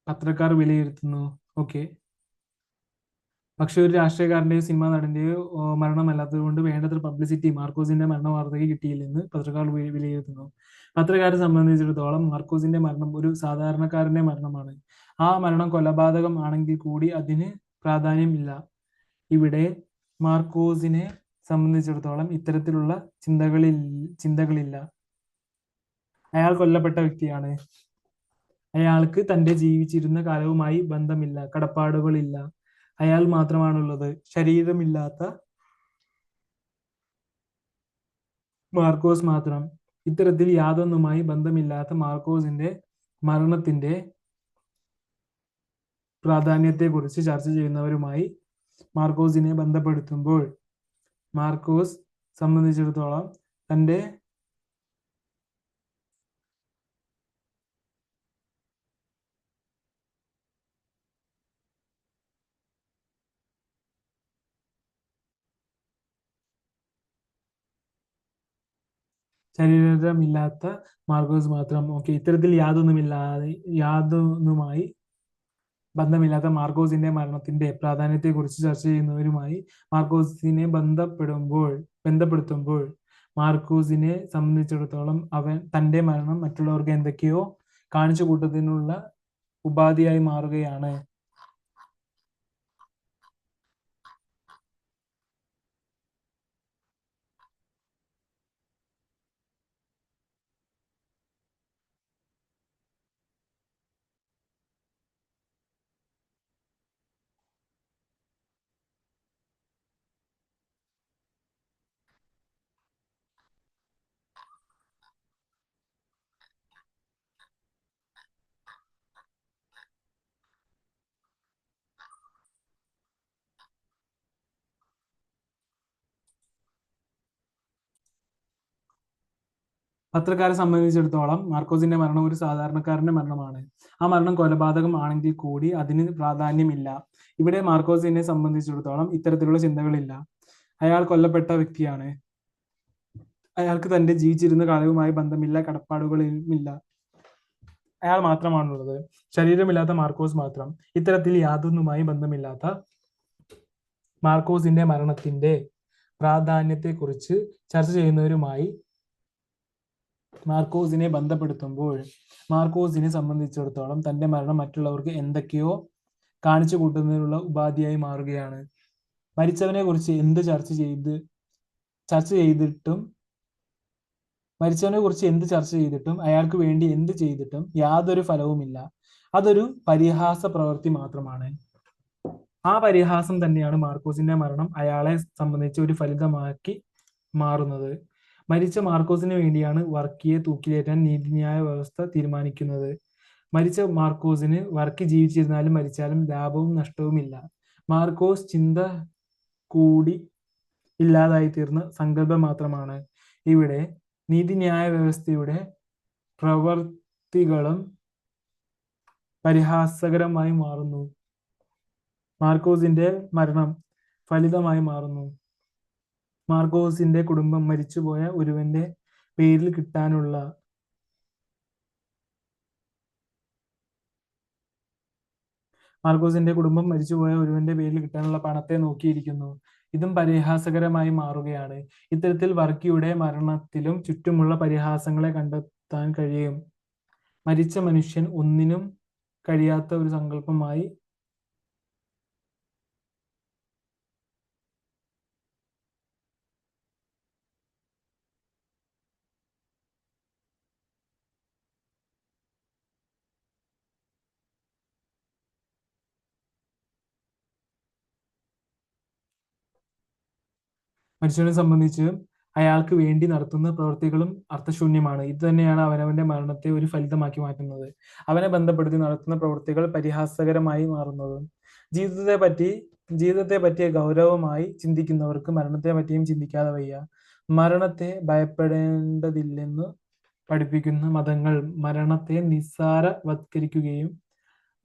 പത്രക്കാർ വിലയിരുത്തുന്നു. ഓക്കെ. പക്ഷെ ഒരു രാഷ്ട്രീയക്കാരന്റെയോ സിനിമാ നടന്റെയോ മരണമല്ലാത്തത് കൊണ്ട് വേണ്ടത്ര പബ്ലിസിറ്റി മാർക്കോസിന്റെ മരണവാർത്തയ്ക്ക് കിട്ടിയില്ലെന്ന് പത്രക്കാർ വിലയിരുത്തുന്നു. പത്രക്കാരെ സംബന്ധിച്ചിടത്തോളം മാർക്കോസിന്റെ മരണം ഒരു സാധാരണക്കാരന്റെ മരണമാണ്. ആ മരണം കൊലപാതകം ആണെങ്കിൽ കൂടി അതിന് പ്രാധാന്യം ഇല്ല. ഇവിടെ മാർക്കോസിനെ സംബന്ധിച്ചിടത്തോളം ഇത്തരത്തിലുള്ള ചിന്തകളില്ല. അയാൾ കൊല്ലപ്പെട്ട വ്യക്തിയാണ്. അയാൾക്ക് തന്റെ ജീവിച്ചിരുന്ന കാലവുമായി ബന്ധമില്ല, കടപ്പാടുകളില്ല. അയാൾ മാത്രമാണുള്ളത്. ശരീരമില്ലാത്ത മാർക്കോസ് മാത്രം. ഇത്തരത്തിൽ യാതൊന്നുമായി ബന്ധമില്ലാത്ത മാർക്കോസിന്റെ മരണത്തിന്റെ പ്രാധാന്യത്തെക്കുറിച്ച് ചർച്ച ചെയ്യുന്നവരുമായി മാർക്കോസിനെ ബന്ധപ്പെടുത്തുമ്പോൾ മാർക്കോസ് സംബന്ധിച്ചിടത്തോളം തന്റെ ശരീരമില്ലാത്ത മാർക്കോസ് മാത്രം. ഓക്കെ. ഇത്തരത്തിൽ യാതൊന്നുമായി ബന്ധമില്ലാത്ത മാർക്കോസിന്റെ മരണത്തിന്റെ പ്രാധാന്യത്തെക്കുറിച്ച് ചർച്ച ചെയ്യുന്നവരുമായി മാർക്കോസിനെ ബന്ധപ്പെടുത്തുമ്പോൾ മാർക്കോസിനെ സംബന്ധിച്ചിടത്തോളം തന്റെ മരണം മറ്റുള്ളവർക്ക് എന്തൊക്കെയോ കാണിച്ചു കൂട്ടുന്നതിനുള്ള ഉപാധിയായി മാറുകയാണ്. പത്രക്കാരെ സംബന്ധിച്ചിടത്തോളം മാർക്കോസിന്റെ മരണം ഒരു സാധാരണക്കാരന്റെ മരണമാണ്. ആ മരണം കൊലപാതകം ആണെങ്കിൽ കൂടി അതിന് പ്രാധാന്യമില്ല. ഇവിടെ മാർക്കോസിനെ സംബന്ധിച്ചിടത്തോളം ഇത്തരത്തിലുള്ള ചിന്തകളില്ല. അയാൾ കൊല്ലപ്പെട്ട വ്യക്തിയാണ്. അയാൾക്ക് തന്റെ ജീവിച്ചിരുന്ന കാലവുമായി ബന്ധമില്ല, കടപ്പാടുകളുമില്ല. അയാൾ മാത്രമാണുള്ളത്. ശരീരമില്ലാത്ത മാർക്കോസ് മാത്രം. ഇത്തരത്തിൽ യാതൊന്നുമായി ബന്ധമില്ലാത്ത മാർക്കോസിന്റെ മരണത്തിന്റെ പ്രാധാന്യത്തെക്കുറിച്ച് ചർച്ച ചെയ്യുന്നവരുമായി മാർക്കോസിനെ ബന്ധപ്പെടുത്തുമ്പോൾ മാർക്കോസിനെ സംബന്ധിച്ചിടത്തോളം തന്റെ മരണം മറ്റുള്ളവർക്ക് എന്തൊക്കെയോ കാണിച്ചു കൂട്ടുന്നതിനുള്ള ഉപാധിയായി മാറുകയാണ്. മരിച്ചവനെ കുറിച്ച് എന്ത് ചർച്ച ചെയ്തിട്ടും അയാൾക്ക് വേണ്ടി എന്ത് ചെയ്തിട്ടും യാതൊരു ഫലവുമില്ല. അതൊരു പരിഹാസ പ്രവൃത്തി മാത്രമാണ്. ആ പരിഹാസം തന്നെയാണ് മാർക്കോസിന്റെ മരണം അയാളെ സംബന്ധിച്ച് ഒരു ഫലിതമാക്കി മാറുന്നത്. മരിച്ച മാർക്കോസിന് വേണ്ടിയാണ് വർക്കിയെ തൂക്കിലേറ്റാൻ നീതിന്യായ വ്യവസ്ഥ തീരുമാനിക്കുന്നത്. മരിച്ച മാർക്കോസിന് വർക്കി ജീവിച്ചിരുന്നാലും മരിച്ചാലും ലാഭവും നഷ്ടവുമില്ല. മാർക്കോസ് ചിന്ത കൂടി ഇല്ലാതായി തീർന്ന സങ്കല്പം മാത്രമാണ്. ഇവിടെ നീതിന്യായ വ്യവസ്ഥയുടെ പ്രവർത്തികളും പരിഹാസകരമായി മാറുന്നു. മാർക്കോസിന്റെ മരണം ഫലിതമായി മാറുന്നു. മാർക്കോസിന്റെ കുടുംബം മരിച്ചുപോയ ഒരുവന്റെ പേരിൽ കിട്ടാനുള്ള പണത്തെ നോക്കിയിരിക്കുന്നു. ഇതും പരിഹാസകരമായി മാറുകയാണ്. ഇത്തരത്തിൽ വർക്കിയുടെ മരണത്തിലും ചുറ്റുമുള്ള പരിഹാസങ്ങളെ കണ്ടെത്താൻ കഴിയും. മരിച്ച മനുഷ്യൻ ഒന്നിനും കഴിയാത്ത ഒരു സങ്കല്പമായി മനുഷ്യനെ സംബന്ധിച്ച് അയാൾക്ക് വേണ്ടി നടത്തുന്ന പ്രവൃത്തികളും അർത്ഥശൂന്യമാണ്. ഇത് തന്നെയാണ് അവനവന്റെ മരണത്തെ ഒരു ഫലിതമാക്കി മാറ്റുന്നത്. അവനെ ബന്ധപ്പെടുത്തി നടത്തുന്ന പ്രവൃത്തികൾ പരിഹാസകരമായി മാറുന്നതും. ജീവിതത്തെ പറ്റിയ ഗൗരവമായി ചിന്തിക്കുന്നവർക്ക് മരണത്തെ പറ്റിയും ചിന്തിക്കാതെ വയ്യ. മരണത്തെ ഭയപ്പെടേണ്ടതില്ലെന്ന് പഠിപ്പിക്കുന്ന മതങ്ങൾ മരണത്തെ നിസ്സാരവത്കരിക്കുകയും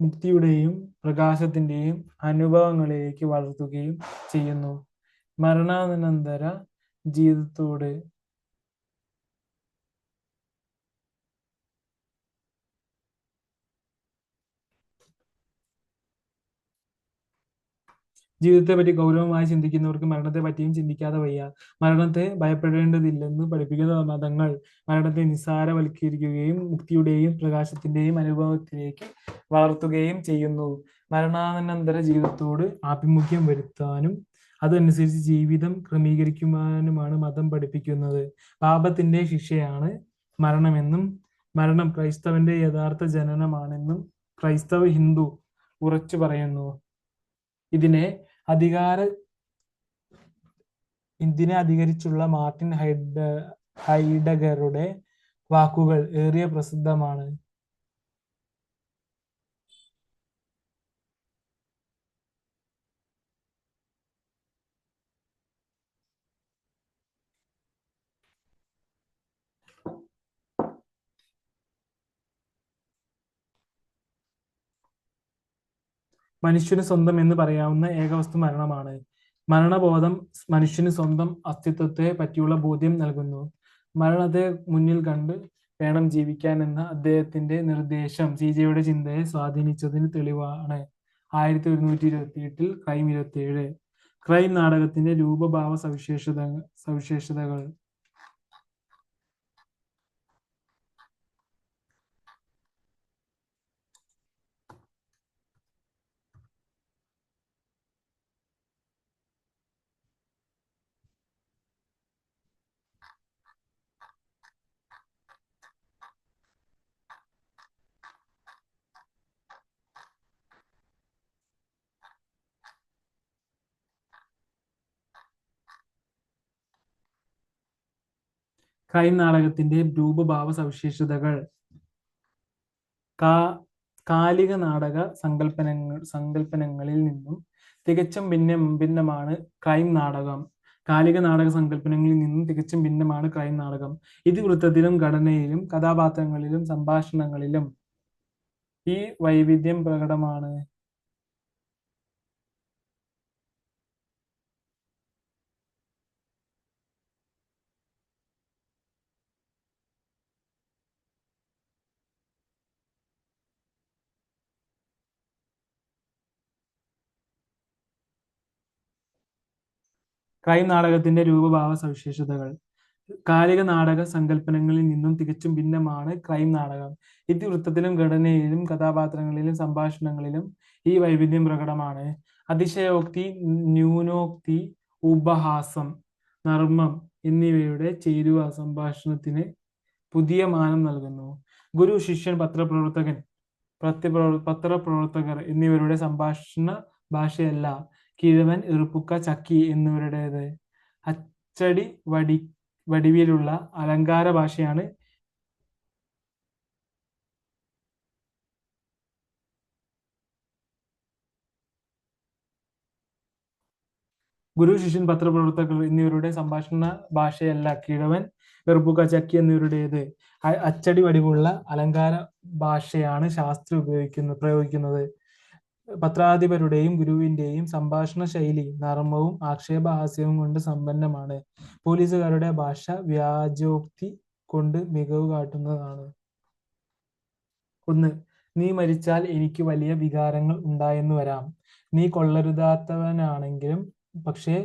മുക്തിയുടെയും പ്രകാശത്തിന്റെയും അനുഭവങ്ങളിലേക്ക് വളർത്തുകയും ചെയ്യുന്നു. മരണാനന്തര ജീവിതത്തോട് ജീവിതത്തെ പറ്റി ഗൗരവമായി ചിന്തിക്കുന്നവർക്ക് മരണത്തെ പറ്റിയും ചിന്തിക്കാതെ വയ്യ. മരണത്തെ ഭയപ്പെടേണ്ടതില്ലെന്ന് പഠിപ്പിക്കുന്ന മതങ്ങൾ മരണത്തെ നിസ്സാരവൽക്കരിക്കുകയും മുക്തിയുടെയും പ്രകാശത്തിന്റെയും അനുഭവത്തിലേക്ക് വളർത്തുകയും ചെയ്യുന്നു. മരണാനന്തര ജീവിതത്തോട് ആഭിമുഖ്യം വരുത്താനും അതനുസരിച്ച് ജീവിതം ക്രമീകരിക്കുവാനുമാണ് മതം പഠിപ്പിക്കുന്നത്. പാപത്തിന്റെ ശിക്ഷയാണ് മരണമെന്നും മരണം ക്രൈസ്തവന്റെ യഥാർത്ഥ ജനനമാണെന്നും ക്രൈസ്തവ ഹിന്ദു ഉറച്ചു പറയുന്നു. ഇതിനെ അധികരിച്ചുള്ള മാർട്ടിൻ ഹൈഡഗറുടെ വാക്കുകൾ ഏറെ പ്രസിദ്ധമാണ്. മനുഷ്യന് സ്വന്തം എന്ന് പറയാവുന്ന ഏകവസ്തു മരണമാണ്. മരണബോധം മനുഷ്യന് സ്വന്തം അസ്തിത്വത്തെ പറ്റിയുള്ള ബോധ്യം നൽകുന്നു. മരണത്തെ മുന്നിൽ കണ്ട് വേണം ജീവിക്കാൻ എന്ന അദ്ദേഹത്തിന്റെ നിർദ്ദേശം സിജെയുടെ ചിന്തയെ സ്വാധീനിച്ചതിന് തെളിവാണ്. 1128 ക്രൈം 27. ക്രൈം നാടകത്തിന്റെ രൂപഭാവ സവിശേഷതകൾ. ക്രൈം നാടകത്തിന്റെ രൂപഭാവ സവിശേഷതകൾ. കാലിക നാടക സങ്കല്പനങ്ങളിൽ നിന്നും തികച്ചും ഭിന്നമാണ് ക്രൈം നാടകം. കാലിക നാടക സങ്കല്പനങ്ങളിൽ നിന്നും തികച്ചും ഭിന്നമാണ് ക്രൈം നാടകം. ഇതിവൃത്തത്തിലും ഘടനയിലും കഥാപാത്രങ്ങളിലും സംഭാഷണങ്ങളിലും ഈ വൈവിധ്യം പ്രകടമാണ്. ക്രൈം നാടകത്തിന്റെ രൂപഭാവ സവിശേഷതകൾ. കാലിക നാടക സങ്കല്പനങ്ങളിൽ നിന്നും തികച്ചും ഭിന്നമാണ് ക്രൈം നാടകം. ഇതിവൃത്തത്തിലും ഘടനയിലും കഥാപാത്രങ്ങളിലും സംഭാഷണങ്ങളിലും ഈ വൈവിധ്യം പ്രകടമാണ്. അതിശയോക്തി, ന്യൂനോക്തി, ഉപഹാസം, നർമ്മം എന്നിവയുടെ ചേരുവ സംഭാഷണത്തിന് പുതിയ മാനം നൽകുന്നു. ഗുരു, ശിഷ്യൻ, പത്രപ്രവർത്തകർ എന്നിവരുടെ സംഭാഷണ ഭാഷയല്ല കിഴവൻ, ഇറുപ്പുക്ക, ചക്കി എന്നിവരുടേത്. അച്ചടി വടിവിലുള്ള അലങ്കാര ഭാഷയാണ് ഗുരു, ശിഷ്യൻ, പത്രപ്രവർത്തകർ എന്നിവരുടെ സംഭാഷണ ഭാഷയല്ല കിഴവൻ, ഇറുപ്പുക്ക, ചക്കി എന്നിവരുടേത്. അച്ചടി വടിവുള്ള അലങ്കാര ഭാഷയാണ് ശാസ്ത്രി പ്രയോഗിക്കുന്നത്. പത്രാധിപരുടെയും ഗുരുവിന്റെയും സംഭാഷണ ശൈലി നർമ്മവും ആക്ഷേപഹാസ്യവും കൊണ്ട് സമ്പന്നമാണ്. പോലീസുകാരുടെ ഭാഷ വ്യാജോക്തി കൊണ്ട് മികവ് കാട്ടുന്നതാണ്. 1. നീ മരിച്ചാൽ എനിക്ക് വലിയ വികാരങ്ങൾ ഉണ്ടായെന്ന് വരാം. നീ കൊള്ളരുതാത്തവനാണെങ്കിലും പക്ഷേ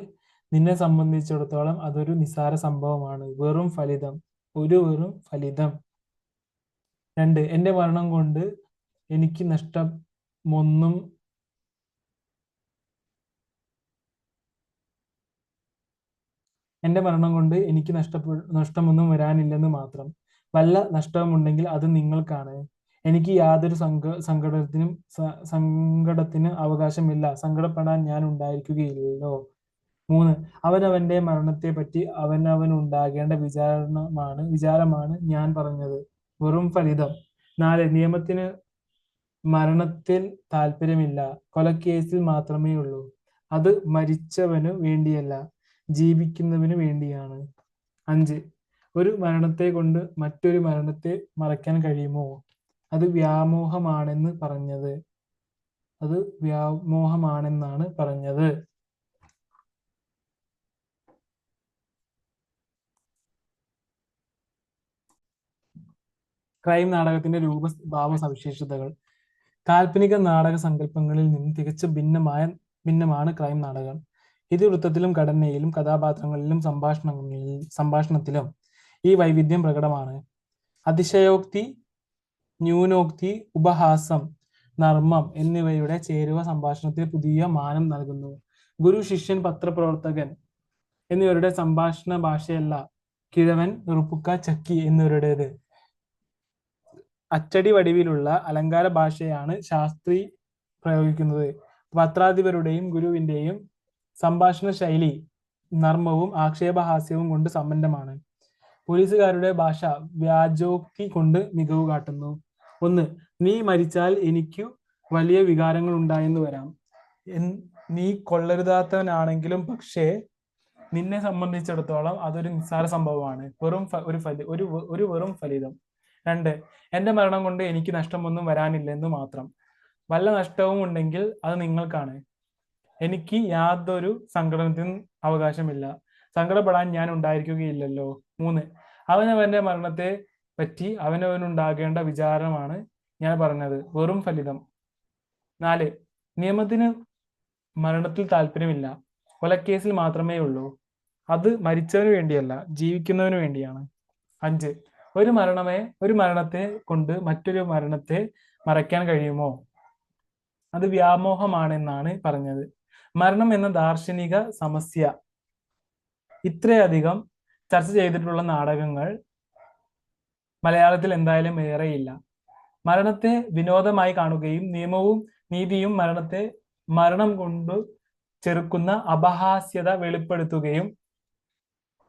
നിന്നെ സംബന്ധിച്ചിടത്തോളം അതൊരു നിസ്സാര സംഭവമാണ്. വെറും ഫലിതം. വെറും ഫലിതം. 2. എന്റെ മരണം കൊണ്ട് എനിക്ക് നഷ്ടമൊന്നും നഷ്ടമൊന്നും വരാനില്ലെന്ന് മാത്രം. വല്ല നഷ്ടമുണ്ടെങ്കിൽ അത് നിങ്ങൾക്കാണ്. എനിക്ക് യാതൊരു സങ്കടത്തിന് അവകാശമില്ല. സങ്കടപ്പെടാൻ ഞാൻ ഉണ്ടായിരിക്കുകയില്ലല്ലോ. 3. അവനവന്റെ മരണത്തെപ്പറ്റി അവനവനുണ്ടാകേണ്ട വിചാരമാണ് ഞാൻ പറഞ്ഞത്. വെറും ഫലിതം. 4. നിയമത്തിന് മരണത്തിൽ താല്പര്യമില്ല. കൊലക്കേസിൽ മാത്രമേ ഉള്ളൂ. അത് മരിച്ചവനു വേണ്ടിയല്ല, ജീവിക്കുന്നവനു വേണ്ടിയാണ്. 5. ഒരു മരണത്തെ കൊണ്ട് മറ്റൊരു മരണത്തെ മറയ്ക്കാൻ കഴിയുമോ? അത് വ്യാമോഹമാണെന്നാണ് പറഞ്ഞത്. ക്രൈം നാടകത്തിന്റെ ഭാവ സവിശേഷതകൾ. കാൽപ്പനിക നാടക സങ്കല്പങ്ങളിൽ നിന്നും തികച്ചും ഭിന്നമാണ് ക്രൈം നാടകം. ഇതിവൃത്തത്തിലും ഘടനയിലും കഥാപാത്രങ്ങളിലും സംഭാഷണത്തിലും ഈ വൈവിധ്യം പ്രകടമാണ്. അതിശയോക്തി, ന്യൂനോക്തി, ഉപഹാസം, നർമ്മം എന്നിവയുടെ ചേരുവ സംഭാഷണത്തിന് പുതിയ മാനം നൽകുന്നു. ഗുരു, ശിഷ്യൻ, പത്രപ്രവർത്തകൻ എന്നിവരുടെ സംഭാഷണ ഭാഷയല്ല കിഴവൻ, ഇറുപ്പുക്ക, ചക്കി എന്നിവരുടേത്. അച്ചടി വടിവിലുള്ള അലങ്കാര ഭാഷയാണ് ശാസ്ത്രി പ്രയോഗിക്കുന്നത്. പത്രാധിപരുടെയും ഗുരുവിന്റെയും സംഭാഷണ ശൈലി നർമ്മവും ആക്ഷേപഹാസ്യവും കൊണ്ട് സമ്പന്നമാണ്. പോലീസുകാരുടെ ഭാഷ വ്യാജോക്തി കൊണ്ട് മികവ് കാട്ടുന്നു. 1. നീ മരിച്ചാൽ എനിക്കു വലിയ വികാരങ്ങൾ ഉണ്ടായെന്ന് വരാം. നീ കൊള്ളരുതാത്തവനാണെങ്കിലും പക്ഷേ നിന്നെ സംബന്ധിച്ചിടത്തോളം അതൊരു നിസ്സാര സംഭവമാണ്. വെറും ഫലിതം. 2. എന്റെ മരണം കൊണ്ട് എനിക്ക് നഷ്ടമൊന്നും വരാനില്ലെന്ന് മാത്രം. വല്ല നഷ്ടവും ഉണ്ടെങ്കിൽ അത് നിങ്ങൾക്കാണ്. എനിക്ക് യാതൊരു സങ്കടത്തിനും അവകാശമില്ല. സങ്കടപ്പെടാൻ ഞാൻ ഉണ്ടായിരിക്കുകയില്ലല്ലോ. 3. അവനവന്റെ മരണത്തെ പറ്റി അവനവനുണ്ടാകേണ്ട വിചാരമാണ് ഞാൻ പറഞ്ഞത്. വെറും ഫലിതം. 4. നിയമത്തിന് മരണത്തിൽ താല്പര്യമില്ല. കൊലക്കേസിൽ മാത്രമേ ഉള്ളൂ. അത് മരിച്ചവന് വേണ്ടിയല്ല, ജീവിക്കുന്നവന് വേണ്ടിയാണ്. 5. ഒരു മരണത്തെ കൊണ്ട് മറ്റൊരു മരണത്തെ മറയ്ക്കാൻ കഴിയുമോ? അത് വ്യാമോഹമാണെന്നാണ് പറഞ്ഞത്. മരണം എന്ന ദാർശനിക സമസ്യ ഇത്രയധികം ചർച്ച ചെയ്തിട്ടുള്ള നാടകങ്ങൾ മലയാളത്തിൽ എന്തായാലും ഏറെയില്ല. മരണത്തെ വിനോദമായി കാണുകയും നിയമവും നീതിയും മരണം കൊണ്ട് ചെറുക്കുന്ന അപഹാസ്യത വെളിപ്പെടുത്തുകയും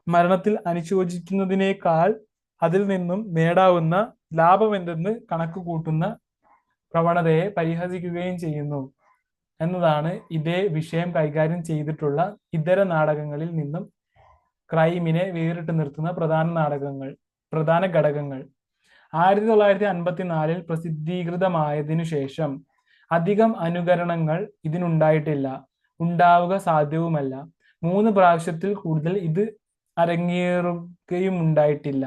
മരണത്തിൽ അനുശോചിക്കുന്നതിനേക്കാൾ അതിൽ നിന്നും നേടാവുന്ന ലാഭം എന്തെന്ന് കണക്ക് കൂട്ടുന്ന പ്രവണതയെ പരിഹസിക്കുകയും ചെയ്യുന്നു എന്നതാണ് ഇതേ വിഷയം കൈകാര്യം ചെയ്തിട്ടുള്ള ഇതര നാടകങ്ങളിൽ നിന്നും ക്രൈമിനെ വേറിട്ട് നിർത്തുന്ന പ്രധാന ഘടകങ്ങൾ. 1954 പ്രസിദ്ധീകൃതമായതിനു ശേഷം അധികം അനുകരണങ്ങൾ ഇതിനുണ്ടായിട്ടില്ല, ഉണ്ടാവുക സാധ്യവുമല്ല. 3 പ്രാവശ്യത്തിൽ കൂടുതൽ ഇത് അരങ്ങേറുകയുമുണ്ടായിട്ടില്ല.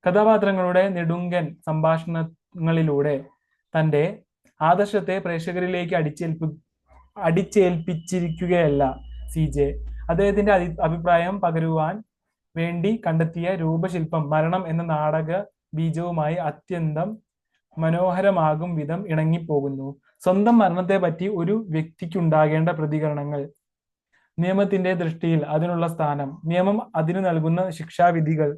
കഥാപാത്രങ്ങളുടെ നെടുങ്കൻ സംഭാഷണങ്ങളിലൂടെ തന്റെ ആദർശത്തെ പ്രേക്ഷകരിലേക്ക് അടിച്ചേൽപ്പിച്ചിരിക്കുകയല്ല CJ. അദ്ദേഹത്തിന്റെ അഭിപ്രായം പകരുവാൻ വേണ്ടി കണ്ടെത്തിയ രൂപശില്പം മരണം എന്ന നാടക ബീജവുമായി അത്യന്തം മനോഹരമാകും വിധം ഇണങ്ങിപ്പോകുന്നു. സ്വന്തം മരണത്തെ പറ്റി ഒരു വ്യക്തിക്കുണ്ടാകേണ്ട പ്രതികരണങ്ങൾ, നിയമത്തിന്റെ ദൃഷ്ടിയിൽ അതിനുള്ള സ്ഥാനം, നിയമം അതിനു നൽകുന്ന ശിക്ഷാവിധികൾ,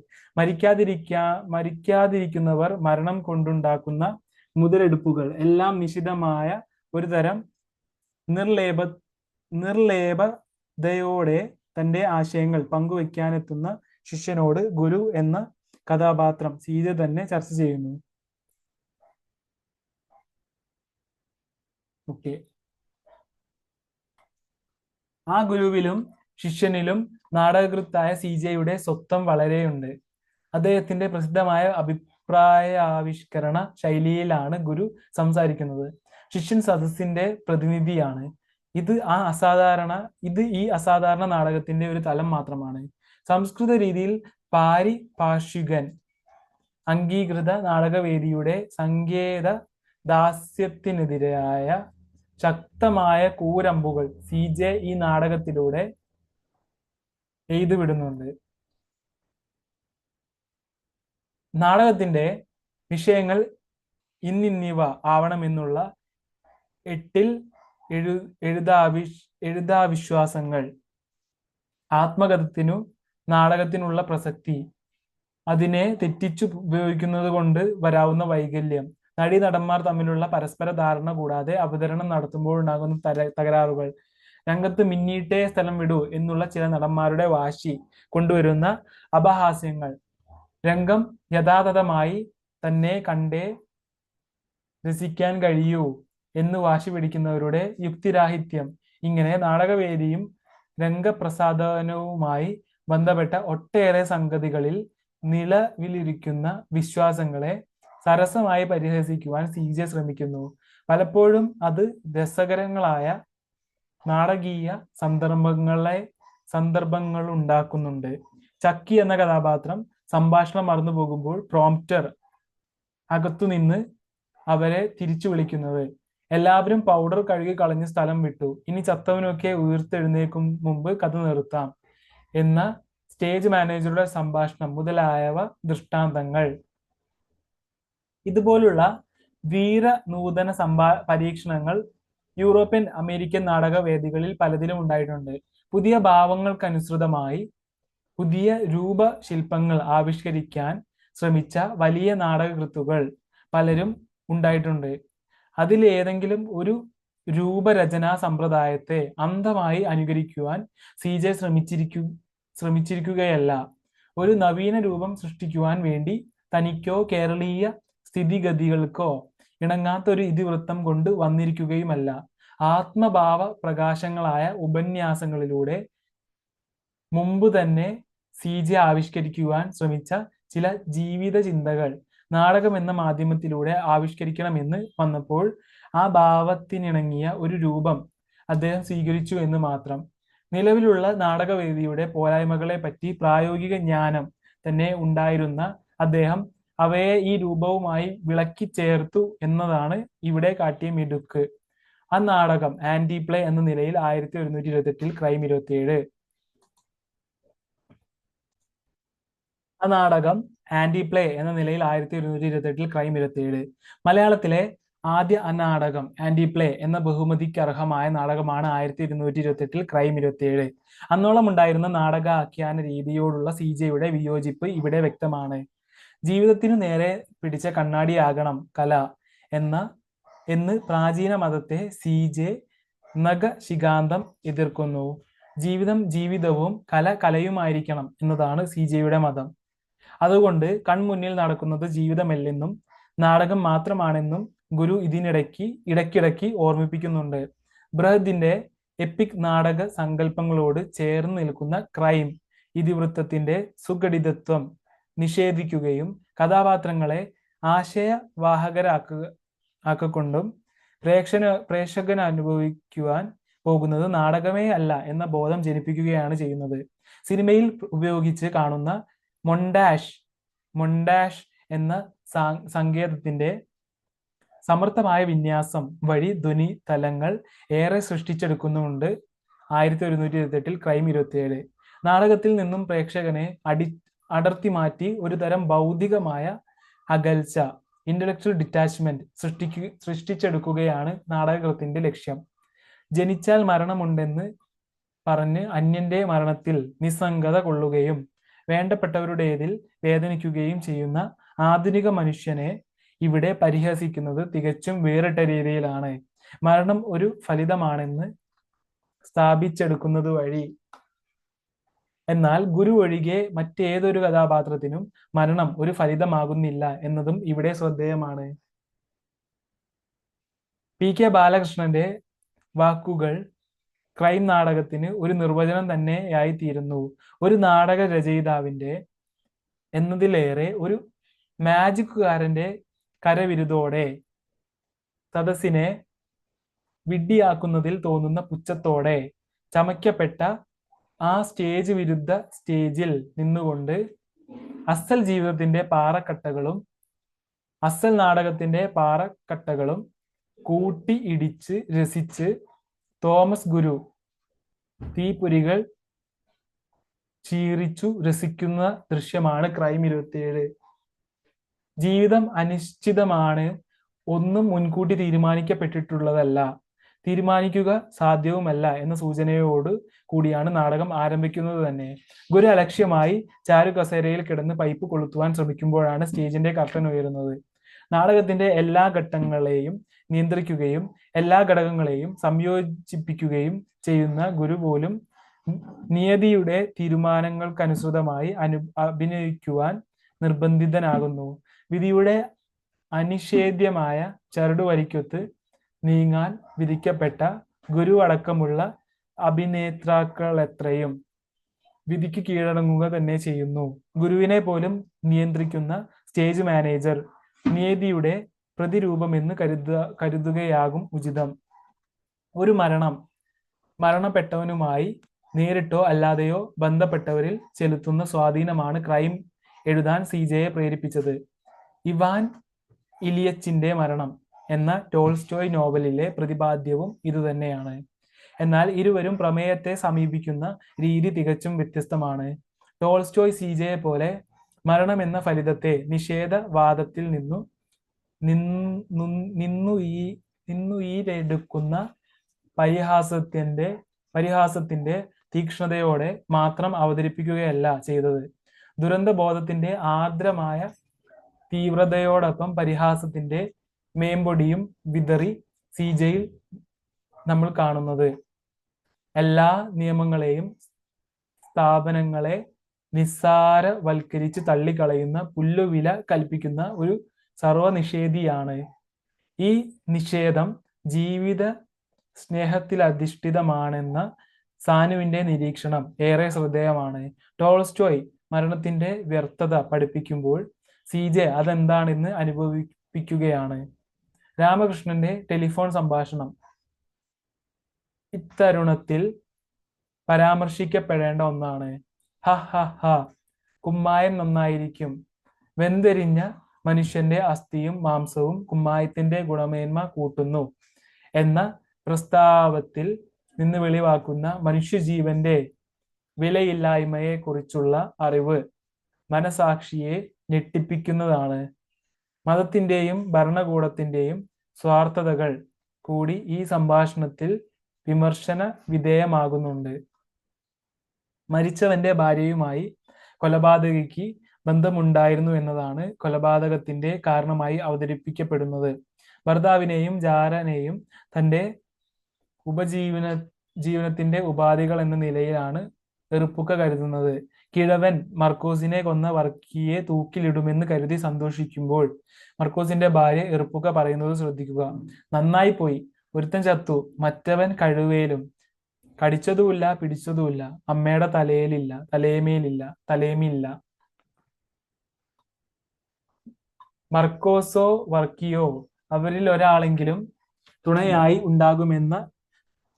മരിക്കാതിരിക്കുന്നവർ മരണം കൊണ്ടുണ്ടാക്കുന്ന മുതലെടുപ്പുകൾ, എല്ലാം നിശിതമായ ഒരു തരം നിർലേപതയോടെ തന്റെ ആശയങ്ങൾ പങ്കുവയ്ക്കാനെത്തുന്ന ശിഷ്യനോട് ഗുരു എന്ന കഥാപാത്രം CJ തന്നെ ചർച്ച ചെയ്യുന്നു. ഓക്കെ, ആ ഗുരുവിലും ശിഷ്യനിലും നാടകകൃത്തായ CJയുടെ സ്വത്വം വളരെയുണ്ട്. അദ്ദേഹത്തിന്റെ പ്രസിദ്ധമായ അഭിപ്രായാവിഷ്കരണ ശൈലിയിലാണ് ഗുരു സംസാരിക്കുന്നത്. ശിഷ്യൻ സദസ്സിന്റെ പ്രതിനിധിയാണ്. ഇത് ഈ അസാധാരണ നാടകത്തിന്റെ ഒരു തലം മാത്രമാണ്. സംസ്കൃത രീതിയിൽ പാരിഭാഷികൻ അംഗീകൃത നാടകവേദിയുടെ സങ്കേത ദാസ്യത്തിനെതിരായ ശക്തമായ കൂരമ്പുകൾ CJ ഈ നാടകത്തിലൂടെ എയ്തുവിടുന്നുണ്ട്. നാടകത്തിന്റെ വിഷയങ്ങൾ ഇന്നിവ ആവണമെന്നുള്ള 8 എഴുതാവിശ്വാസങ്ങൾ, ആത്മകഥത്തിനു നാടകത്തിനുള്ള പ്രസക്തി, അതിനെ തെറ്റിച്ചു ഉപയോഗിക്കുന്നത് കൊണ്ട് വരാവുന്ന വൈകല്യം, നടീനടന്മാർ തമ്മിലുള്ള പരസ്പര ധാരണ കൂടാതെ അവതരണം നടത്തുമ്പോഴുണ്ടാകുന്ന തകരാറുകൾ, രംഗത്ത് മിന്നിയിട്ടേ സ്ഥലം വിടൂ എന്നുള്ള ചില നടന്മാരുടെ വാശി കൊണ്ടുവരുന്ന അപഹാസ്യങ്ങൾ, രംഗം യഥാതഥമായി തന്നെ കണ്ടേ രസിക്കാൻ കഴിയൂ എന്ന് വാശി പിടിക്കുന്നവരുടെ യുക്തിരാഹിത്യം, ഇങ്ങനെ നാടകവേദിയും രംഗപ്രസാധനവുമായി ബന്ധപ്പെട്ട ഒട്ടേറെ സംഗതികളിൽ നിലവിലിരിക്കുന്ന വിശ്വാസങ്ങളെ സരസമായി പരിഹസിക്കുവാൻ CJ ശ്രമിക്കുന്നു. പലപ്പോഴും അത് രസകരങ്ങളായ നാടകീയ സന്ദർഭങ്ങൾ ഉണ്ടാക്കുന്നുണ്ട്. ചക്കി എന്ന കഥാപാത്രം സംഭാഷണം മറന്നു പോകുമ്പോൾ പ്രോംപ്റ്റർ അകത്തുനിന്ന് അവരെ തിരിച്ചു വിളിക്കുന്നത്, എല്ലാവരും പൗഡർ കഴുകി കളഞ്ഞ് സ്ഥലം വിട്ടു, ഇനി ചത്തവനൊക്കെ ഉയർത്തെഴുന്നേക്കും മുമ്പ് കഥ നിർത്താം എന്ന സ്റ്റേജ് മാനേജറുടെ സംഭാഷണം മുതലായവ ദൃഷ്ടാന്തങ്ങൾ. ഇതുപോലുള്ള നൂതന പരീക്ഷണങ്ങൾ യൂറോപ്യൻ അമേരിക്കൻ നാടകവേദികളിൽ പലതിലും ഉണ്ടായിട്ടുണ്ട്. പുതിയ ഭാവങ്ങൾക്കനുസൃതമായി പുതിയ രൂപശില്പങ്ങൾ ആവിഷ്കരിക്കാൻ ശ്രമിച്ച വലിയ നാടകകൃത്തുകൾ പലരും ഉണ്ടായിട്ടുണ്ട്. അതിലേതെങ്കിലും ഒരു രൂപരചനാ സമ്പ്രദായത്തെ അന്ധമായി അനുകരിക്കുവാൻ CJ ശ്രമിച്ചിരിക്കുകയല്ല. ഒരു നവീന രൂപം സൃഷ്ടിക്കുവാൻ വേണ്ടി തനിക്കോ കേരളീയ സ്ഥിതിഗതികൾക്കോ ഇണങ്ങാത്തൊരു ഇതിവൃത്തം കൊണ്ട് വന്നിരിക്കുകയുമല്ല. ആത്മഭാവ പ്രകാശങ്ങളായ ഉപന്യാസങ്ങളിലൂടെ മുമ്പ് തന്നെ CJ ആവിഷ്കരിക്കുവാൻ ശ്രമിച്ച ചില ജീവിത ചിന്തകൾ നാടകം എന്ന മാധ്യമത്തിലൂടെ ആവിഷ്കരിക്കണമെന്ന് വന്നപ്പോൾ ആ ഭാവത്തിനിണങ്ങിയ ഒരു രൂപം അദ്ദേഹം സ്വീകരിച്ചു എന്ന് മാത്രം. നിലവിലുള്ള നാടകവേദിയുടെ പോരായ്മകളെ പറ്റി പ്രായോഗിക ജ്ഞാനം തന്നെ ഉണ്ടായിരുന്ന അദ്ദേഹം അവയെ ഈ രൂപവുമായി വിളക്കി ചേർത്തു എന്നതാണ് ഇവിടെ കാട്ടിയ മിടുക്ക്. ആ നാടകം ആന്റി പ്ലേ എന്ന നിലയിൽ 1128 ക്രൈം 27. ആ നാടകം ആന്റി പ്ലേ എന്ന നിലയിൽ 1128 ക്രൈം 27. മലയാളത്തിലെ ആദ്യ നാടകം ആന്റി പ്ലേ എന്ന ബഹുമതിക്ക് അർഹമായ നാടകമാണ് 1128 ക്രൈം 27. അന്നോളം ഉണ്ടായിരുന്ന നാടക ആഖ്യാന രീതിയോടുള്ള CJയുടെ വിയോജിപ്പ് ഇവിടെ വ്യക്തമാണ്. ജീവിതത്തിനു നേരെ പിടിച്ച കണ്ണാടിയാകണം കല എന്ന് പ്രാചീന മതത്തെ CJ നഖശിഖാന്തം എതിർക്കുന്നു. ജീവിതവും കല കലയുമായിരിക്കണം എന്നതാണ് CJയുടെ മതം. അതുകൊണ്ട് കൺമുന്നിൽ നടക്കുന്നത് ജീവിതമല്ലെന്നും നാടകം മാത്രമാണെന്നും ഗുരു ഇടയ്ക്കിടയ്ക്ക് ഓർമ്മിപ്പിക്കുന്നുണ്ട്. ബൃഹദിന്റെ എപ്പിക് നാടക സങ്കല്പങ്ങളോട് ചേർന്ന് നിൽക്കുന്ന ക്രൈം ഇതിവൃത്തത്തിന്റെ സുഘടിതത്വം നിഷേധിക്കുകയും കഥാപാത്രങ്ങളെ ആശയവാഹകരാക്കൊണ്ടും പ്രേക്ഷകൻ അനുഭവിക്കുവാൻ പോകുന്നത് നാടകമേ അല്ല എന്ന ബോധം ജനിപ്പിക്കുകയാണ് ചെയ്യുന്നത്. സിനിമയിൽ ഉപയോഗിച്ച് കാണുന്ന മൊണ്ടാഷ് എന്ന സങ്കേതത്തിന്റെ സമർത്ഥമായ വിന്യാസം വഴി ധ്വനി തലങ്ങൾ ഏറെ സൃഷ്ടിച്ചെടുക്കുന്നുണ്ട് 1128 ക്രൈം 27. നാടകത്തിൽ നിന്നും പ്രേക്ഷകനെ അടർത്തി മാറ്റി ഒരു തരം ബൗദ്ധികമായ അകൽച്ച, ഇന്റലക്ച്വൽ ഡിറ്റാച്ച്മെന്റ് സൃഷ്ടിച്ചെടുക്കുകയാണ് നാടകകൃത്തിന്റെ ലക്ഷ്യം. ജനിച്ചാൽ മരണമുണ്ടെന്ന് പറഞ്ഞ് അന്യന്റെ മരണത്തിൽ നിസ്സംഗത കൊള്ളുകയും വേണ്ടപ്പെട്ടവരുടേതിൽ വേദനിക്കുകയും ചെയ്യുന്ന ആധുനിക മനുഷ്യനെ ഇവിടെ പരിഹസിക്കുന്നത് തികച്ചും വേറിട്ട രീതിയിലാണ്. മരണം ഒരു ഫലിതമാണെന്ന് സ്ഥാപിച്ചെടുക്കുന്നത് വഴി. എന്നാൽ ഗുരു ഒഴികെ മറ്റേതൊരു കഥാപാത്രത്തിനും മരണം ഒരു ഫലിതമാകുന്നില്ല എന്നതും ഇവിടെ ശ്രദ്ധേയമാണ്. PK ബാലകൃഷ്ണന്റെ വാക്കുകൾ ക്രൈം നാടകത്തിന് ഒരു നിർവചനം തന്നെയായിത്തീരുന്നു. ഒരു നാടക രചയിതാവിന്റെ എന്നതിലേറെ ഒരു മാജിക്കുകാരന്റെ കരവിരുതോടെ, സദസ്സിനെ വിഡ്ഢിയാക്കുന്നതിൽ തോന്നുന്ന പുച്ഛത്തോടെ ചമയ്ക്കപ്പെട്ട ആ സ്റ്റേജിൽ നിന്നുകൊണ്ട് അസൽ ജീവിതത്തിന്റെ അസൽ നാടകത്തിന്റെ പാറക്കട്ടകളും കൂട്ടി ഇടിച്ച് രസിച്ച് തോമസ് ഗുരു തീപ്പൊരികൾ ചീറിച്ചു രസിക്കുന്ന ദൃശ്യമാണ് ക്രൈം 27. ജീവിതം അനിശ്ചിതമാണ്, ഒന്നും മുൻകൂട്ടി തീരുമാനിക്കപ്പെട്ടിട്ടുള്ളതല്ല, തീരുമാനിക്കുക സാധ്യവുമല്ല എന്ന സൂചനയോട് കൂടിയാണ് നാടകം ആരംഭിക്കുന്നത് തന്നെ. ഗുരു അലക്ഷ്യമായി ചാരു കസേരയിൽ കിടന്ന് പൈപ്പ് കൊളുത്തുവാൻ ശ്രമിക്കുമ്പോഴാണ് സ്റ്റേജിന്റെ കർട്ടൻ ഉയരുന്നത്. നാടകത്തിന്റെ എല്ലാ ഘട്ടങ്ങളെയും നിയന്ത്രിക്കുകയും എല്ലാ ഘടകങ്ങളെയും സംയോജിപ്പിക്കുകയും ചെയ്യുന്ന ഗുരു പോലും നിയതിയുടെ തീരുമാനങ്ങൾക്കനുസൃതമായി അഭിനയിക്കുവാൻ നിർബന്ധിതനാകുന്നു. വിധിയുടെ അനിഷേധ്യമായ ചരടുവലിക്കൊത്ത് നീങ്ങാൻ വിധിക്കപ്പെട്ട ഗുരു അടക്കമുള്ള അഭിനേതാക്കളെത്രയും വിധിക്ക് കീഴടങ്ങുക തന്നെ ചെയ്യുന്നു. ഗുരുവിനെ പോലും നിയന്ത്രിക്കുന്ന സ്റ്റേജ് മാനേജർ നിയതിയുടെ പ്രതിരൂപമെന്ന് കരുതുകയാകും ഉചിതം. ഒരു മരണപ്പെട്ടവനുമായി നേരിട്ടോ അല്ലാതെയോ ബന്ധപ്പെട്ടവരിൽ ചെലുത്തുന്ന സ്വാധീനമാണ് ക്രൈം എഴുതാൻ CJയെ പ്രേരിപ്പിച്ചത്. ഇവാൻ ഇലിയച്ചിന്റെ മരണം എന്ന ടോൾസ്റ്റോയ് നോവലിലെ പ്രതിപാദ്യവും ഇതുതന്നെയാണ്. എന്നാൽ ഇരുവരും പ്രമേയത്തെ സമീപിക്കുന്ന രീതി തികച്ചും വ്യത്യസ്തമാണ്. ടോൾസ്റ്റോയ് CJയെ പോലെ മരണം എന്ന ഫലിതത്തെ നിഷേധവാദത്തിൽ നിന്നുയരെടുക്കുന്ന പരിഹാസത്തിന്റെ തീക്ഷ്ണതയോടെ മാത്രം അവതരിപ്പിക്കുകയല്ല ചെയ്തത്. ദുരന്തബോധത്തിന്റെ ആർദ്രമായ തീവ്രതയോടൊപ്പം പരിഹാസത്തിന്റെ മേമ്പൊടിയും വിതറി CJയിൽ നമ്മൾ കാണുന്നത്. എല്ലാ നിയമങ്ങളെയും സ്ഥാപനങ്ങളെ നിസ്സാരവൽക്കരിച്ച് തള്ളിക്കളയുന്ന, പുല്ലുവില കൽപ്പിക്കുന്ന ഒരു സർവനിഷേധിയാണ്. ഈ നിഷേധം ജീവിത സ്നേഹത്തിലധിഷ്ഠിതമാണെന്ന സാനുവിന്റെ നിരീക്ഷണം ഏറെ ശ്രദ്ധേയമാണ്. ടോൾസ്റ്റോയ് മരണത്തിന്റെ വ്യർത്ഥത പഠിപ്പിക്കുമ്പോൾ CJ അതെന്താണെന്ന് അനുഭവിപ്പിക്കുകയാണ്. രാമകൃഷ്ണന്റെ ടെലിഫോൺ സംഭാഷണം ഇത്തരുണത്തിൽ പരാമർശിക്കപ്പെടേണ്ട ഒന്നാണ്. ഹ ഹ ഹ, കുമ്മായം നന്നായിരിക്കും. വെന്തെരിഞ്ഞ മനുഷ്യന്റെ അസ്ഥിയും മാംസവും കുമ്മായത്തിന്റെ ഗുണമേന്മ കൂട്ടുന്നു എന്ന പ്രസ്താവത്തിൽ നിന്ന് വെളിവാക്കുന്ന മനുഷ്യജീവന്റെ വിലയില്ലായ്മയെ കുറിച്ചുള്ള അറിവ് മനസാക്ഷിയെ ഞെട്ടിപ്പിക്കുന്നതാണ്. മതത്തിന്റെയും ഭരണകൂടത്തിന്റെയും സ്വാർത്ഥതകൾ കൂടി ഈ സംഭാഷണത്തിൽ വിമർശന വിധേയമാകുന്നുണ്ട്. മരിച്ചവന്റെ ഭാര്യയുമായി കൊലപാതകിക്ക് ബന്ധമുണ്ടായിരുന്നു എന്നതാണ് കൊലപാതകത്തിന്റെ കാരണമായി അവതരിപ്പിക്കപ്പെടുന്നത്. ഭർത്താവിനെയും ജാരനെയും തന്റെ ജീവിതത്തിന്റെ ഉപാധികൾ എന്ന നിലയിലാണ് എറുപ്പുക്ക കരുതുന്നത്. കിഴവൻ മർക്കോസിനെ കൊന്ന വർക്കിയെ തൂക്കിലിടുമെന്ന് കരുതി സന്തോഷിക്കുമ്പോൾ മർക്കോസിന്റെ ഭാര്യ എറുപ്പുക്ക പറയുന്നത് ശ്രദ്ധിക്കുക. നന്നായി പോയി, ഒരുത്തൻ ചത്തു, മറ്റവൻ കഴിവേലും. കടിച്ചതുമില്ല, പിടിച്ചതുമില്ല, അമ്മയുടെ തലയിലില്ല, തലേമേലില്ല, തലേമില്ല. മർക്കോസോ വർക്കിയോ അവരിൽ ഒരാളെങ്കിലും തുണയായി ഉണ്ടാകുമെന്ന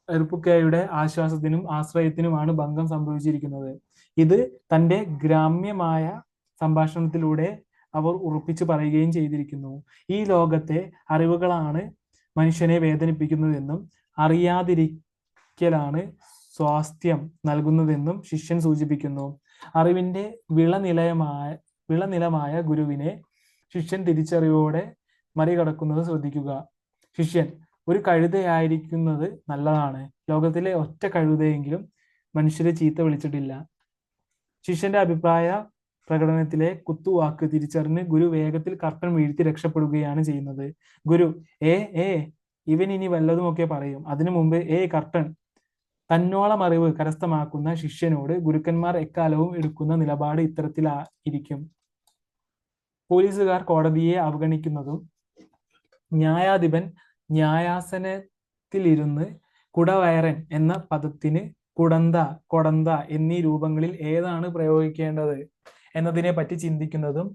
എറുപ്പുക്കയുടെ ആശ്വാസത്തിനും ആശ്രയത്തിനുമാണ് ഭംഗം സംഭവിച്ചിരിക്കുന്നത്. ഇത് തന്റെ ഗ്രാമ്യമായ സംഭാഷണത്തിലൂടെ അവർ ഉറപ്പിച്ചു പറയുകയും ചെയ്തിരിക്കുന്നു. ഈ ലോകത്തെ അറിവുകളാണ് മനുഷ്യനെ വേദനിപ്പിക്കുന്നതെന്നും അറിയാതിരിക്കലാണ് സ്വാസ്ഥ്യം നൽകുന്നതെന്നും ശിഷ്യൻ സൂചിപ്പിക്കുന്നു. അറിവിന്റെ വിളനിലമായ ഗുരുവിനെ ശിഷ്യൻ തിരിച്ചറിവോടെ മറികടക്കുന്നത് ശ്രദ്ധിക്കുക. ശിഷ്യൻ: ഒരു കഴുതയായിരിക്കുന്നത് നല്ലതാണ്. ലോകത്തിലെ ഒറ്റ കഴുതയെങ്കിലും മനുഷ്യരെ ചീത്ത വിളിച്ചിട്ടില്ല. ശിഷ്യന്റെ അഭിപ്രായ പ്രകടനത്തിലെ കുത്തുവാക്ക് തിരിച്ചറിഞ്ഞ് ഗുരു വേഗത്തിൽ കർട്ടൻ വീഴ്ത്തി രക്ഷപ്പെടുകയാണ് ചെയ്യുന്നത്. ഗുരു: ഏ ഇവൻ ഇനി വല്ലതുമൊക്കെ പറയും. അതിനു മുമ്പ് കർട്ടൻ. തന്നോളം അറിവ് കരസ്ഥമാക്കുന്ന ശിഷ്യനോട് ഗുരുക്കന്മാർ എക്കാലവും എടുക്കുന്ന നിലപാട് ഇത്തരത്തിലായിരിക്കും. പോലീസുകാർ കോടതിയെ അവഗണിക്കുന്നതും ന്യായാധിപൻ ന്യായാസനത്തിലിരുന്ന് കുടവയറൻ എന്ന പദത്തിന് കുടന്ത, കൊടന്ത എന്നീ രൂപങ്ങളിൽ ഏതാണ് പ്രയോഗിക്കേണ്ടത് എന്നതിനെ പറ്റി ചിന്തിക്കുന്നതും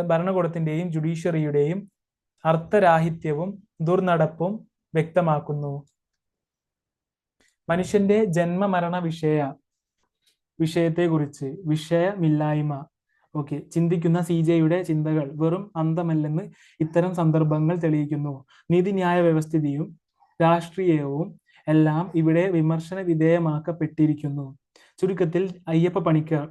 ഭരണകൂടത്തിന്റെയും ജുഡീഷ്യറിയുടെയും അർത്ഥരാഹിത്യവും ദുർനടപ്പും വ്യക്തമാക്കുന്നു. മനുഷ്യന്റെ ജന്മമരണ വിഷയത്തെക്കുറിച്ച് വിഷയമില്ലായ്മ ചിന്തിക്കുന്ന CJയുടെ ചിന്തകൾ വെറും അന്തമല്ലെന്ന് ഇത്തരം സന്ദർഭങ്ങൾ തെളിയിക്കുന്നു. നീതിന്യായ വ്യവസ്ഥിതിയും രാഷ്ട്രീയവും എല്ലാം ഇവിടെ വിമർശന വിധേയമാക്കപ്പെട്ടിരിക്കുന്നു. ചുരുക്കത്തിൽ അയ്യപ്പ പണിക്കർ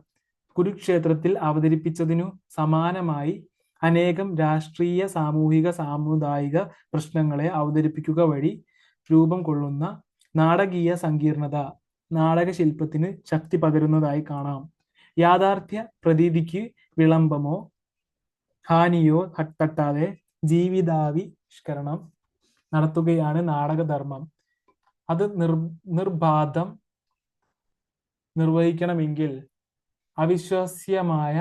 കുരുക്ഷേത്രത്തിൽ അവതരിപ്പിച്ചതിനു സമാനമായി അനേകം രാഷ്ട്രീയ, സാമൂഹിക, സാമുദായിക പ്രശ്നങ്ങളെ അവതരിപ്പിക്കുക വഴി രൂപം കൊള്ളുന്ന നാടകീയ സങ്കീർണത നാടകശില്പത്തിന് ശക്തി പകരുന്നതായി കാണാം. യാഥാർത്ഥ്യ പ്രതീതിക്ക് വിളംബമോ ഹാനിയോ തട്ടാതെ ജീവിതാവിഷ്കരണം നടത്തുകയാണ് നാടകധർമ്മം. അത് നിർബാധം നിർവഹിക്കണമെങ്കിൽ അവിശ്വാസ്യമായ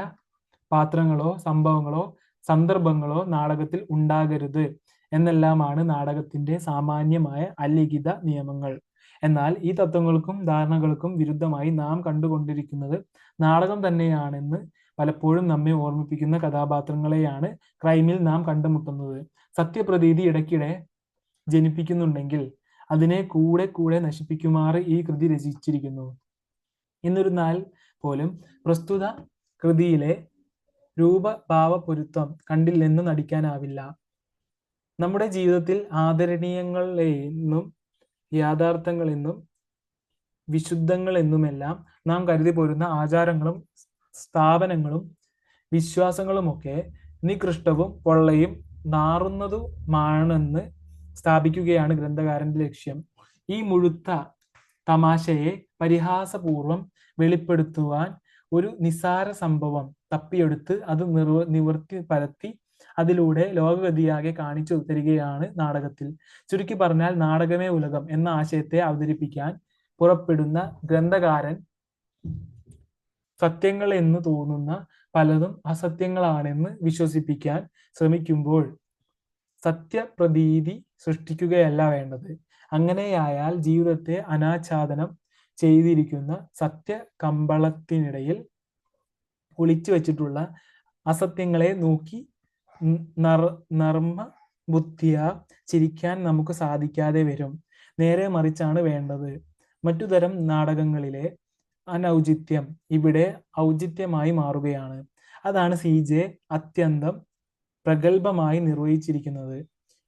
പാത്രങ്ങളോ സംഭവങ്ങളോ സന്ദർഭങ്ങളോ നാടകത്തിൽ ഉണ്ടാകരുത് എന്നെല്ലാമാണ് നാടകത്തിന്റെ സാമാന്യമായ അലിഖിത നിയമങ്ങൾ. എന്നാൽ ഈ തത്വങ്ങൾക്കും ധാരണകൾക്കും വിരുദ്ധമായി നാം കണ്ടുകൊണ്ടിരിക്കുന്നത് നാടകം തന്നെയാണെന്ന് പലപ്പോഴും നമ്മെ ഓർമ്മിപ്പിക്കുന്ന കഥാപാത്രങ്ങളെയാണ് ക്രൈമിൽ നാം കണ്ടുമുട്ടുന്നത്. സത്യപ്രതീതി ഇടയ്ക്കിടെ ജനിപ്പിക്കുന്നുണ്ടെങ്കിൽ അതിനെ കൂടെ നശിപ്പിക്കുമാറ് ഈ കൃതി രചിച്ചിരിക്കുന്നു. എന്നിരുന്നാൽ പോലും പ്രസ്തുത കൃതിയിലെ രൂപഭാവ പൊരുത്തം കണ്ടില്ലെന്ന് നടിക്കാനാവില്ല. നമ്മുടെ ജീവിതത്തിൽ ആദരണീയങ്ങളെന്നും യാഥാർത്ഥ്യങ്ങളെന്നും വിശുദ്ധങ്ങളെന്നുമെല്ലാം നാം കരുതി പോരുന്ന ആചാരങ്ങളും സ്ഥാപനങ്ങളും വിശ്വാസങ്ങളുമൊക്കെ നികൃഷ്ടവും പൊള്ളയും നാറുന്നതുമാണെന്ന് സ്ഥാപിക്കുകയാണ് ഗ്രന്ഥകാരന്റെ ലക്ഷ്യം. ഈ മുഴുത്ത തമാശയെ പരിഹാസപൂർവം വെളിപ്പെടുത്തുവാൻ ഒരു നിസ്സാര സംഭവം തപ്പിയെടുത്ത് അത് നിവർത്തി പരത്തി അതിലൂടെ ലോകഗതിയാകെ കാണിച്ചു തരികയാണ് നാടകത്തിൽ. ചുരുക്കി പറഞ്ഞാൽ നാടകമേ ഉലകം എന്ന ആശയത്തെ അവതരിപ്പിക്കാൻ പുറപ്പെടുന്ന ഗ്രന്ഥകാരൻ സത്യങ്ങൾ എന്ന് തോന്നുന്ന പലതും അസത്യങ്ങളാണെന്ന് വിശ്വസിപ്പിക്കാൻ ശ്രമിക്കുമ്പോൾ സത്യപ്രതീതി സൃഷ്ടിക്കുകയല്ല വേണ്ടത്. അങ്ങനെയായാൽ ജീവിതത്തെ അനാച്ഛാദനം ചെയ്തിരിക്കുന്ന സത്യകമ്പളത്തിനിടയിൽ ഒളിച്ചു വെച്ചിട്ടുള്ള അസത്യങ്ങളെ നോക്കി നർമ്മ ബുദ്ധിയ ചിരിക്കാൻ നമുക്ക് സാധിക്കാതെ വരും. നേരെ മറിച്ചാണ് വേണ്ടത്. മറ്റുതരം നാടകങ്ങളിലെ അനൗചിത്യം ഇവിടെ ഔചിത്യമായി മാറുകയാണ്. അതാണ് CJ അത്യന്തം പ്രഗത്ഭമായി നിർവഹിച്ചിരിക്കുന്നത്.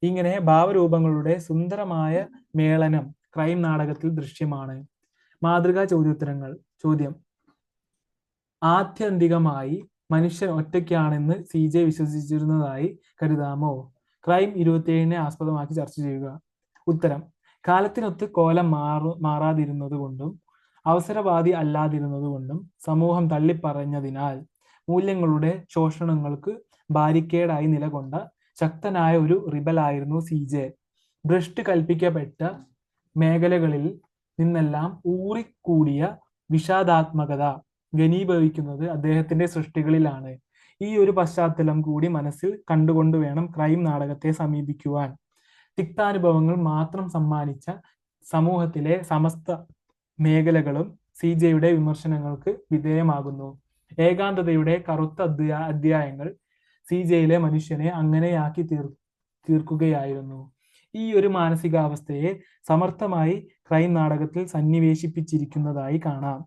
ഇങ്ങനെ ഭാവരൂപങ്ങളുടെ സുന്ദരമായ മേളനം ക്രൈം നാടകത്തിൽ ദൃശ്യമാണ്. മാതൃകാ ചോദ്യോത്തരങ്ങൾ. ചോദ്യം: ആത്യന്തികമായി മനുഷ്യൻ ഒറ്റയ്ക്കാണെന്ന് CJ വിശ്വസിച്ചിരുന്നതായി കരുതാമോ? ക്രൈം 27 ആസ്പദമാക്കി ചർച്ച ചെയ്യുക. ഉത്തരം: കാലത്തിനൊത്ത് കോലം മാറാതിരുന്നതുകൊണ്ടും അവസരവാദി അല്ലാതിരുന്നതുകൊണ്ടും സമൂഹം തള്ളിപ്പറഞ്ഞതിനാൽ മൂല്യങ്ങളുടെ ശോഷണങ്ങൾക്ക് ബാരിക്കേഡായി നിലകൊണ്ട ശക്തനായ ഒരു റിബലായിരുന്നു CJ. ഭ്രഷ്ട് കൽപ്പിക്കപ്പെട്ട മേഖലകളിൽ നിന്നെല്ലാം ഊറിക്കൂടിയ വിഷാദാത്മകത ഘനീഭവിക്കുന്നത് അദ്ദേഹത്തിന്റെ സൃഷ്ടികളിലാണ്. ഈ ഒരു പശ്ചാത്തലം കൂടി മനസ്സിൽ കണ്ടുകൊണ്ട് വേണം ക്രൈം നാടകത്തെ സമീപിക്കുവാൻ. തിക്താനുഭവങ്ങൾ മാത്രം സമ്മാനിച്ച സമൂഹത്തിലെ സമസ്ത മേഖലകളും CJ വിമർശനങ്ങൾക്ക് വിധേയമാകുന്നു. ഏകാന്തതയുടെ കറുത്ത അധ്യായങ്ങൾ CJയിലെ മനുഷ്യനെ അങ്ങനെയാക്കി തീർക്കുകയായിരുന്നു. ഈ ഒരു മാനസികാവസ്ഥയെ സമർത്ഥമായി ക്രൈം നാടകത്തിൽ സന്നിവേശിപ്പിച്ചിരിക്കുന്നതായി കാണാം.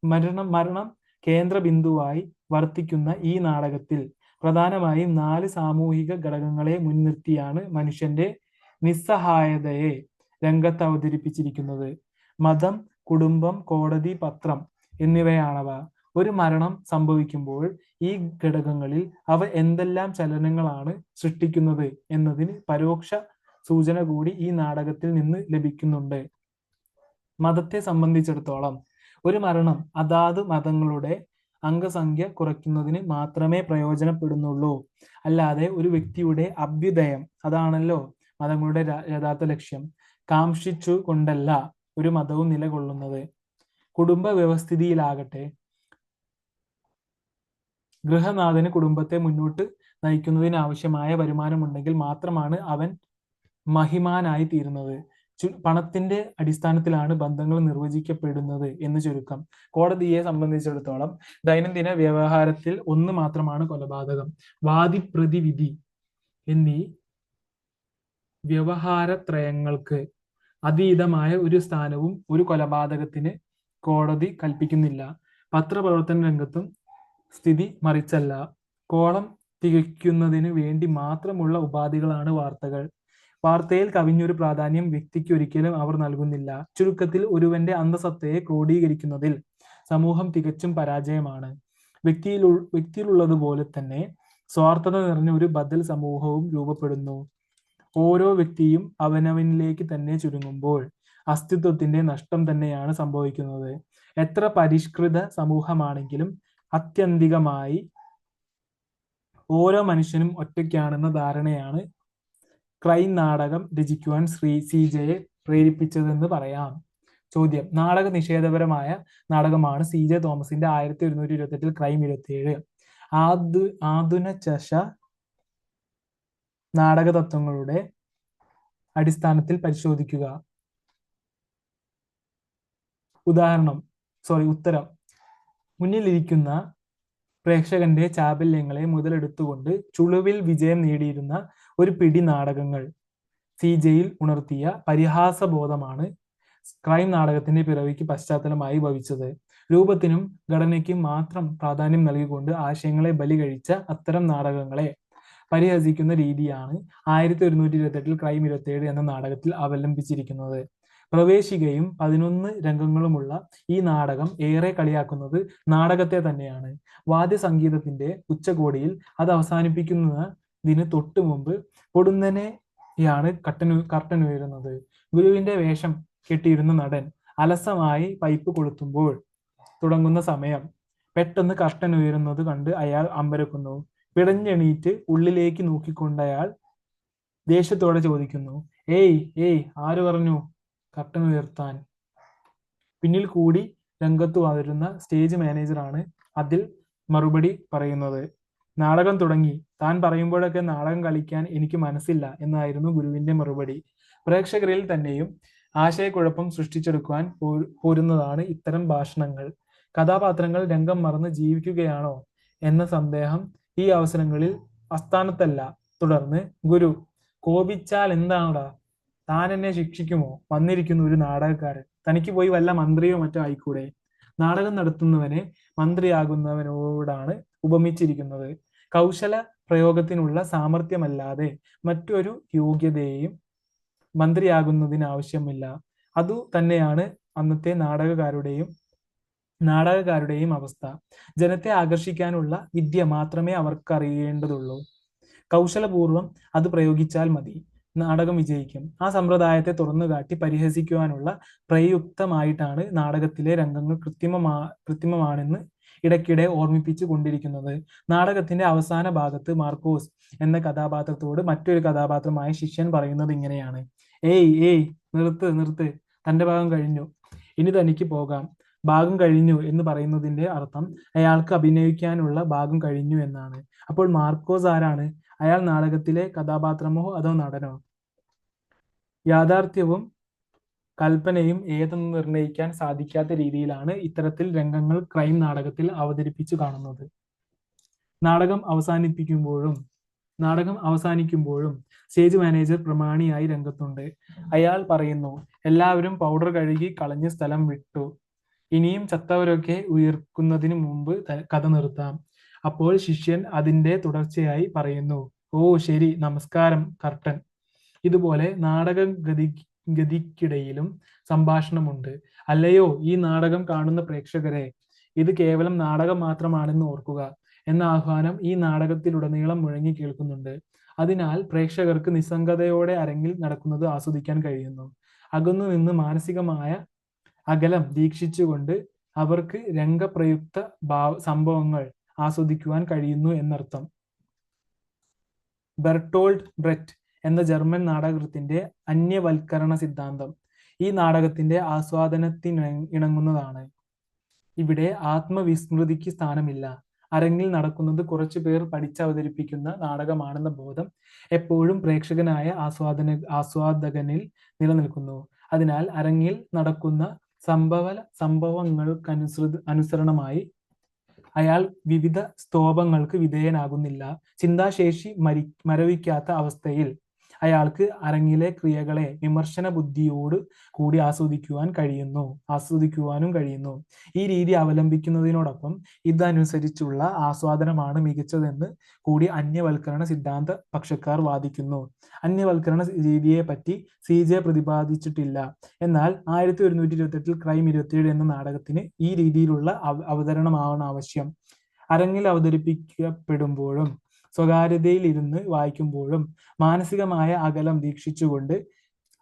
മരണം കേന്ദ്ര ബിന്ദുവായി വർത്തിക്കുന്ന ഈ നാടകത്തിൽ പ്രധാനമായും 4 സാമൂഹിക ഘടകങ്ങളെ മുൻനിർത്തിയാണ് മനുഷ്യന്റെ നിസ്സഹായതയെ രംഗത്ത് അവതരിപ്പിച്ചിരിക്കുന്നത്. മതം, കുടുംബം, കോടതി, പത്രം എന്നിവയാണവ. ഒരു മരണം സംഭവിക്കുമ്പോൾ ഈ ഘടകങ്ങളിൽ അവ എന്തെല്ലാം ചലനങ്ങളാണ് സൃഷ്ടിക്കുന്നത് എന്നതിന് പരോക്ഷ സൂചന കൂടി ഈ നാടകത്തിൽ നിന്ന് ലഭിക്കുന്നുണ്ട്. മതത്തെ സംബന്ധിച്ചിടത്തോളം ഒരു മരണം അതാത് മതങ്ങളുടെ അംഗസംഖ്യ കുറയ്ക്കുന്നതിന് മാത്രമേ പ്രയോജനപ്പെടുന്നുള്ളൂ. അല്ലാതെ ഒരു വ്യക്തിയുടെ അഭ്യുദയം, അതാണല്ലോ മതങ്ങളുടെ യഥാർത്ഥ ലക്ഷ്യം, കാംക്ഷിച്ചു കൊണ്ടല്ല ഒരു മതവും നിലകൊള്ളുന്നത്. കുടുംബ വ്യവസ്ഥിതിയിലാകട്ടെ ഗൃഹനാഥന് കുടുംബത്തെ മുന്നോട്ട് നയിക്കുന്നതിനാവശ്യമായ വരുമാനമുണ്ടെങ്കിൽ മാത്രമാണ് അവൻ മഹിമാനായി തീരുന്നത്. പണത്തിന്റെ അടിസ്ഥാനത്തിലാണ് ബന്ധങ്ങൾ നിർവചിക്കപ്പെടുന്നത് എന്ന് ചുരുക്കം. കോടതിയെ സംബന്ധിച്ചിടത്തോളം ദൈനംദിന വ്യവഹാരത്തിൽ ഒന്ന് മാത്രമാണ് കൊലപാതകം. വാദി, പ്രതി, വിധി എന്നീ വ്യവഹാരത്രയങ്ങൾക്ക് അതീതമായ ഒരു സ്ഥാനവും ഒരു കൊലപാതകത്തിന് കോടതി കൽപ്പിക്കുന്നില്ല. പത്രപ്രവർത്തന രംഗത്തും സ്ഥിതി മറിച്ചല്ല. കോളം തികയ്ക്കുന്നതിന് വേണ്ടി മാത്രമുള്ള ഉപാധികളാണ് വാർത്തകൾ. വാർത്തയിൽ കവിഞ്ഞൊരു പ്രാധാന്യം വ്യക്തിക്ക് ഒരിക്കലും അവർ നൽകുന്നില്ല. ചുരുക്കത്തിൽ ഒരുവന്റെ അന്തസത്തയെ ക്രോഡീകരിക്കുന്നതിൽ സമൂഹം തികച്ചും പരാജയമാണ്. വ്യക്തിയിലുള്ളതുപോലെ തന്നെ സ്വാർത്ഥത നിറഞ്ഞ ഒരു ബദൽ സമൂഹവും രൂപപ്പെടുന്നു. ഓരോ വ്യക്തിയും അവനവനിലേക്ക് തന്നെ ചുരുങ്ങുമ്പോൾ അസ്തിത്വത്തിന്റെ നഷ്ടം തന്നെയാണ് സംഭവിക്കുന്നത്. എത്ര പരിഷ്കൃത സമൂഹമാണെങ്കിലും ആത്യന്തികമായി ഓരോ മനുഷ്യനും ഒറ്റയ്ക്കാണെന്ന ധാരണയാണ് ക്രൈം നാടകം രചിക്കുവാൻ CJയെ പ്രേരിപ്പിച്ചതെന്ന് പറയാം. ചോദ്യം: നാടക നിഷേധപരമായ നാടകമാണ് CJ തോമസിന്റെ 1128 ക്രൈം 27. ആധുനചശ നാടക തത്വങ്ങളുടെ അടിസ്ഥാനത്തിൽ പരിശോധിക്കുക. ഉത്തരം: മുന്നിലിരിക്കുന്ന പ്രേക്ഷകന്റെ ചാബല്യങ്ങളെ മുതലെടുത്തുകൊണ്ട് ചുളുവിൽ വിജയം നേടിയിരുന്ന ഒരു പിടി നാടകങ്ങൾ CJയിൽ ഉണർത്തിയ പരിഹാസബോധമാണ് ക്രൈം നാടകത്തിന്റെ പിറവിക്ക് പശ്ചാത്തലമായി ഭവിച്ചത്. രൂപത്തിനും ഘടനയ്ക്കും മാത്രം പ്രാധാന്യം നൽകിക്കൊണ്ട് ആശയങ്ങളെ ബലി കഴിച്ച അത്തരം നാടകങ്ങളെ പരിഹസിക്കുന്ന രീതിയാണ് 1128 ക്രൈം 27 എന്ന നാടകത്തിൽ അവലംബിച്ചിരിക്കുന്നത്. പ്രവേശികയും 11 രംഗങ്ങളുമുള്ള ഈ നാടകം ഏറെ കളിയാക്കുന്നത് നാടകത്തെ തന്നെയാണ്. വാദ്യസംഗീതത്തിന്റെ ഉച്ചകോടിയിൽ അത് അവസാനിപ്പിക്കുന്നതിന് തൊട്ടു മുമ്പ് പൊടുന്നനെയാണ് കർട്ടൻ ഉയരുന്നത്. ഗുരുവിന്റെ വേഷം കെട്ടിയിരുന്ന നടൻ അലസമായി പൈപ്പ് കൊളുത്തുമ്പോൾ തുടങ്ങുന്ന സമയം പെട്ടെന്ന് കർട്ടൻ ഉയരുന്നത് കണ്ട് അയാൾ അമ്പരക്കുന്നു. പിടഞ്ഞെണീറ്റ് ഉള്ളിലേക്ക് നോക്കിക്കൊണ്ടയാൾ ദേഷ്യത്തോടെ ചോദിക്കുന്നു: ഏയ് ആര് പറഞ്ഞു കർട്ടൻ ഉയർത്താൻ? പിന്നിൽ കൂടി രംഗത്തു വരുന്ന സ്റ്റേജ് മാനേജറാണ് അതിൽ മറുപടി പറയുന്നത്. നാടകം തുടങ്ങി. താൻ പറയുമ്പോഴൊക്കെ നാടകം കളിക്കാൻ എനിക്ക് മനസ്സില്ല എന്നായിരുന്നു ഗുരുവിന്റെ മറുപടി. പ്രേക്ഷകരിൽ തന്നെയും ആശയക്കുഴപ്പം സൃഷ്ടിച്ചെടുക്കുവാൻ പോരുന്നതാണ് ഇത്തരം ഭാഷണങ്ങൾ. കഥാപാത്രങ്ങൾ രംഗം മറന്ന് ജീവിക്കുകയാണോ എന്ന സന്ദേഹം ഈ അവസരങ്ങളിൽ അസ്ഥാനത്തല്ല. തുടർന്ന് ഗുരു: കോപിച്ചാൽ എന്താണടാ, താൻ എന്നെ ശിക്ഷിക്കുമോ? വന്നിരിക്കുന്നു ഒരു നാടകക്കാരൻ, തനിക്ക് പോയി വല്ല മന്ത്രിയോ മറ്റോ ആയിക്കൂടെ? നാടകം നടത്തുന്നവനെ മന്ത്രിയാകുന്നവനോടാണ് ഉപമിച്ചിരിക്കുന്നത്. കൗശല പ്രയോഗത്തിനുള്ള സാമർഥ്യമല്ലാതെ മറ്റൊരു യോഗ്യതയും മന്ത്രിയാകുന്നതിന് ആവശ്യമില്ല. അതു തന്നെയാണ് അന്നത്തെ നാടകക്കാരുടെയും അവസ്ഥ. ജനത്തെ ആകർഷിക്കാനുള്ള വിദ്യ മാത്രമേ അവർക്ക് അറിയേണ്ടതുള്ളൂ. കൗശലപൂർവം അത് പ്രയോഗിച്ചാൽ മതി, നാടകം വിജയിക്കും. ആ സമ്പ്രദായത്തെ തുറന്നുകാട്ടി പരിഹസിക്കുവാനുള്ള പ്രയുക്തമായിട്ടാണ് നാടകത്തിലെ രംഗങ്ങൾ കൃത്രിമമാണെന്ന് ഇടയ്ക്കിടെ ഓർമ്മിപ്പിച്ചു കൊണ്ടിരിക്കുന്നത്. നാടകത്തിന്റെ അവസാന ഭാഗത്ത് മാർക്കോസ് എന്ന കഥാപാത്രത്തോട് മറ്റൊരു കഥാപാത്രമായ ശിഷ്യൻ പറയുന്നത് ഇങ്ങനെയാണ്: ഏയ് നിർത്ത്, തന്റെ ഭാഗം കഴിഞ്ഞു, ഇനി തനിക്ക് പോകാം. ഭാഗം കഴിഞ്ഞു എന്ന് പറയുന്നതിന്റെ അർത്ഥം അയാൾക്ക് അഭിനയിക്കാനുള്ള ഭാഗം കഴിഞ്ഞു എന്നാണ്. അപ്പോൾ മാർക്കോസ് ആരാണ്? അയാൾ നാടകത്തിലെ കഥാപാത്രമോ അതോ നടനോ? യാഥാർത്ഥ്യവും കൽപ്പനയും ഏതെന്ന് നിർണ്ണയിക്കാൻ സാധിക്കാത്ത രീതിയിലാണ് ഇത്തരത്തിൽ രംഗങ്ങൾ ക്രൈം നാടകത്തിൽ അവതരിപ്പിച്ചു കാണുന്നത്. നാടകം അവസാനിക്കുമ്പോഴും സ്റ്റേജ് മാനേജർ പ്രമാണിയായി രംഗത്തുണ്ട്. അയാൾ പറയുന്നു, എല്ലാവരും പൗഡർ കഴുകി കളഞ്ഞ് സ്ഥലം വിട്ടു. ഇനിയും ചത്തവരൊക്കെ ഉയർക്കുന്നതിന് മുമ്പ് കഥ നിർത്താം. അപ്പോൾ ശിഷ്യൻ അതിന്റെ തുടർച്ചയായി പറയുന്നു, ഓ ശരി, നമസ്കാരം, കർട്ടൻ. ഇതുപോലെ ഗതിക്കിടയിലും സംഭാഷണമുണ്ട്. അല്ലയോ ഈ നാടകം കാണുന്ന പ്രേക്ഷകരെ, ഇത് കേവലം നാടകം മാത്രമാണെന്ന് ഓർക്കുക എന്ന ആഹ്വാനം ഈ നാടകത്തിലുടനീളം മുഴങ്ങി കേൾക്കുന്നുണ്ട്. അതിനാൽ പ്രേക്ഷകർക്ക് നിസ്സംഗതയോടെ അരങ്ങിൽ നടക്കുന്നത് ആസ്വദിക്കാൻ കഴിയുന്നു. അകന്നു നിന്ന് മാനസികമായ അകലം ദീക്ഷിച്ചുകൊണ്ട് അവർക്ക് രംഗപ്രയുക്ത സംഭവങ്ങൾ ആസ്വദിക്കുവാൻ കഴിയുന്നു എന്നർത്ഥം. ബെർട്ടോൾഡ് ബ്രെറ്റ് എന്ന ജർമ്മൻ നാടകകൃത്തിന്റെ അന്യവൽക്കരണ സിദ്ധാന്തം ഈ നാടകത്തിന്റെ ആസ്വാദനത്തിന് ഇണങ്ങുന്നതാണ്. ഇവിടെ ആത്മവിസ്മൃതിക്ക് സ്ഥാനമില്ല. അരങ്ങിൽ നടക്കുന്നത് കുറച്ചു പേർ പഠിച്ചവതരിപ്പിക്കുന്ന നാടകമാണെന്ന ബോധം എപ്പോഴും പ്രേക്ഷകനായ ആസ്വാദകനിൽ നിലനിൽക്കുന്നു. അതിനാൽ അരങ്ങിൽ നടക്കുന്ന സംഭവങ്ങൾക്കനുസരണമായി അയാൾ വിവിധ സ്തോഭങ്ങൾക്ക് വിധേയനാകുന്നില്ല. ചിന്താശേഷി മരവിക്കാത്ത അവസ്ഥയിൽ അയാൾക്ക് അരങ്ങിലെ ക്രിയകളെ വിമർശന ബുദ്ധിയോട് കൂടി ആസ്വദിക്കുവാനും കഴിയുന്നു. ഈ രീതി അവലംബിക്കുന്നതിനോടൊപ്പം ഇതനുസരിച്ചുള്ള ആസ്വാദനമാണ് മികച്ചതെന്ന് കൂടി അന്യവൽക്കരണ സിദ്ധാന്ത പക്ഷക്കാർ വാദിക്കുന്നു. അന്യവൽക്കരണ രീതിയെ പറ്റി CJ പ്രതിപാദിച്ചിട്ടില്ല. എന്നാൽ 1128 ക്രൈം 27 എന്ന നാടകത്തിന് ഈ രീതിയിലുള്ള അവതരണമാണ് ആവശ്യം. അരങ്ങിൽ അവതരിപ്പിക്കപ്പെടുമ്പോഴും സ്വകാര്യതയിൽ ഇരുന്ന് വായിക്കുമ്പോഴും മാനസികമായ അകലം ദീക്ഷിച്ചുകൊണ്ട്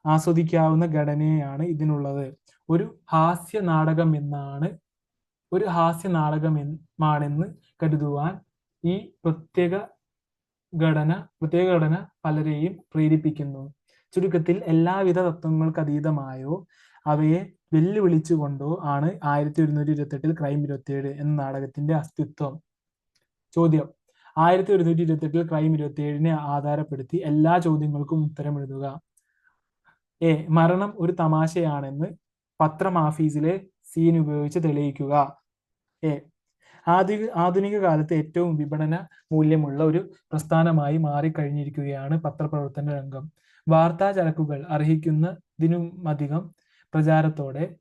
ആസ്വദിക്കാവുന്ന ഘടനയാണ് ഇതിനുള്ളത്. ഒരു ഹാസ്യ നാടകമാണെന്ന് കരുതുവാൻ ഈ പ്രത്യേക ഘടന പലരെയും പ്രേരിപ്പിക്കുന്നു. ചുരുക്കത്തിൽ എല്ലാവിധ തത്വങ്ങൾക്കതീതമായോ അവയെ വെല്ലുവിളിച്ചുകൊണ്ടോ ആണ് 1128 ക്രൈം 27 എന്ന നാടകത്തിന്റെ അസ്തിത്വം. ചോദ്യം: 1128 ക്രൈം 27 ആധാരപ്പെടുത്തി എല്ലാ ചോദ്യങ്ങൾക്കും ഉത്തരം എഴുതുക. എ. മരണം ഒരു തമാശയാണെന്ന് പത്രമാഫീസിലെ സീൻ ഉപയോഗിച്ച് തെളിയിക്കുക. എ. ആധുനിക കാലത്ത് ഏറ്റവും വിപണന മൂല്യമുള്ള ഒരു പ്രസ്ഥാനമായി മാറിക്കഴിഞ്ഞിരിക്കുകയാണ് പത്രപ്രവർത്തന രംഗം. വാർത്താ ചരക്കുകൾ അർഹിക്കുന്നതിനുമധികം പ്രചാരത്തോടെ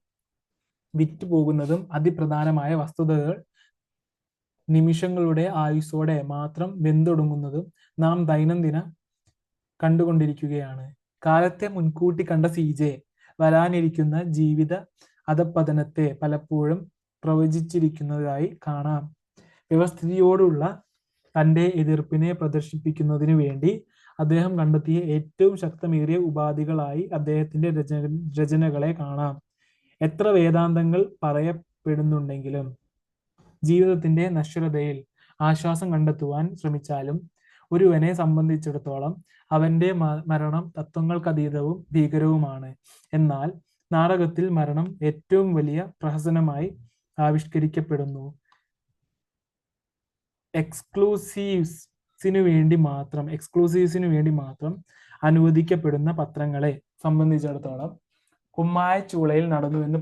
വിറ്റുപോകുന്നതും അതിപ്രധാനമായ വസ്തുതകൾ നിമിഷങ്ങളുടെ ആയുസ്സോടെ മാത്രം വെന്തൊടുങ്ങുന്നതും നാം ദൈനംദിന കണ്ടുകൊണ്ടിരിക്കുകയാണ്. കാലത്തെ മുൻകൂട്ടി കണ്ട CJ വരാനിരിക്കുന്ന ജീവിത അധപ്പതനത്തെ പലപ്പോഴും പ്രവചിച്ചിരിക്കുന്നതായി കാണാം. വ്യവസ്ഥിതിയോടുള്ള തന്റെ എതിർപ്പിനെ പ്രദർശിപ്പിക്കുന്നതിനു വേണ്ടി അദ്ദേഹം കണ്ടെത്തിയ ഏറ്റവും ശക്തമേറിയ ഉപാധികളായി അദ്ദേഹത്തിന്റെ രചനകളെ കാണാം. എത്ര വേദാന്തങ്ങൾ പറയപ്പെടുന്നുണ്ടെങ്കിലും ജീവിതത്തിന്റെ നശ്വരതയിൽ ആശ്വാസം കണ്ടെത്തുവാൻ ശ്രമിച്ചാലും ഒരുവനെ സംബന്ധിച്ചിടത്തോളം അവന്റെ മരണം തത്വങ്ങൾക്കതീതവും ഭീകരവുമാണ്. എന്നാൽ നാടകത്തിൽ മരണം ഏറ്റവും വലിയ പ്രഹസനമായി ആവിഷ്കരിക്കപ്പെടുന്നു. എക്സ്ക്ലൂസീവ്സിനു വേണ്ടി മാത്രം അനുവദിക്കപ്പെടുന്ന പത്രങ്ങളെ സംബന്ധിച്ചിടത്തോളം കുമ്മായച്ചൂളയിൽ നടന്നു എന്ന്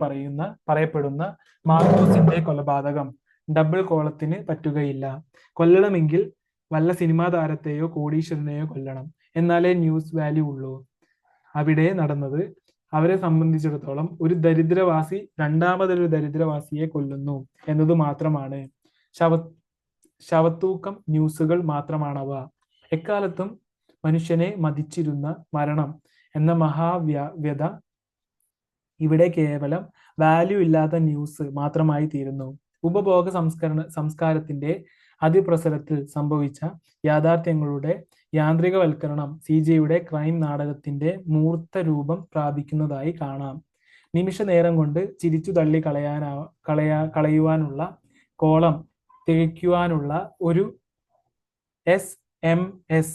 പറയപ്പെടുന്ന മാർക്കോസിന്റെ കൊലപാതകം ഡബിൾ കോളത്തിന് പറ്റുകയില്ല. കൊല്ലണമെങ്കിൽ വല്ല സിനിമാ താരത്തെയോ കോടീശ്വരനെയോ കൊല്ലണം, എന്നാലേ ന്യൂസ് വാല്യൂ ഉള്ളൂ. അവിടെ നടന്നത് അവരെ സംബന്ധിച്ചിടത്തോളം ഒരു ദരിദ്രവാസി രണ്ടാമതൊരു ദരിദ്രവാസിയെ കൊല്ലുന്നു എന്നത് മാത്രമാണ്. ശവത്തൂക്കം ന്യൂസുകൾ മാത്രമാണവ. എക്കാലത്തും മനുഷ്യനെ മതിച്ചിരുന്ന മരണം എന്ന മഹാവ്യത ഇവിടെ കേവലം വാല്യൂ ഇല്ലാത്ത ന്യൂസ് മാത്രമായി തീരുന്നു. ഉപഭോഗ സംസ്കാരത്തിന്റെ അതിപ്രസരത്തിൽ സംഭവിച്ച യാഥാർത്ഥ്യങ്ങളുടെ യാന്ത്രികവൽക്കരണം CJയുടെ ക്രൈം നാടകത്തിന്റെ മൂർത്ത രൂപം പ്രാപിക്കുന്നതായി കാണാം. നിമിഷ നേരം കൊണ്ട് ചിരിച്ചു തള്ളി കളയുവാനുള്ള കോളം തികയ്ക്കുവാനുള്ള ഒരു SMS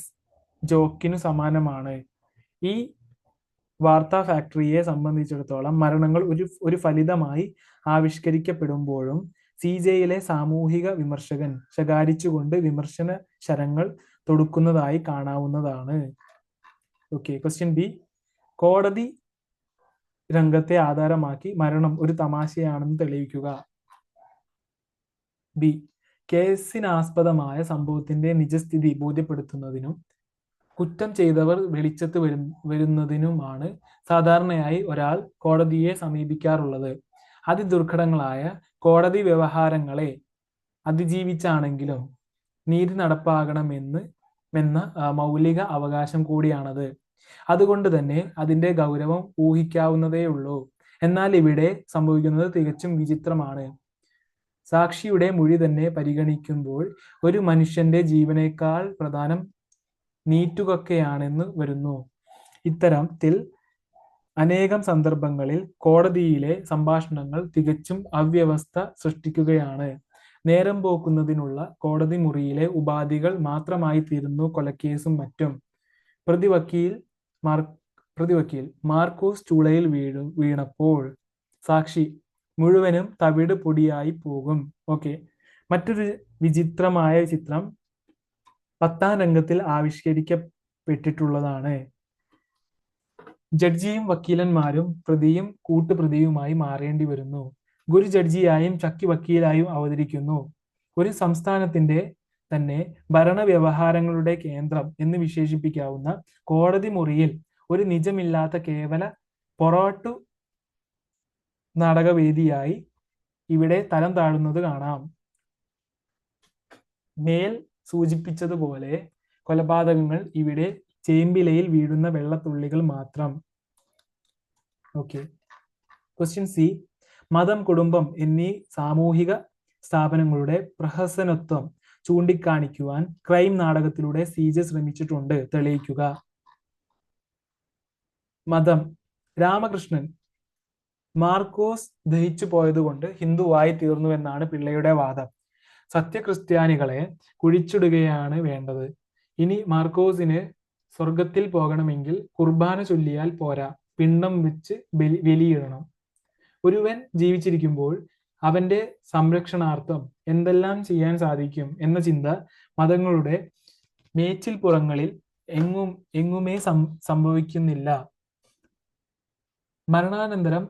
ജോക്കിനു സമാനമാണ്. ഈ വാർത്താ ഫാക്ടറിയെ സംബന്ധിച്ചിടത്തോളം മരണങ്ങൾ ഒരു ഫലിതമായി ആവിഷ്കരിക്കപ്പെടുമ്പോഴും CJയിലെ സാമൂഹിക വിമർശകൻ ശകാരിച്ചുകൊണ്ട് വിമർശന ശരങ്ങൾ തൊടുക്കുന്നതായി കാണാവുന്നതാണ്. Okay, question B. കോടതി രംഗത്തെ ആധാരമാക്കി മരണം ഒരു തമാശയാണെന്ന് തെളിയിക്കുക. ബി. കേസിനാസ്പദമായ സംഭവത്തിന്റെ നിജസ്ഥിതി ബോധ്യപ്പെടുത്തുന്നതിനും കുറ്റം ചെയ്തവർ വെളിച്ചത്ത് വരുന്നതിനുമാണ് സാധാരണയായി ഒരാൾ കോടതിയെ സമീപിക്കാറുള്ളത്. അതിദുർഘടങ്ങളായ കോടതി വ്യവഹാരങ്ങളെ അതിജീവിച്ചാണെങ്കിലും നീതി നടപ്പാകണമെന്ന മൗലിക അവകാശം കൂടിയാണത്. അതുകൊണ്ട് തന്നെ അതിന്റെ ഗൗരവം ഊഹിക്കാവുന്നതേയുള്ളൂ. എന്നാൽ ഇവിടെ സംഭവിക്കുന്നത് തികച്ചും വിചിത്രമാണ്. സാക്ഷിയുടെ മൊഴി തന്നെ പരിഗണിക്കുമ്പോൾ ഒരു മനുഷ്യന്റെ ജീവനേക്കാൾ പ്രധാനം നീറ്റുകയൊക്കെയാണെന്ന് വരുന്നു. ഇത്തരത്തിൽ അനേകം സന്ദർഭങ്ങളിൽ കോടതിയിലെ സംഭാഷണങ്ങൾ തികച്ചും അവ്യവസ്ഥ സൃഷ്ടിക്കുകയാണ്. നേരം പോക്കുന്നതിനുള്ള കോടതി മുറിയിലെ ഉപാധികൾ മാത്രമായി തീരുന്നു കൊലക്കേസും മറ്റും. പ്രതിവക്കീൽ മാർക്കോസ് ചൂളയിൽ വീണപ്പോൾ സാക്ഷി മുഴുവനും തവിട് പൊടിയായി പോകും. ഓക്കെ, മറ്റൊരു വിചിത്രമായ ചിത്രം 10ാം രംഗത്തിൽ ആവിഷ്കരിക്കപ്പെട്ടിട്ടുള്ളതാണ്. ജഡ്ജിയും വക്കീലന്മാരും പ്രതിയും കൂട്ടുപ്രതിയുമായി മാറേണ്ടി വരുന്നു. ഗുരു ജഡ്ജിയായും ചക്കി വക്കീലായും അവതരിക്കുന്നു. ഒരു സംസ്ഥാനത്തിന്റെ തന്നെ ഭരണവ്യവഹാരങ്ങളുടെ കേന്ദ്രം എന്ന് വിശേഷിപ്പിക്കാവുന്ന കോടതി മുറിയിൽ ഒരു നിജമില്ലാത്ത കേവല പൊറാട്ടു നാടകവേദിയായി ഇവിടെ തരം താഴുന്നത് കാണാം. മേൽ സൂചിപ്പിച്ചതുപോലെ കൊലപാതകങ്ങൾ ഇവിടെ ചേമ്പിലയിൽ വീഴുന്ന വെള്ളത്തുള്ളികൾ മാത്രം. Okay, question C. മതം, കുടുംബം എന്നീ സാമൂഹിക സ്ഥാപനങ്ങളുടെ പ്രഹസനത്വം ചൂണ്ടിക്കാണിക്കുവാൻ ക്രൈം നാടകത്തിലൂടെ സി.ജെ ശ്രമിച്ചിട്ടുണ്ട്. തെളിയിക്കുക. മതം. രാമകൃഷ്ണൻ മാർക്കോസ് ദഹിച്ചു പോയതുകൊണ്ട് ഹിന്ദുവായി തീർന്നുവെന്നാണ് പിള്ളയുടെ വാദം. സത്യക്രിസ്ത്യാനികളെ കുഴിച്ചിടുകയാണ് വേണ്ടത്. ഇനി മാർക്കോസിന് സ്വർഗത്തിൽ പോകണമെങ്കിൽ കുർബാന ചൊല്ലിയാൽ പോരാ, പിണ്ഡം വെച്ച് ബലിയിടണം. ഒരുവൻ ജീവിച്ചിരിക്കുമ്പോൾ അവന്റെ സംരക്ഷണാർത്ഥം എന്തെല്ലാം ചെയ്യാൻ സാധിക്കും എന്ന ചിന്ത മതങ്ങളുടെ മേച്ചിൽപ്പുറങ്ങളിൽ എങ്ങുമേ സംഭവിക്കുന്നില്ല. മരണാനന്തരം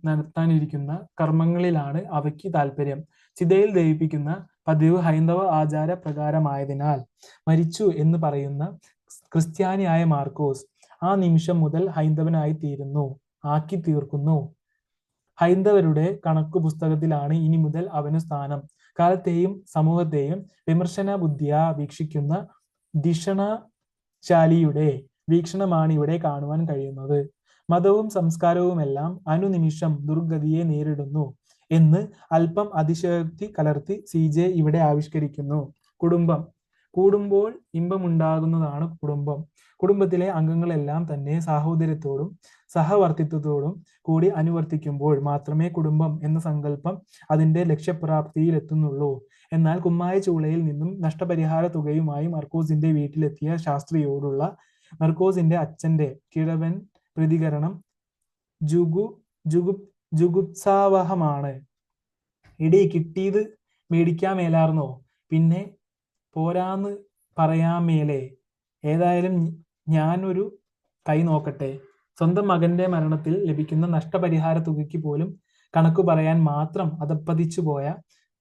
നടത്താനിരിക്കുന്ന കർമ്മങ്ങളിലാണ് അവയ്ക്ക് താല്പര്യം. ചിതയിൽ ദഹിപ്പിക്കുന്ന പതിവ് ഹൈന്ദവ ആചാര പ്രകാരമായതിനാൽ മരിച്ചു എന്ന് പറയുന്ന ക്രിസ്ത്യാനിയായ മാർക്കോസ് ആ നിമിഷം മുതൽ ഹൈന്ദവനായി ആക്കി തീർക്കുന്നു. ഹൈന്ദവരുടെ കണക്കു പുസ്തകത്തിലാണ് ഇനി മുതൽ അവന് സ്ഥാനം. കാലത്തെയും സമൂഹത്തെയും വിമർശന ബുദ്ധിയാ വീക്ഷിക്കുന്ന ധിഷണശാലിയുടെ വീക്ഷണമാണ് ഇവിടെ കാണുവാൻ കഴിയുന്നത്. മതവും സംസ്കാരവുമെല്ലാം അനുനിമിഷം ദുർഗതിയെ നേരിടുന്നു എന്ന് അല്പം അതിശയോക്തി കലർത്തി സി.ജെ ഇവിടെ ആവിഷ്കരിക്കുന്നു. കുടുംബം. കൂടുമ്പോൾ ഇമ്പമുണ്ടാകുന്നതാണ് കുടുംബം. കുടുംബത്തിലെ അംഗങ്ങളെല്ലാം തന്നെ സാഹോദര്യത്തോടും സഹവർത്തിത്വത്തോടും കൂടി അനുവർത്തിക്കുമ്പോൾ മാത്രമേ കുടുംബം എന്ന സങ്കല്പം അതിന്റെ ലക്ഷ്യപ്രാപ്തിയിൽ എത്തുന്നുള്ളൂ. എന്നാൽ കുമ്മായ ചൂളയിൽ നിന്നും നഷ്ടപരിഹാര തുകയുമായി മർക്കോസിന്റെ വീട്ടിലെത്തിയ ശാസ്ത്രിയോടുള്ള മർക്കോസിന്റെ അച്ഛന്റെ കിഴവൻ പ്രതികരണം ജുഗുപ്സാവഹമാണ്. ഇടി കിട്ടിയത് മേടിക്കാമേലാർന്നോ, പിന്നെ പോരാന്ന് പറയാമേലേ, ഏതായാലും ഞാനൊരു കൈ നോക്കട്ടെ. സ്വന്തം മകന്റെ മരണത്തിൽ ലഭിക്കുന്ന നഷ്ടപരിഹാര തുകയ്ക്ക് പോലും കണക്കു പറയാൻ മാത്രം അധപ്പതിച്ചു പോയ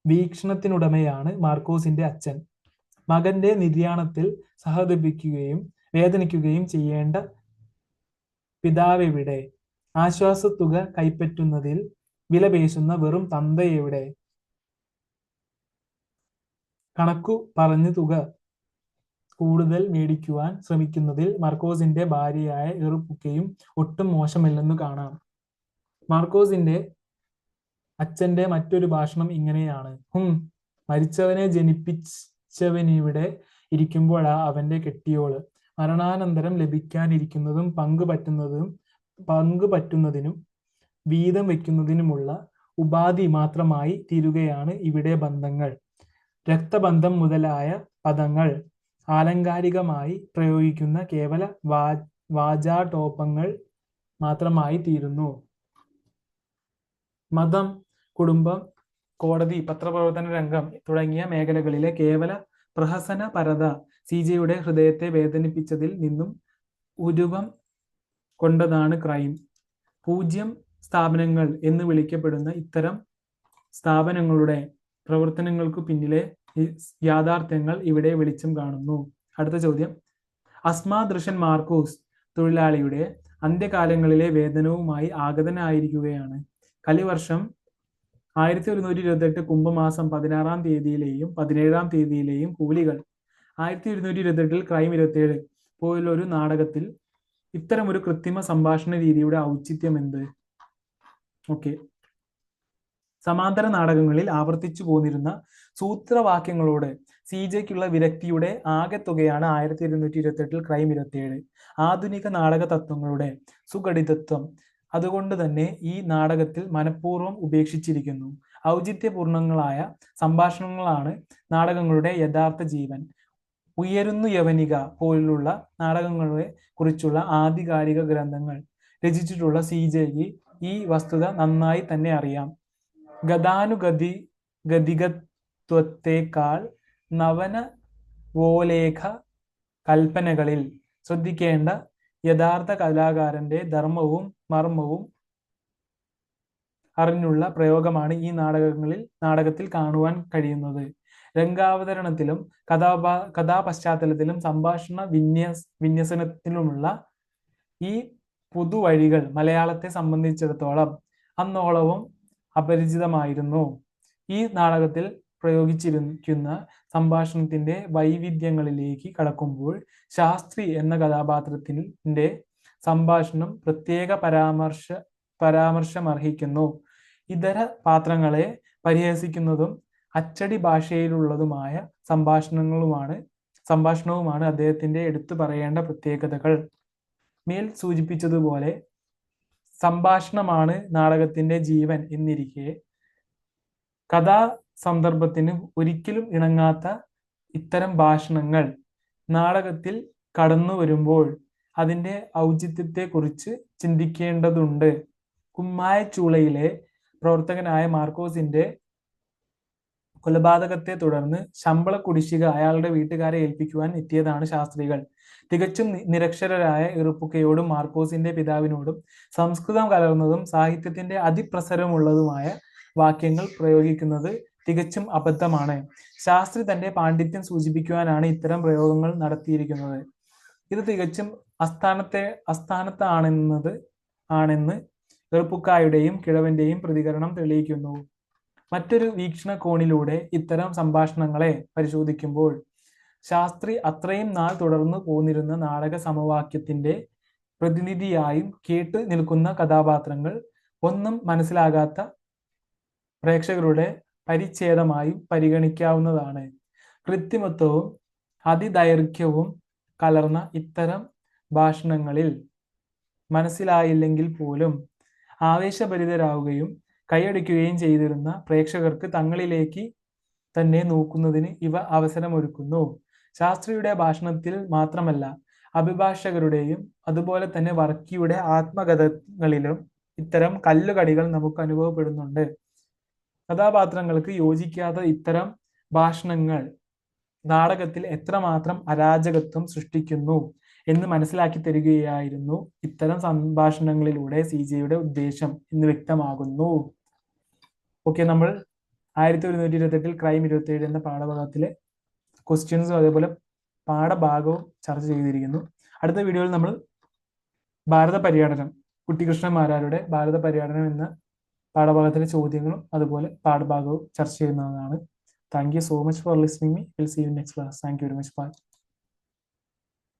വീക്ഷണത്തിനുടമയാണ് മാർക്കോസിന്റെ അച്ഛൻ. മകന്റെ നിര്യാണത്തിൽ സഹതപിക്കുകയും വേദനിക്കുകയും ചെയ്യേണ്ട പിതാവെവിടെ? ആശ്വാസത്തുക കൈപ്പറ്റുന്നതിൽ വിലപേശുന്ന വെറും തന്തയെവിടെ? കണക്കു പറഞ്ഞ് തുക കൂടുതൽ മേടിക്കുവാൻ ശ്രമിക്കുന്നതിൽ മാർക്കോസിന്റെ ഭാര്യയായ എറുപ്പുക്കയും ഒട്ടും മോശമല്ലെന്നു കാണാം. മാർക്കോസിന്റെ അച്ഛന്റെ മറ്റൊരു ഭാഷണം ഇങ്ങനെയാണ്. മരിച്ചവനെ ജനിപ്പിച്ചവനിവിടെ ഇരിക്കുമ്പോഴാ അവന്റെ കെട്ടിയോള്. മരണാനന്തരം ലഭിക്കാനിരിക്കുന്നതും പങ്കുപറ്റുന്നതിനും വീതം വയ്ക്കുന്നതിനുമുള്ള ഉപാധി മാത്രമായി തീരുകയാണ് ഇവിടെ ബന്ധങ്ങൾ. രക്തബന്ധം മുതലായ പദങ്ങൾ ആലങ്കാരികമായി പ്രയോഗിക്കുന്ന കേവല വാചാടോപങ്ങൾ മാത്രമായി തീരുന്നു. മതം, കുടുംബം, കോടതി, പത്രപ്രവർത്തന രംഗം തുടങ്ങിയ മേഖലകളിലെ കേവല പ്രഹസന പരത സി.ജെയുടെ ഹൃദയത്തെ വേദനിപ്പിച്ചതിൽ നിന്നും ഉരുവം കൊണ്ടതാണ് ക്രൈം. പൂജ്യം സ്ഥാപനങ്ങൾ എന്ന് വിളിക്കപ്പെടുന്ന ഇത്തരം സ്ഥാപനങ്ങളുടെ പ്രവർത്തനങ്ങൾക്ക് പിന്നിലെ യാഥാർത്ഥ്യങ്ങൾ ഇവിടെ വെളിച്ചം കാണുന്നു. അടുത്ത ചോദ്യം, അസ്മാദൃശൻ മാർക്കൂസ് തൊഴിലാളിയുടെ അന്ത്യകാലങ്ങളിലെ വേതനവുമായി ആഗതനായിരിക്കുകയാണ്. കലിവർഷം 1128 കുംഭമാസം 16-ാം തീയതിയിലെയും 17-ാം തീയതിയിലെയും കൂലികൾ 1128 ക്രൈം 27 പോലൊരു നാടകത്തിൽ ഇത്തരമൊരു കൃത്രിമ സംഭാഷണ രീതിയുടെ ഔചിത്യം എന്ത്? ഓക്കെ, സമാന്തര നാടകങ്ങളിൽ ആവർത്തിച്ചു പോന്നിരുന്ന സൂത്രവാക്യങ്ങളോട് CJക്കുള്ള വിരക്തിയുടെ ആകെത്തുകയാണ് 1228 ക്രൈം 27. ആധുനിക നാടക തത്വങ്ങളുടെ സുഘടിതത്വം അതുകൊണ്ട് തന്നെ ഈ നാടകത്തിൽ മനഃപൂർവ്വം ഉപേക്ഷിച്ചിരിക്കുന്നു. ഔചിത്യപൂർണങ്ങളായ സംഭാഷണങ്ങളാണ് നാടകങ്ങളുടെ യഥാർത്ഥ ജീവൻ. ഉയരുന്നു യവനിക പോലുള്ള നാടകങ്ങളെ കുറിച്ചുള്ള ആധികാരിക ഗ്രന്ഥങ്ങൾ രചിച്ചിട്ടുള്ള CJക്ക് ഈ വസ്തുത നന്നായി തന്നെ അറിയാം. ഗതികത്വത്തെക്കാൾ നവനവോലേഖ കൽപ്പനകളിൽ ശ്രദ്ധിക്കേണ്ട യഥാർത്ഥ കലാകാരന്റെ ധർമ്മവും മർമ്മവും അറിഞ്ഞുള്ള പ്രയോഗമാണ് ഈ നാടകത്തിൽ കാണുവാൻ കഴിയുന്നത്. രംഗാവതരണത്തിലും കഥാപശ്ചാത്തലത്തിലും സംഭാഷണ വിന്യസനത്തിലുമുള്ള ഈ പുതുവഴികൾ മലയാളത്തെ സംബന്ധിച്ചിടത്തോളം അന്നോളവും അപരിചിതമായിരുന്നു. ഈ നാടകത്തിൽ പ്രയോഗിച്ചിരിക്കുന്ന സംഭാഷണത്തിന്റെ വൈവിധ്യങ്ങളിലേക്ക് കടക്കുമ്പോൾ ശാസ്ത്രി എന്ന കഥാപാത്രത്തിന്റെ സംഭാഷണം പ്രത്യേക പരാമർശമർഹിക്കുന്നു. ഇതര പാത്രങ്ങളെ പരിഹസിക്കുന്നതും അച്ചടി ഭാഷയിലുള്ളതുമായ സംഭാഷണവുമാണ് അദ്ദേഹത്തിന്റെ എടുത്തു പറയേണ്ട പ്രത്യേകതകൾ. മേൽ സൂചിപ്പിച്ചതുപോലെ സംഭാഷണമാണ് നാടകത്തിന്റെ ജീവൻ എന്നിരിക്കെ കഥാസന്ദർഭത്തിന് ഒരിക്കലും ഇണങ്ങാത്ത ഇത്തരം ഭാഷണങ്ങൾ നാടകത്തിൽ കടന്നു വരുമ്പോൾ അതിന്റെ ഔചിത്യത്തെക്കുറിച്ച് ചിന്തിക്കേണ്ടതുണ്ട്. കുമ്മായച്ചൂളയിലെ പ്രവർത്തകനായ മാർക്കോസിന്റെ കൊലപാതകത്തെ തുടർന്ന് ശമ്പള കുടിശ്ശിക അയാളുടെ വീട്ടുകാരെ ഏൽപ്പിക്കുവാൻ എത്തിയതാണ് ശാസ്ത്രികൾ. തികച്ചും നിരക്ഷരരായ ഇറുപ്പുക്കയോടും മാർക്കോസിന്റെ പിതാവിനോടും സംസ്കൃതം കലർന്നതും സാഹിത്യത്തിന്റെ അതിപ്രസരമുള്ളതുമായ വാക്യങ്ങൾ പ്രയോഗിക്കുന്നത് തികച്ചും അബദ്ധമാണ്. ശാസ്ത്രി തന്റെ പാണ്ഡിത്യം സൂചിപ്പിക്കുവാനാണ് ഇത്തരം പ്രയോഗങ്ങൾ നടത്തിയിരിക്കുന്നത്. ഇത് തികച്ചും ആണെന്ന് ഇറുപ്പുക്കായുടെയും കിഴവന്റെയും പ്രതികരണം തെളിയിക്കുന്നു. മറ്റൊരു വീക്ഷണകോണിലൂടെ ഇത്തരം സംഭാഷണങ്ങളെ പരിശോധിക്കുമ്പോൾ ശാസ്ത്രി അത്രയും നാൾ തുടർന്നു പോന്നിരുന്ന നാടക സമവാക്യത്തിന്റെ പ്രതിനിധിയായും കേട്ടു നിൽക്കുന്ന കഥാപാത്രങ്ങൾ ഒന്നും മനസ്സിലാകാത്ത പ്രേക്ഷകരുടെ പരിച്ഛേദമായും പരിഗണിക്കാവുന്നതാണ്. കൃത്രിമത്വവും അതിദൈർഘ്യവും കലർന്ന ഇത്തരം ഭാഷണങ്ങളിൽ മനസ്സിലായില്ലെങ്കിൽ പോലും ആവേശഭരിതരാവുകയും കൈയടിക്കുകയും ചെയ്തിരുന്ന പ്രേക്ഷകർക്ക് തങ്ങളിലേക്ക് തന്നെ നോക്കുന്നതിന് ഇവ അവസരമൊരുക്കുന്നു. ശാസ്ത്രിയുടെ ഭാഷണത്തിൽ മാത്രമല്ല, അഭിഭാഷകരുടെയും അതുപോലെ തന്നെ വർക്കിയുടെ ആത്മകഥകളിലും ഇത്തരം കല്ലുകടികൾ നമുക്ക് അനുഭവപ്പെടുന്നുണ്ട്. കഥാപാത്രങ്ങൾക്ക് യോജിക്കാത്ത ഇത്തരം ഭാഷണങ്ങൾ നാടകത്തിൽ എത്രമാത്രം അരാജകത്വം സൃഷ്ടിക്കുന്നു എന്ന് മനസ്സിലാക്കി തരികയായിരുന്നു ഇത്തരം സംഭാഷണങ്ങളിലൂടെ CJയുടെ ഉദ്ദേശം എന്ന് വ്യക്തമാകുന്നു. ഓക്കെ, നമ്മൾ 1128 ക്രൈം 27 എന്ന പാഠഭാഗത്തിലെ ക്വസ്റ്റ്യൻസും അതേപോലെ പാഠഭാഗവും ചർച്ച ചെയ്തിരിക്കുന്നു. അടുത്ത വീഡിയോയിൽ നമ്മൾ ഭാരത പര്യടനം, കുട്ടിക്കൃഷ്ണൻ മാരാരുടെ ഭാരത പര്യടനം എന്ന പാഠഭാഗത്തിലെ ചോദ്യങ്ങളും അതുപോലെ പാഠഭാഗവും ചർച്ച ചെയ്യുന്നതാണ്. Thank you so much for listening me. Will see you next class. Thank you very much. By.